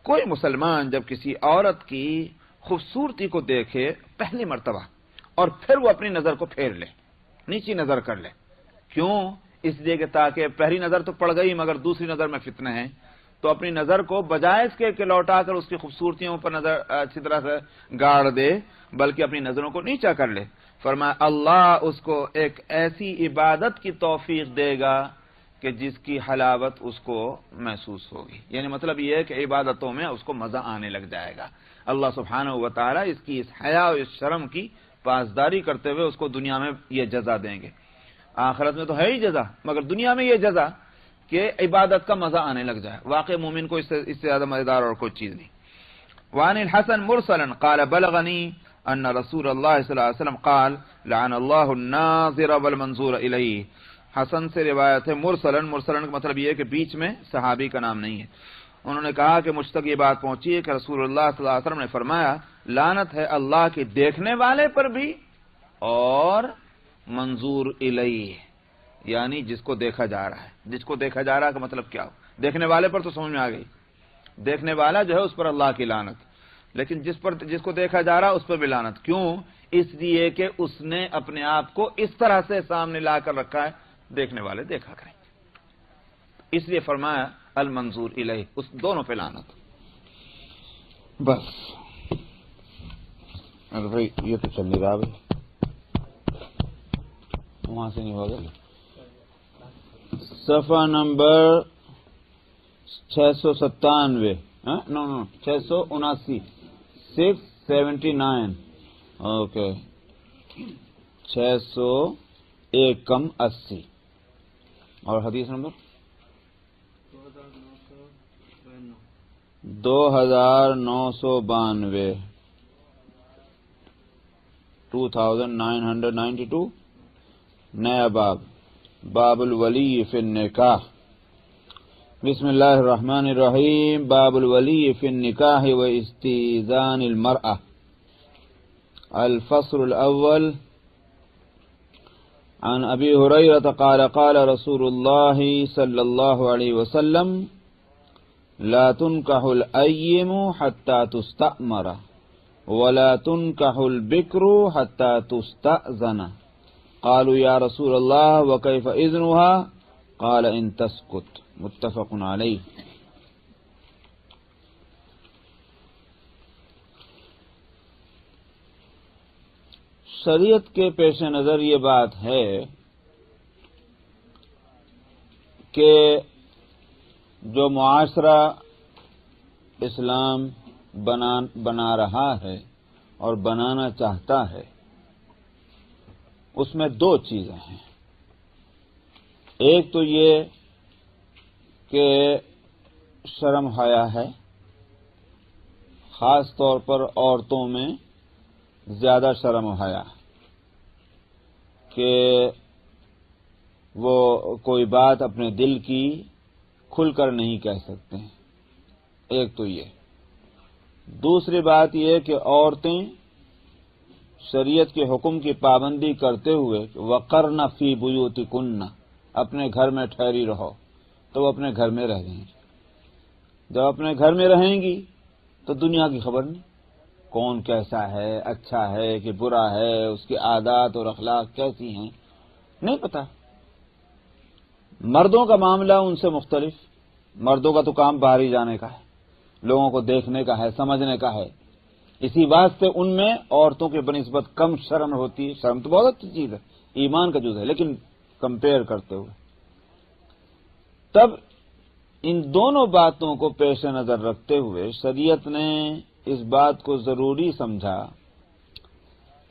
کوئی مسلمان جب کسی عورت کی خوبصورتی کو دیکھے پہلی مرتبہ اور پھر وہ اپنی نظر کو پھیر لے، نیچی نظر کر لے، کیوں؟ اس لیے کہ تاکہ پہلی نظر تو پڑ گئی مگر دوسری نظر میں فتنہ ہے، تو اپنی نظر کو بجائے اس کے لوٹا کر اس کی خوبصورتیوں پر نظر اچھی طرح سے گاڑ دے بلکہ اپنی نظروں کو نیچا کر لے۔ فرمایا اللہ اس کو ایک ایسی عبادت کی توفیق دے گا کہ جس کی حلاوت اس کو محسوس ہوگی، یعنی مطلب یہ ہے کہ عبادتوں میں اس کو مزہ آنے لگ جائے گا۔ اللہ سبحانہ و تعالی اس کی اس حیا اور اس شرم کی پاسداری کرتے ہوئے اس کو دنیا میں یہ جزا دیں گے۔ آخرت میں تو ہے ہی جزا، مگر دنیا میں یہ جزا کہ عبادت کا مزہ آنے لگ جائے۔ واقع مومن کو اس سے زیادہ مزیدار اور کوئی چیز نہیں۔ وعن الحسن مرسلا قال بلغنی ان رسول اللہ صلی اللہ علیہ وسلم قال لعن اللہ الناظر والمنظور الیہ۔ حسن سے روایت ہے مرسلن کا مطلب یہ ہے کہ بیچ میں صحابی کا نام نہیں ہے۔ انہوں نے کہا کہ مجھ تک یہ بات پہنچی ہے کہ رسول اللہ صلی اللہ علیہ وسلم نے فرمایا لعنت ہے اللہ کی دیکھنے والے پر بھی اور منظور الیہ، یعنی جس کو دیکھا جا رہا ہے۔ جس کو دیکھا جا رہا ہے کا مطلب کیا ہو؟ دیکھنے والے پر تو سمجھ میں آ گئی، دیکھنے والا جو ہے اس پر اللہ کی لعنت، لیکن جس کو دیکھا جا رہا ہے اس پر بھی لعنت۔ کیوں؟ اس لیے کہ اس نے اپنے آپ کو اس طرح سے سامنے لا کر رکھا ہے دیکھنے والے دیکھا کریں، اس لیے فرمایا المنظور الیہ، اس دونوں پہ لعنت۔ بس ارے بھائی یہ تو چل نہیں رہا بھائی، وہاں سے نہیں ہوگا۔ صفحہ نمبر 697 679 679 اوکے 601 کم 80 اور حدیث نمبر 2992 2992 نیا باب الولی فی النکاح۔ بسم اللہ الرحمن الرحیم۔ باب الولی فی النکاح و استئذان المرأة۔ الفصل الاول عن ابی ہریرہ قال قال رسول اللہ صلی اللہ علیہ وسلم لا تنکح الایم حتی تستأمر ولا تنکح البکر حتی تستأذن۔ قالوا یا رسول اللہ وکیف اذنها قال ان تسکت۔ متفق علیہ۔ شریعت کے پیش نظر یہ بات ہے کہ جو معاشرہ اسلام بنا رہا ہے اور بنانا چاہتا ہے اس میں دو چیزیں ہیں۔ ایک تو یہ کہ شرم حیا ہے، خاص طور پر عورتوں میں زیادہ شرم و حیا کہ وہ کوئی بات اپنے دل کی کھل کر نہیں کہہ سکتے ہیں۔ ایک تو یہ۔ دوسری بات یہ کہ عورتیں شریعت کے حکم کی پابندی کرتے ہوئے وقرن فی بیوتکن، اپنے گھر میں ٹھہری رہو، تو وہ اپنے گھر میں رہ جائیں گی۔ جب اپنے گھر میں رہیں گی تو دنیا کی خبر نہیں، کون کیسا ہے، اچھا ہے کہ برا ہے، اس کی عادات اور اخلاق کیسی ہیں، نہیں پتا۔ مردوں کا معاملہ ان سے مختلف، مردوں کا تو کام باہر ہی جانے کا ہے، لوگوں کو دیکھنے کا ہے، سمجھنے کا ہے، اسی واسطے ان میں عورتوں کے بنسبت کم شرم ہوتی ہے۔ شرم تو بہت اچھی چیز ہے، ایمان کا جز ہے، لیکن کمپیئر کرتے ہوئے تب ان دونوں باتوں کو پیش نظر رکھتے ہوئے شریعت نے اس بات کو ضروری سمجھا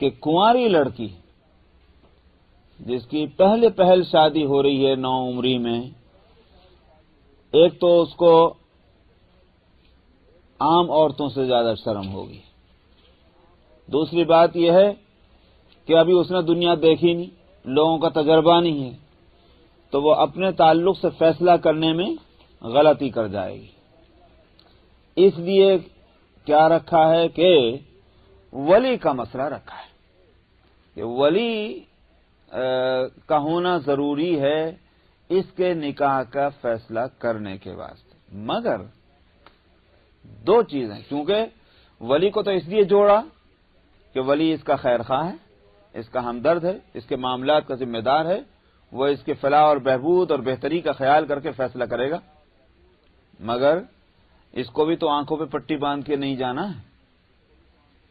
کہ کنواری لڑکی جس کی پہل شادی ہو رہی ہے 9 عمری میں، ایک تو اس کو عام عورتوں سے زیادہ شرم ہوگی، دوسری بات یہ ہے کہ ابھی اس نے دنیا دیکھی نہیں، لوگوں کا تجربہ نہیں ہے، تو وہ اپنے تعلق سے فیصلہ کرنے میں غلطی کر جائے گی۔ اس لیے کیا رکھا ہے کہ ولی کا مسئلہ رکھا ہے کہ ولی کا ہونا ضروری ہے اس کے نکاح کا فیصلہ کرنے کے واسطے، مگر 2 چیزیں، کیونکہ ولی کو تو اس لیے جوڑا کہ ولی اس کا خیر خواہ ہے، اس کا ہمدرد ہے، اس کے معاملات کا ذمہ دار ہے، وہ اس کے فلاح اور بہبود اور بہتری کا خیال کر کے فیصلہ کرے گا، مگر اس کو بھی تو آنکھوں پہ پٹی باندھ کے نہیں جانا ہے۔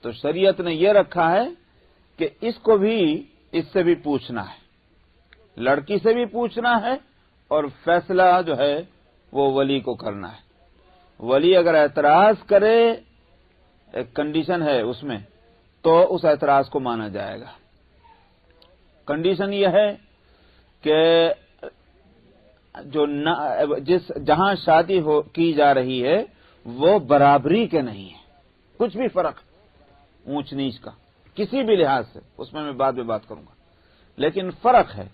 تو شریعت نے یہ رکھا ہے کہ اس کو بھی اس سے بھی پوچھنا ہے، لڑکی سے بھی پوچھنا ہے، اور فیصلہ جو ہے وہ ولی کو کرنا ہے۔ ولی اگر اعتراض کرے، ایک کنڈیشن ہے اس میں، تو اس اعتراض کو مانا جائے گا۔ کنڈیشن یہ ہے کہ جہاں شادی کی جا رہی ہے وہ برابری کے نہیں ہے، کچھ بھی فرق اونچ نیچ کا کسی بھی لحاظ سے، اس میں بعد میں بات کروں گا، لیکن فرق ہے۔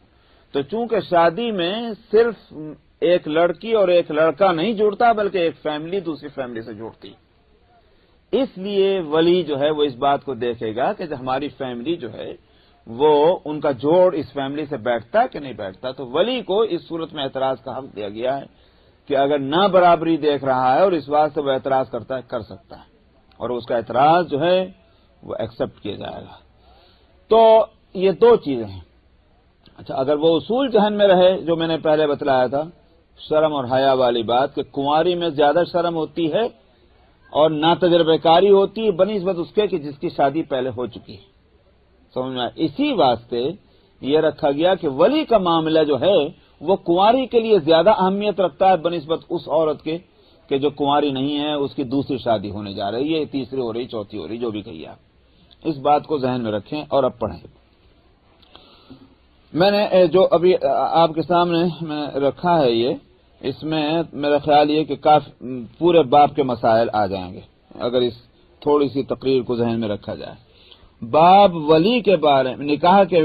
تو چونکہ شادی میں صرف ایک لڑکی اور ایک لڑکا نہیں جڑتا، بلکہ ایک فیملی دوسری فیملی سے جڑتی، اس لیے ولی جو ہے وہ اس بات کو دیکھے گا کہ ہماری فیملی جو ہے وہ ان کا جوڑ اس فیملی سے بیٹھتا کہ نہیں بیٹھتا۔ تو ولی کو اس صورت میں اعتراض کا حق دیا گیا ہے کہ اگر نہ برابری دیکھ رہا ہے اور اس بات سے وہ اعتراض کرتا ہے، کر سکتا ہے، اور اس کا اعتراض جو ہے وہ ایکسپٹ کیا جائے گا۔ تو یہ 2 چیزیں ہیں۔ اچھا، اگر وہ اصول ذہن میں رہے جو میں نے پہلے بتلایا تھا، شرم اور حیا والی بات، کہ کنواری میں زیادہ شرم ہوتی ہے اور ناتجربہ کاری ہوتی ہے بنسبت اس کے کہ جس کی شادی پہلے ہو چکی ہے، سمجھ میں آیا؟ اسی واسطے یہ رکھا گیا کہ ولی کا معاملہ جو ہے وہ کنواری کے لیے زیادہ اہمیت رکھتا ہے بنسبت اس عورت کے کہ جو کنواری نہیں ہے، اس کی دوسری شادی ہونے جا رہی ہے، تیسری ہو رہی، چوتھی ہو رہی، جو بھی کہیے آپ اس بات کو ذہن میں رکھیں اور اب پڑھیں۔ میں نے جو ابھی آپ کے سامنے میں رکھا ہے یہ، اس میں میرا خیال یہ کہ پورے باب کے مسائل آ جائیں گے اگر اس تھوڑی سی تقریر کو ذہن میں رکھا جائے۔ باب ولی کے بارے میں، نکاح کے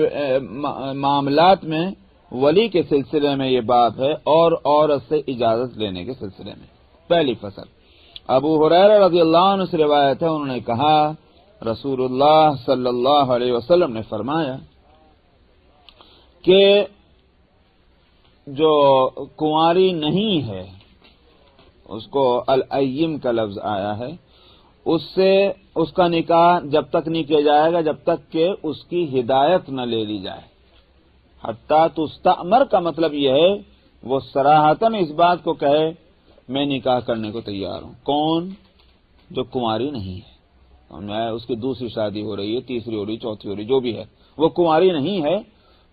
معاملات میں ولی کے سلسلے میں یہ باب ہے، اور عورت سے اجازت لینے کے سلسلے میں۔ پہلی فصل، ابو ہریرہ رضی اللہ عنہ سے روایت ہے، انہوں نے کہا رسول اللہ صلی اللہ علیہ وسلم نے فرمایا کہ جو کنواری نہیں ہے، اس کو الائم کا لفظ آیا ہے، اس سے اس کا نکاح جب تک نہیں کیا جائے گا جب تک کہ اس کی ہدایت نہ لے لی جائے۔ حتیٰ تستأمر کا مطلب یہ ہے وہ صراحتاً اس بات کو کہے میں نکاح کرنے کو تیار ہوں۔ کون؟ جو کنواری نہیں ہے، اس کی دوسری شادی ہو رہی ہے، تیسری ہو رہی، چوتھی ہو رہی، جو بھی ہے، وہ کنواری نہیں ہے،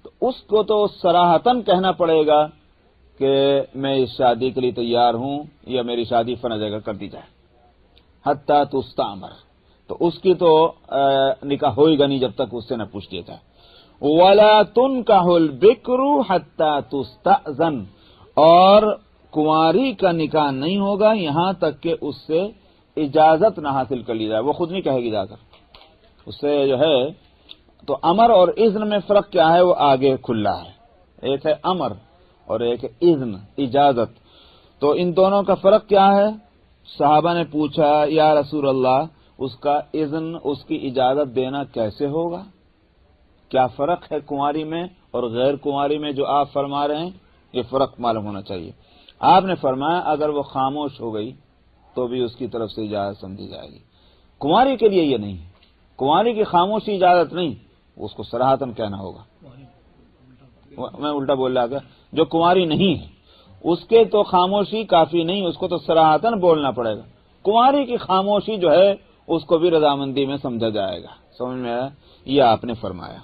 تو اس کو تو صراحتاً کہنا پڑے گا کہ میں اس شادی کے لیے تیار ہوں، یا میری شادی فلاں جگہ کر دی جائے۔ حتیٰ تستأمر، تو اس کی تو نکاح ہوئے گا نہیں جب تک اس سے نہ پوچھ لیا جائے۔ وَلَا تُنْكَحُ الْبِكْرُ حَتَّى تُسْتَأْذَنَ، اور کنواری کا نکاح نہیں ہوگا یہاں تک کہ اس سے اجازت نہ حاصل کر لی جائے، وہ خود نہیں کہے گی جا کر اس سے جو ہے۔ تو امر اور اذن میں فرق کیا ہے وہ آگے کھلا ہے، ایک ہے امر اور ایک ہے اذن، اجازت۔ تو ان دونوں کا فرق کیا ہے؟ صحابہ نے پوچھا یا رسول اللہ اس کا اذن، اس کی اجازت دینا کیسے ہوگا؟ کیا فرق ہے کنواری میں اور غیر کنواری میں جو آپ فرما رہے ہیں؟ یہ فرق معلوم ہونا چاہیے۔ آپ نے فرمایا اگر وہ خاموش ہو گئی تو بھی اس کی طرف سے اجازت سمجھی جائے گی، کنواری کے لیے یہ نہیں ہے، کنواری کی خاموشی اجازت نہیں، اس کو صراحتاً کہنا ہوگا. میں الٹا بول رہا تھا، جو کنواری نہیں ہے اس کے تو خاموشی کافی نہیں، اس کو تو صراحتاً بولنا پڑے گا. کنواری کی خاموشی جو ہے اس کو بھی رضامندی میں سمجھا جائے گا. سمجھ میں آیا؟ یہ آپ نے فرمایا.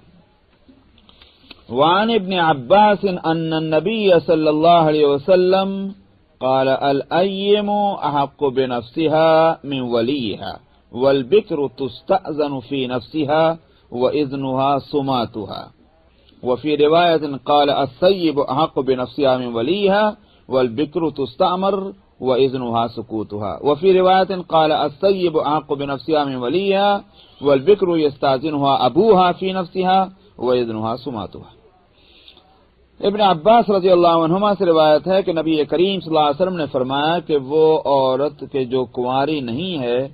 وعن ابن عباس ان النبي صلی اللہ علیہ وسلم قال الأيم أحق بنفسها من وليها والبكر تستأذن في نفسها وإذنها سماتها. وفي رواية قال الثيب أحق بنفسها من وليها والبكر تستأمر وإذنها سكوتها. وفي رواية قال الثيب أحق بنفسها من وليها والبكر يستأذنها أبوها في نفسها وإذنها سماتها. ابن عباس رضی اللہ عنہما سے روایت ہے کہ نبی کریم صلی اللہ علیہ وسلم نے فرمایا کہ وہ عورت کے جو کنواری نہیں ہے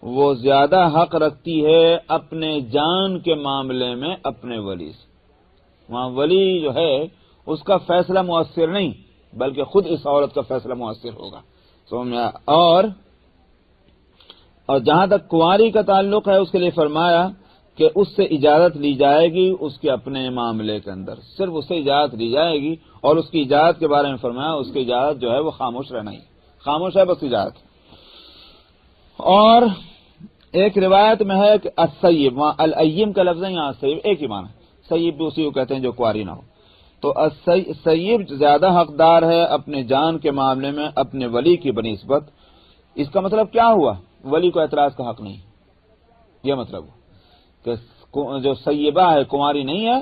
وہ زیادہ حق رکھتی ہے اپنے جان کے معاملے میں اپنے ولی سے. وہاں ولی جو ہے اس کا فیصلہ مؤثر نہیں بلکہ خود اس عورت کا فیصلہ مؤثر ہوگا. اور جہاں تک کنواری کا تعلق ہے اس کے لیے فرمایا کہ اس سے اجازت لی جائے گی اس کے اپنے معاملے کے اندر، صرف اس سے اجازت لی جائے گی. اور اس کی اجازت کے بارے میں فرمایا اس کی اجازت جو ہے وہ خاموش رہنا ہی، خاموش ہے بس اجازت. اور ایک روایت میں ہے کہ السیب، وہاں الائم کا لفظ ہے، یہاں سیب ایک ہی معنی، سیب بھی اسی کو کہتے ہیں جو کنواری نہ ہو. تو سیب زیادہ حقدار ہے اپنے جان کے معاملے میں اپنے ولی کی بنسبت. اس کا مطلب کیا ہوا؟ ولی کو اعتراض کا حق نہیں، یہ مطلب کہ جو سیبہ ہے کنواری نہیں ہے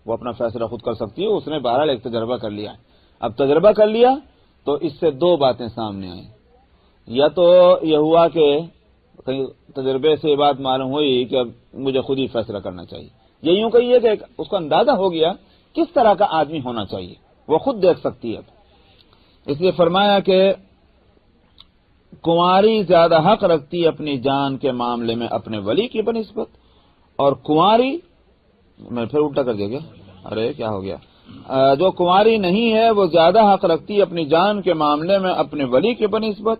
وہ اپنا فیصلہ خود کر سکتی ہے. اس نے بہرحال ایک تجربہ کر لیا ہے. اب تجربہ کر لیا تو اس سے دو باتیں سامنے آئیں. یا تو یہ ہوا کہ تجربے سے یہ بات معلوم ہوئی کہ اب مجھے خود ہی فیصلہ کرنا چاہیے، یہ یوں کہیے کہ اس کو اندازہ ہو گیا کس طرح کا آدمی ہونا چاہیے، وہ خود دیکھ سکتی ہے. اس لیے فرمایا کہ کنواری زیادہ حق رکھتی اپنی جان کے معاملے میں اپنے ولی کی بنسبت، اور کنواری، میں پھر الٹا کر دیا گیا، ارے کیا ہو گیا، جو کنواری نہیں ہے وہ زیادہ حق رکھتی اپنی جان کے معاملے میں اپنے ولی کی بنسبت،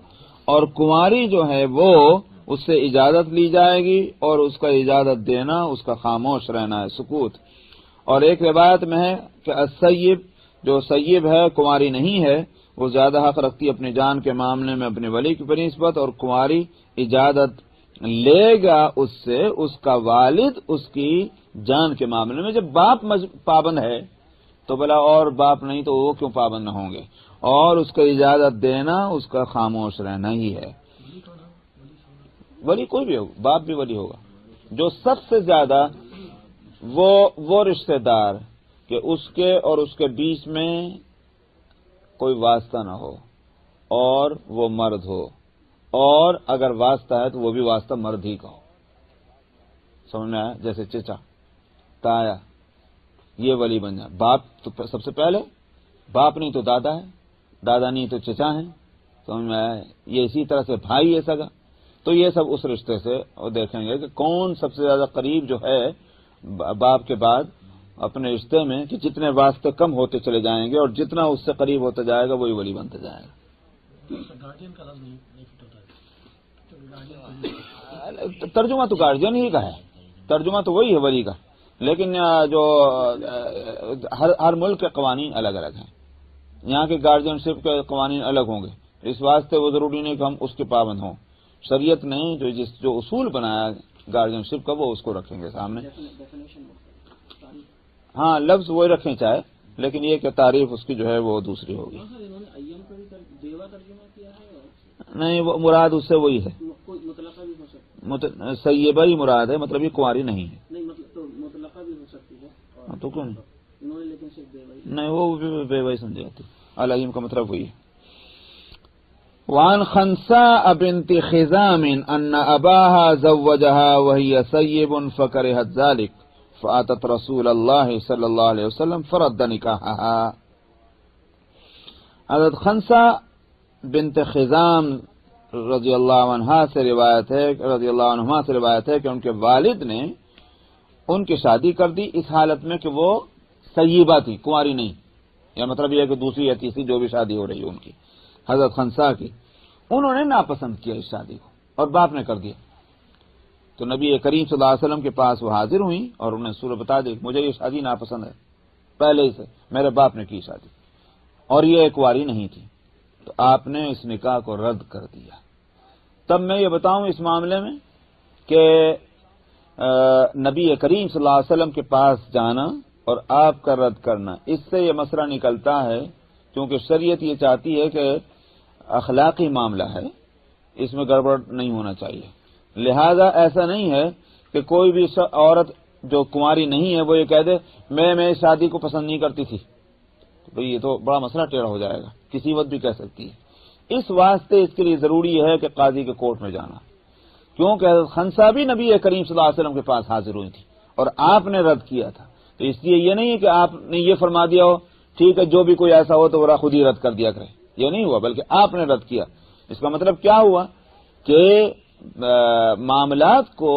اور کنواری جو ہے وہ اس سے اجازت لی جائے گی اور اس کا اجازت دینا اس کا خاموش رہنا ہے، سکوت. اور ایک روایت میں ہے کہ السیب، جو سیب ہے کنواری نہیں ہے وہ زیادہ حق رکھتی اپنی جان کے معاملے میں اپنے ولی کی بنسبت، اور کنواری اجازت لے گا اس سے اس کا والد اس کی جان کے معاملے میں. جب باپ پابند ہے تو بلا اور باپ نہیں تو وہ کیوں پابند نہ ہوں گے، اور اس کا اجازت دینا اس کا خاموش رہنا ہی ہے. ولی کوئی بھی ہوگا، باپ بھی ولی ہوگا. جو سب سے زیادہ وہ رشتہ دار کہ اس کے اور اس کے بیچ میں کوئی واسطہ نہ ہو اور وہ مرد ہو، اور اگر واسطہ ہے تو وہ بھی واسطہ مرد ہی کا ہو. سمجھ میں آیا؟ جیسے چچا، تایا، یہ ولی بن جائے. باپ تو سب سے پہلے، باپ نہیں تو دادا ہے، دادا نہیں تو چچا ہے. سمجھ میں آیا؟ یہ اسی طرح سے بھائی ہے سگا. تو یہ سب اس رشتے سے اور دیکھیں گے کہ کون سب سے زیادہ قریب جو ہے باپ کے بعد اپنے رشتے میں، کہ جتنے واسطے کم ہوتے چلے جائیں گے اور جتنا اس سے قریب ہوتا جائے گا وہی ولی بنتا جائے گا. ترجمہ تو گارجین ہی کا ہے، ترجمہ تو وہی ہے ولی کا، لیکن جو ہر ملک کے قوانین الگ الگ ہیں. یہاں کے گارجین شپ کے قوانین الگ ہوں گے، اس واسطے وہ ضروری نہیں کہ ہم اس کے پابند ہوں. شریعت نے جو اصول بنایا گارجین شپ کا وہ اس کو رکھیں گے سامنے. ہاں لفظ وہی رکھیں چاہے، لیکن یہ کہ تعریف اس کی جو ہے وہ دوسری ہوگی. نہیں، وہ مراد اس سے وہی ہے، سیبہ ہی مراد ہے، مطلب یہ کنواری نہیں ہے. تو کیوں نہیں، وہ بے وہی سمجھے جاتی. العیم کا مطلب وہی ہے. وعن خنساء بنت خزام ان اباها زوجها وهي سيب فكرهت ذلك فاتت رسول الله صلی اللہ علیہ وسلم فرد نکاحها. حضرت خنسا بنت خزام رضی اللہ عنہا سے روایت ہے کہ ان کے والد نے ان کی شادی کر دی اس حالت میں کہ وہ سیبہ تھی، کنواری نہیں. یا مطلب یہ کہ دوسری یا تیسری جو بھی شادی ہو رہی ہے ان کی، حضرت خنسا کی، انہوں نے ناپسند کیا اس شادی کو اور باپ نے کر دیا. تو نبی کریم صلی اللہ علیہ وسلم کے پاس وہ حاضر ہوئیں اور انہیں صورت بتا دی مجھے یہ شادی ناپسند ہے، پہلے ہی سے میرے باپ نے کی شادی اور یہ ایک واری نہیں تھی، تو آپ نے اس نکاح کو رد کر دیا۔ تب میں یہ بتاؤں اس معاملے میں کہ نبی کریم صلی اللہ علیہ وسلم کے پاس جانا اور آپ کا رد کرنا، اس سے یہ مسئلہ نکلتا ہے کیونکہ شریعت یہ چاہتی ہے کہ اخلاقی معاملہ ہے، اس میں گڑبڑ نہیں ہونا چاہیے، لہذا ایسا نہیں ہے کہ کوئی بھی عورت جو کنواری نہیں ہے وہ یہ کہہ دے میں شادی کو پسند نہیں کرتی تھی، تو یہ تو بڑا مسئلہ ٹیڑھا ہو جائے گا، کسی وقت بھی کہہ سکتی ہے۔ اس واسطے اس کے لیے ضروری ہے کہ قاضی کے کورٹ میں جانا، کیونکہ حضرت خنسا بھی نبی کریم صلی اللہ علیہ وسلم کے پاس حاضر ہوئی تھی اور آپ نے رد کیا تھا، تو اس لیے یہ نہیں ہے کہ آپ نے یہ فرما دیا ہو ٹھیک ہے جو بھی کوئی ایسا ہو تو وہ خود ہی رد کر دیا کرے، یہ نہیں ہوا، بلکہ آپ نے رد کیا۔ اس کا مطلب کیا ہوا کہ معاملات کو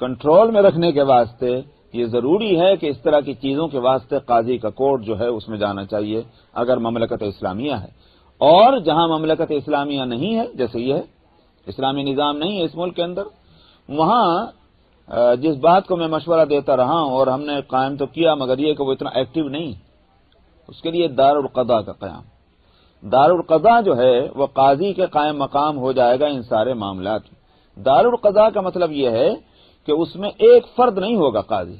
کنٹرول میں رکھنے کے واسطے یہ ضروری ہے کہ اس طرح کی چیزوں کے واسطے قاضی کا کورٹ جو ہے اس میں جانا چاہیے اگر مملکت اسلامیہ ہے، اور جہاں مملکت اسلامیہ نہیں ہے جیسے یہ ہے اسلامی نظام نہیں ہے اس ملک کے اندر، وہاں جس بات کو میں مشورہ دیتا رہا ہوں اور ہم نے قائم تو کیا مگر یہ کہ وہ اتنا ایکٹیو نہیں، اس کے لیے دارالقضاء کا قیام، دارالقضاء جو ہے وہ قاضی کے قائم مقام ہو جائے گا ان سارے معاملات میں۔ دارالقضاء کا مطلب یہ ہے کہ اس میں ایک فرد نہیں ہوگا قاضی،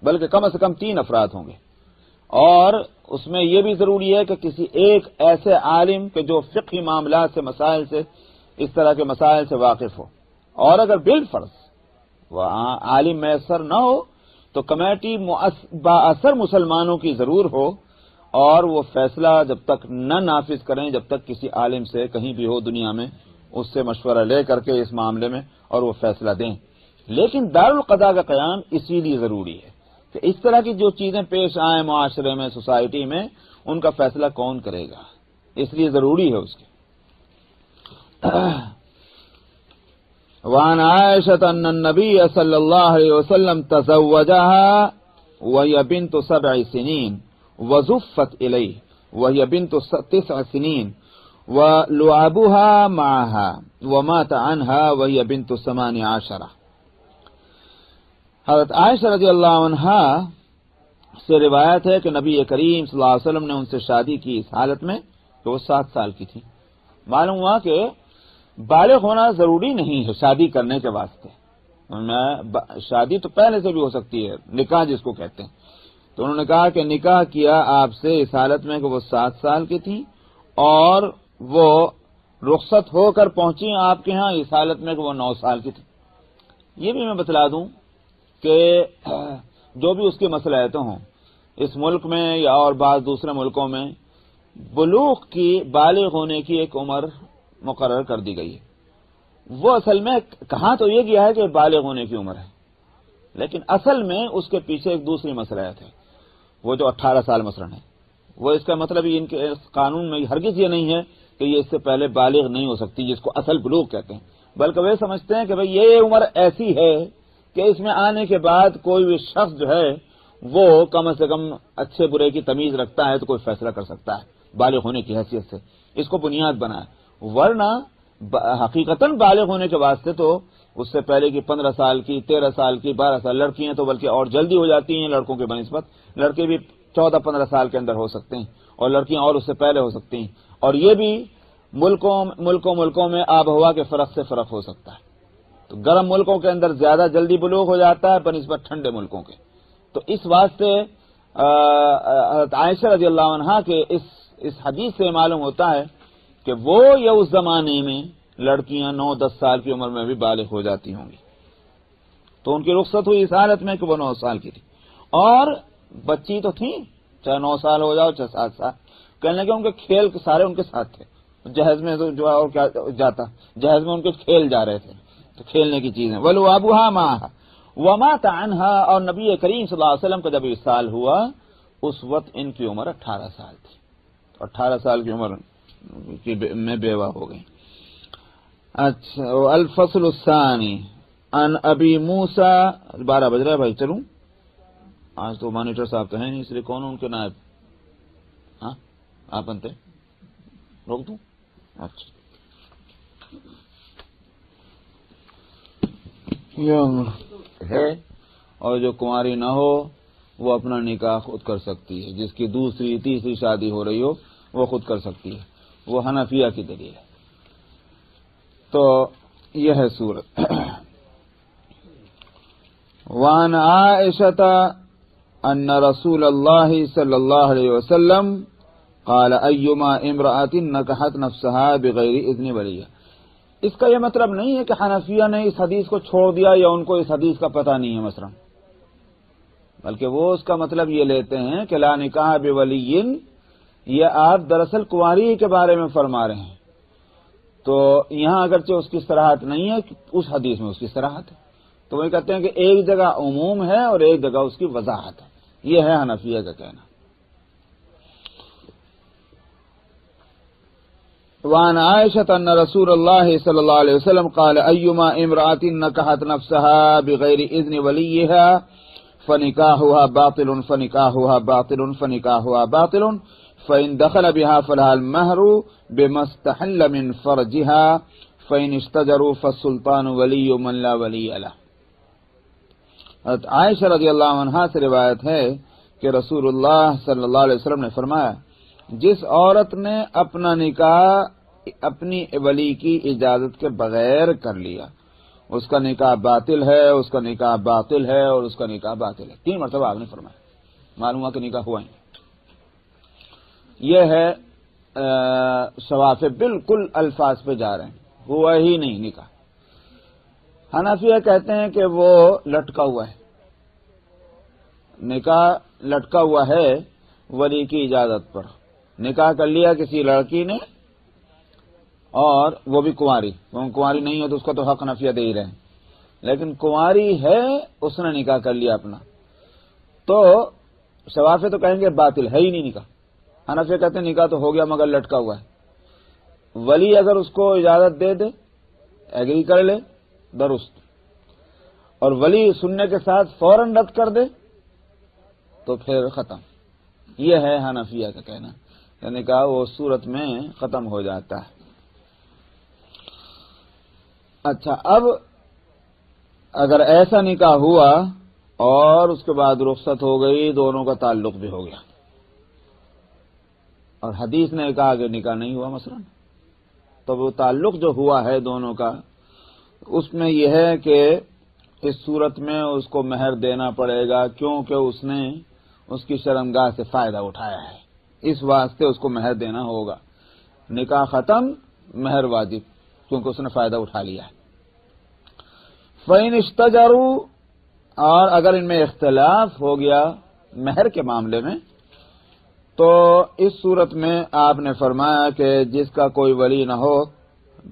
بلکہ کم سے کم 3 افراد ہوں گے، اور اس میں یہ بھی ضروری ہے کہ کسی ایک ایسے عالم کے جو فقہی معاملات سے مسائل سے اس طرح کے مسائل سے واقف ہو، اور اگر بالفرض وہ عالم میسر نہ ہو تو کمیٹی بااثر مسلمانوں کی ضرور ہو، اور وہ فیصلہ جب تک نہ نافذ کریں جب تک کسی عالم سے کہیں بھی ہو دنیا میں اس سے مشورہ لے کر کے اس معاملے میں اور وہ فیصلہ دیں۔ لیکن دارالقضاء کا قیام اسی لیے ضروری ہے کہ اس طرح کی جو چیزیں پیش آئیں معاشرے میں سوسائٹی میں ان کا فیصلہ کون کرے گا، اس لیے ضروری ہے اس کے۔ وعن عائشة أن النبي صلى الله عليه وسلم تزوجها وهي بنت 7 سنين وزفت إليه وهي بنت 9 سنين ولعبها معها ومات عنها وهي بنت 18۔ حضرت عائشہ رضی اللہ عنہا سے روایت ہے کہ نبی کریم صلی اللہ علیہ وسلم نے ان سے شادی کی اس حالت میں کہ وہ 7 سال کی تھی۔ معلوم ہوا کہ بالغ ہونا ضروری نہیں ہے شادی کرنے کے واسطے، شادی تو پہلے سے بھی ہو سکتی ہے، نکاح جس کو کہتے ہیں، تو انہوں نے کہا کہ نکاح کیا آپ سے اس حالت میں کہ وہ 7 سال کی تھی اور وہ رخصت ہو کر پہنچی آپ کے ہاں اس حالت میں کہ وہ 9 سال کی تھی۔ یہ بھی میں بتلا دوں کہ جو بھی اس کی مصلحتیں ہوں اس ملک میں یا اور بعض دوسرے ملکوں میں بلوغ کی بالغ ہونے کی ایک عمر مقرر کر دی گئی ہے، وہ اصل میں کہاں تو یہ گیا ہے کہ بالغ ہونے کی عمر ہے، لیکن اصل میں اس کے پیچھے ایک دوسری مصلحت ہے، وہ جو 18 سال مثلاً ہے، وہ اس کا مطلب ان کے قانون میں ہرگز یہ نہیں ہے کہ یہ اس سے پہلے بالغ نہیں ہو سکتی جس کو اصل بلوغ کہتے ہیں، بلکہ وہ سمجھتے ہیں کہ بھئی یہ عمر ایسی ہے کہ اس میں آنے کے بعد کوئی بھی شخص جو ہے وہ کم سے کم اچھے برے کی تمیز رکھتا ہے تو کوئی فیصلہ کر سکتا ہے بالغ ہونے کی حیثیت سے، اس کو بنیاد بنائے، ورنہ حقیقتاً بالغ ہونے کے واسطے تو اس سے پہلے کی 15 سال کی 13 سال کی 12 سال لڑکیاں تو بلکہ اور جلدی ہو جاتی ہیں لڑکوں کے بنسبت، لڑکے بھی 14-15 سال کے اندر ہو سکتے ہیں اور لڑکیاں اور اس سے پہلے ہو سکتی ہیں، اور یہ بھی ملکوں میں آب و ہوا کے فرق سے فرق ہو سکتا ہے، تو گرم ملکوں کے اندر زیادہ جلدی بلوغ ہو جاتا ہے بنسبت ٹھنڈے ملکوں کے، تو اس واسطے عائشہ رضی اللہ عنہا کے اس حدیث سے معلوم ہوتا ہے کہ وہ یا اس زمانے میں لڑکیاں 9-10 سال کی عمر میں بھی بالغ ہو جاتی ہوں گی، تو ان کی رخصت ہوئی اس حالت میں کہ وہ 9 سال کی تھی، اور بچی تو تھیں چاہے 9 سال ہو جاؤ چاہے 7 سال، کہنے کے ان کے کھیل سارے ان کے ساتھ تھے، جہیز میں جو ہے اور کیا جاتا، جہیز میں ان کے کھیل جا رہے تھے، تو کھیلنے کی چیزیں وَلُعَبُهَا مَعَهَا وَمَاتَ عَنْهَا، اور نبی کریم صلی اللہ علیہ وسلم کا جب وصال ہوا اس وقت ان کی عمر 18 سال تھی، 18 سال کی عمر میں بیوہ ہو گئی۔ اچھا، الفصل الثانی عن ابی موسیٰ، 12 بج رہا ہے بھائی، چلوں آج تو مانیٹر صاحب تو ہیں نہیں، اس لیے کون ان کے نائب؟ ہاں آپ بنتے روک دوں؟ اچھا ہے، اور جو کنواری نہ ہو وہ اپنا نکاح خود کر سکتی ہے، جس کی دوسری تیسری شادی ہو رہی ہو وہ خود کر سکتی ہے، وہ حنفیہ کی دلیل ہے۔ تو یہ ہے صورت۔ وعن عائشة ان رسول اللہ صلی اللہ علیہ وسلم قال ایما امرأة نکحت نفسها بغیر اذن ولیہ۔ اس کا یہ مطلب نہیں ہے کہ حنفیہ نے اس حدیث کو چھوڑ دیا یا ان کو اس حدیث کا پتہ نہیں ہے مثلا، بلکہ وہ اس کا مطلب یہ لیتے ہیں کہ لا نکاح بولی، یہ آپ دراصل کنواری کے بارے میں فرما رہے ہیں، تو یہاں اگرچہ اس کی صراحت نہیں ہے، اس حدیث میں اس کی صراحت ہے، تو وہ کہتے ہیں کہ ایک جگہ عموم ہے اور ایک جگہ اس کی وضاحت ہے۔ یہ ہے حنفیہ کا کہنا۔ وعن عائشة ان رسول اللہ صلی اللہ علیہ وسلم قال ایما امرأة نکحت نفسها بغیر اذن ولیها فنکاحها باطل فنکاحها باطل فنکاحها باطل فإن دخل بها فلها المهر بما استحل من فرجها فإن اشتجروا فالسلطان ولی من لا ولی له۔ عائشہ رضی اللہ عنہا سے روایت ہے کہ رسول اللہ صلی اللہ علیہ وسلم نے فرمایا، جس عورت نے اپنا نکاح اپنی ولی کی اجازت کے بغیر کر لیا اس کا نکاح باطل ہے، اس کا نکاح باطل ہے اور اس کا نکاح باطل ہے۔ 3 مرتبہ آپ نے فرمایا، معلوم ہوا کہ نکاح ہوا ہی نہیں۔ یہ ہے شوافع بالکل الفاظ پہ جا رہے ہیں، ہوا ہی نہیں نکاح۔ حنفیہ کہتے ہیں کہ وہ لٹکا ہوا ہے، نکاح لٹکا ہوا ہے ولی کی اجازت پر، نکاح کر لیا کسی لڑکی نے اور وہ بھی کنواری، وہ کنواری نہیں ہے تو اس کا تو حق حنفیہ دے ہی رہے ہیں، لیکن کنواری ہے اس نے نکاح کر لیا اپنا، تو شوافع تو کہیں گے باطل ہے ہی نہیں نکاح۔ حنفیہ کہتے ہیں نکاح تو ہو گیا مگر لٹکا ہوا ہے، ولی اگر اس کو اجازت دے دے، ایگری کر لے درست، اور ولی سننے کے ساتھ فوراً رد کر دے تو پھر ختم۔ یہ ہے حنفیہ کا کہنا، یعنی کہ وہ صورت میں ختم ہو جاتا ہے۔ اچھا، اب اگر ایسا نکاح ہوا اور اس کے بعد رخصت ہو گئی، دونوں کا تعلق بھی ہو گیا، اور حدیث نے کہا کہ نکاح نہیں ہوا مثلا، تو وہ تعلق جو ہوا ہے دونوں کا، اس میں یہ ہے کہ اس صورت میں اس کو مہر دینا پڑے گا، کیونکہ اس نے اس کی شرمگاہ سے فائدہ اٹھایا ہے، اس واسطے اس کو مہر دینا ہوگا۔ نکاح ختم، مہر واجب، کیونکہ اس نے فائدہ اٹھا لیا ہے۔ فَإِنِ اشْتَجَرُوا، اور اگر ان میں اختلاف ہو گیا مہر کے معاملے میں، تو اس صورت میں آپ نے فرمایا کہ جس کا کوئی ولی نہ ہو،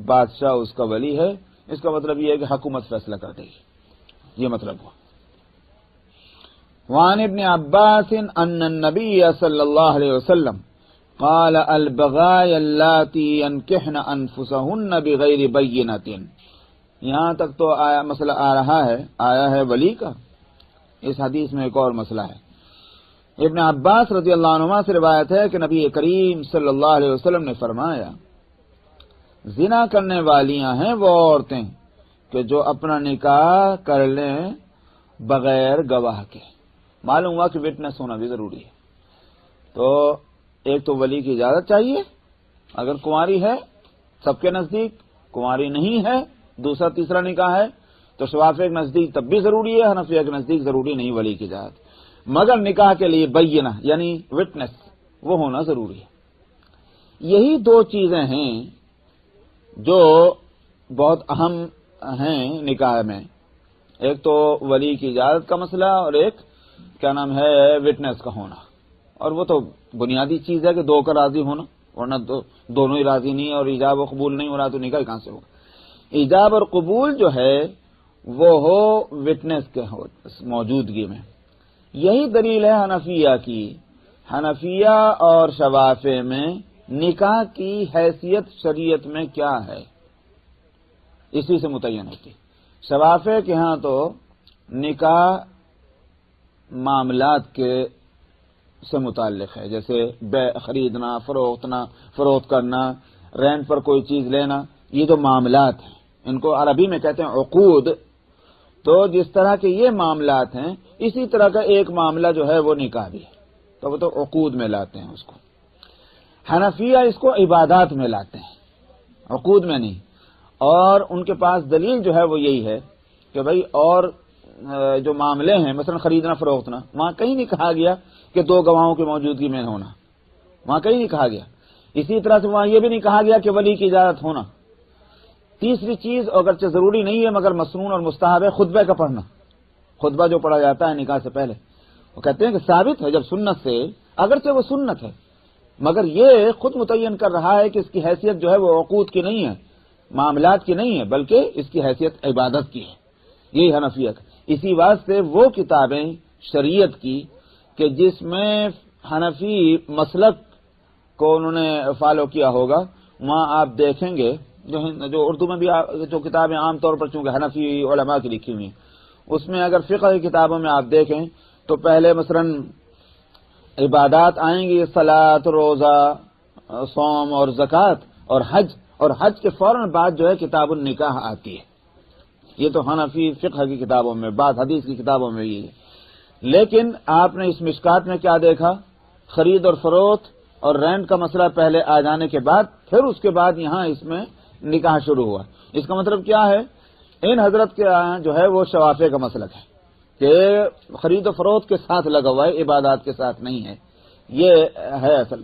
بادشاہ اس کا ولی ہے، اس کا مطلب یہ ہے کہ حکومت فیصلہ کر دے گی، یہ مطلب ہوا۔ وعن ابن عباس ان النبی صلی اللہ علیہ وسلم قال البغايا اللاتي ينكحن انفسهن بغیر بینۃ۔ یہاں تک تو مسئلہ آیا ہے ولی کا، اس حدیث میں ایک اور مسئلہ ہے۔ ابن عباس رضی اللہ عنہما سے روایت ہے کہ نبی کریم صلی اللہ علیہ وسلم نے فرمایا، زنا کرنے والیاں ہیں وہ عورتیں کہ جو اپنا نکاح کر لیں بغیر گواہ کے۔ معلوم ہوا کہ وٹنس ہونا بھی ضروری ہے، تو ایک تو ولی کی اجازت چاہیے اگر کنواری ہے سب کے نزدیک، کنواری نہیں ہے دوسرا تیسرا نکاح ہے تو شوافع کے نزدیک تب بھی ضروری ہے، حنفیہ کے نزدیک ضروری نہیں ولی کی اجازت، مگر نکاح کے لیے بینہ یعنی وٹنس وہ ہونا ضروری ہے۔ یہی 2 چیزیں ہیں جو بہت اہم ہیں نکاح میں، ایک تو ولی کی اجازت کا مسئلہ اور ایک کیا نام ہے وٹنس کا ہونا، اور وہ تو بنیادی چیز ہے کہ 2 کا راضی ہونا، ورنہ دونوں ہی راضی نہیں اور ایجاب و قبول نہیں ہو رہا تو نکاح کہاں سے ہوگا۔ ایجاب اور قبول جو ہے وہ ہو وٹنس کے موجودگی میں۔ یہی دلیل ہے حنفیہ کی، حنفیہ اور شوافع میں نکاح کی حیثیت شریعت میں کیا ہے اسی سے متعین ہوتی۔ شوافع کے ہاں تو نکاح معاملات کے سے متعلق ہے، جیسے خریدنا، فروخت کرنا، رینٹ پر کوئی چیز لینا، یہ جو معاملات ہیں ان کو عربی میں کہتے ہیں عقود۔ تو جس طرح کے یہ معاملات ہیں اسی طرح کا ایک معاملہ جو ہے وہ نکاح بھی ہے، تو وہ تو عقود میں لاتے ہیں اس کو۔ حنفیہ اس کو عبادات میں لاتے ہیں، عقود میں نہیں، اور ان کے پاس دلیل جو ہے وہ یہی ہے کہ بھئی اور جو معاملے ہیں مثلا خریدنا فروختنا، وہاں کہیں نہیں کہا گیا کہ دو گواہوں کی موجودگی میں ہونا، وہاں کہیں نہیں کہا گیا۔ اسی طرح سے وہاں یہ بھی نہیں کہا گیا کہ ولی کی اجازت ہونا۔ تیسری چیز اگرچہ ضروری نہیں ہے مگر مسنون اور مستحب ہے خطبے کا پڑھنا، خطبہ جو پڑھا جاتا ہے نکاح سے پہلے، وہ کہتے ہیں کہ ثابت ہے جب سنت سے، اگرچہ وہ سنت ہے مگر یہ خود متعین کر رہا ہے کہ اس کی حیثیت جو ہے وہ عقود کی نہیں ہے، معاملات کی نہیں ہے، بلکہ اس کی حیثیت عبادت کی ہے۔ یہی حنفیت۔ اسی واسطے وہ کتابیں شریعت کی کہ جس میں حنفی مسلک کو انہوں نے فالو کیا ہوگا، وہاں آپ دیکھیں گے جو اردو میں بھی جو کتابیں عام طور پر چونکہ حنفی علماء کی لکھی ہوئی ہیں، اس میں اگر فقہ کی کتابوں میں آپ دیکھیں تو پہلے مثلا عبادات آئیں گی، صلاۃ، روزہ، صوم اور زکوٰۃ اور حج کے فوراً بعد جو ہے کتاب النکاح آتی ہے۔ یہ تو حنفی فقہ کی کتابوں میں، بعض حدیث کی کتابوں میں یہ ہے۔ لیکن آپ نے اس مشکات میں کیا دیکھا؟ خرید اور فروخت اور رینٹ کا مسئلہ پہلے آ جانے کے بعد پھر اس کے بعد یہاں اس میں نکاح شروع ہوا۔ اس کا مطلب کیا ہے؟ ان حضرت کے جو ہے وہ شوافع کا مسلک ہے کہ خرید و فروخت کے ساتھ لگا ہوا ہے، عبادات کے ساتھ نہیں ہے۔ یہ ہے اصل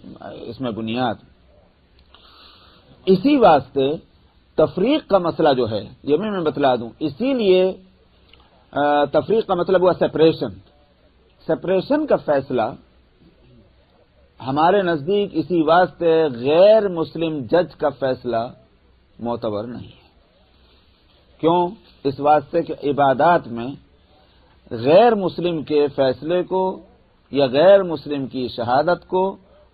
اس میں بنیاد۔ اسی واسطے تفریق کا مسئلہ جو ہے یہ میں بتلا دوں، اسی لیے تفریق کا مطلب ہوا سپریشن کا فیصلہ ہمارے نزدیک اسی واسطے غیر مسلم جج کا فیصلہ معتبر نہیں ہے۔ کیوں؟ اس واسطے کہ عبادات میں غیر مسلم کے فیصلے کو یا غیر مسلم کی شہادت کو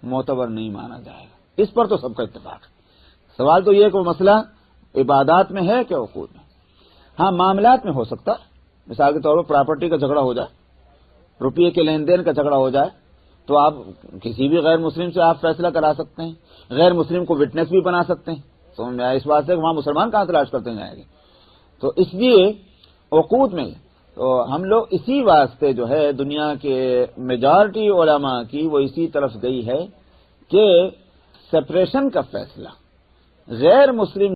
معتبر نہیں مانا جائے گا۔ اس پر تو سب کا اتفاق ہے۔ سوال تو یہ کہ وہ مسئلہ عبادات میں ہے کہ عقود میں؟ ہاں، معاملات میں ہو سکتا ہے، مثال کے طور پر پراپرٹی کا جھگڑا ہو جائے، روپیے کے لین دین کا جھگڑا ہو جائے تو آپ کسی بھی غیر مسلم سے آپ فیصلہ کرا سکتے ہیں، غیر مسلم کو وٹنس بھی بنا سکتے ہیں۔ سمجھ میں آیا؟ اس واسطے کہ وہاں مسلمان کہاں تلاش کرتے جائیں گے؟ تو اس لیے عقود میں تو ہم لوگ اسی واسطے جو ہے دنیا کے میجارٹی علماء کی وہ اسی طرف گئی ہے کہ سپریشن کا فیصلہ غیر مسلم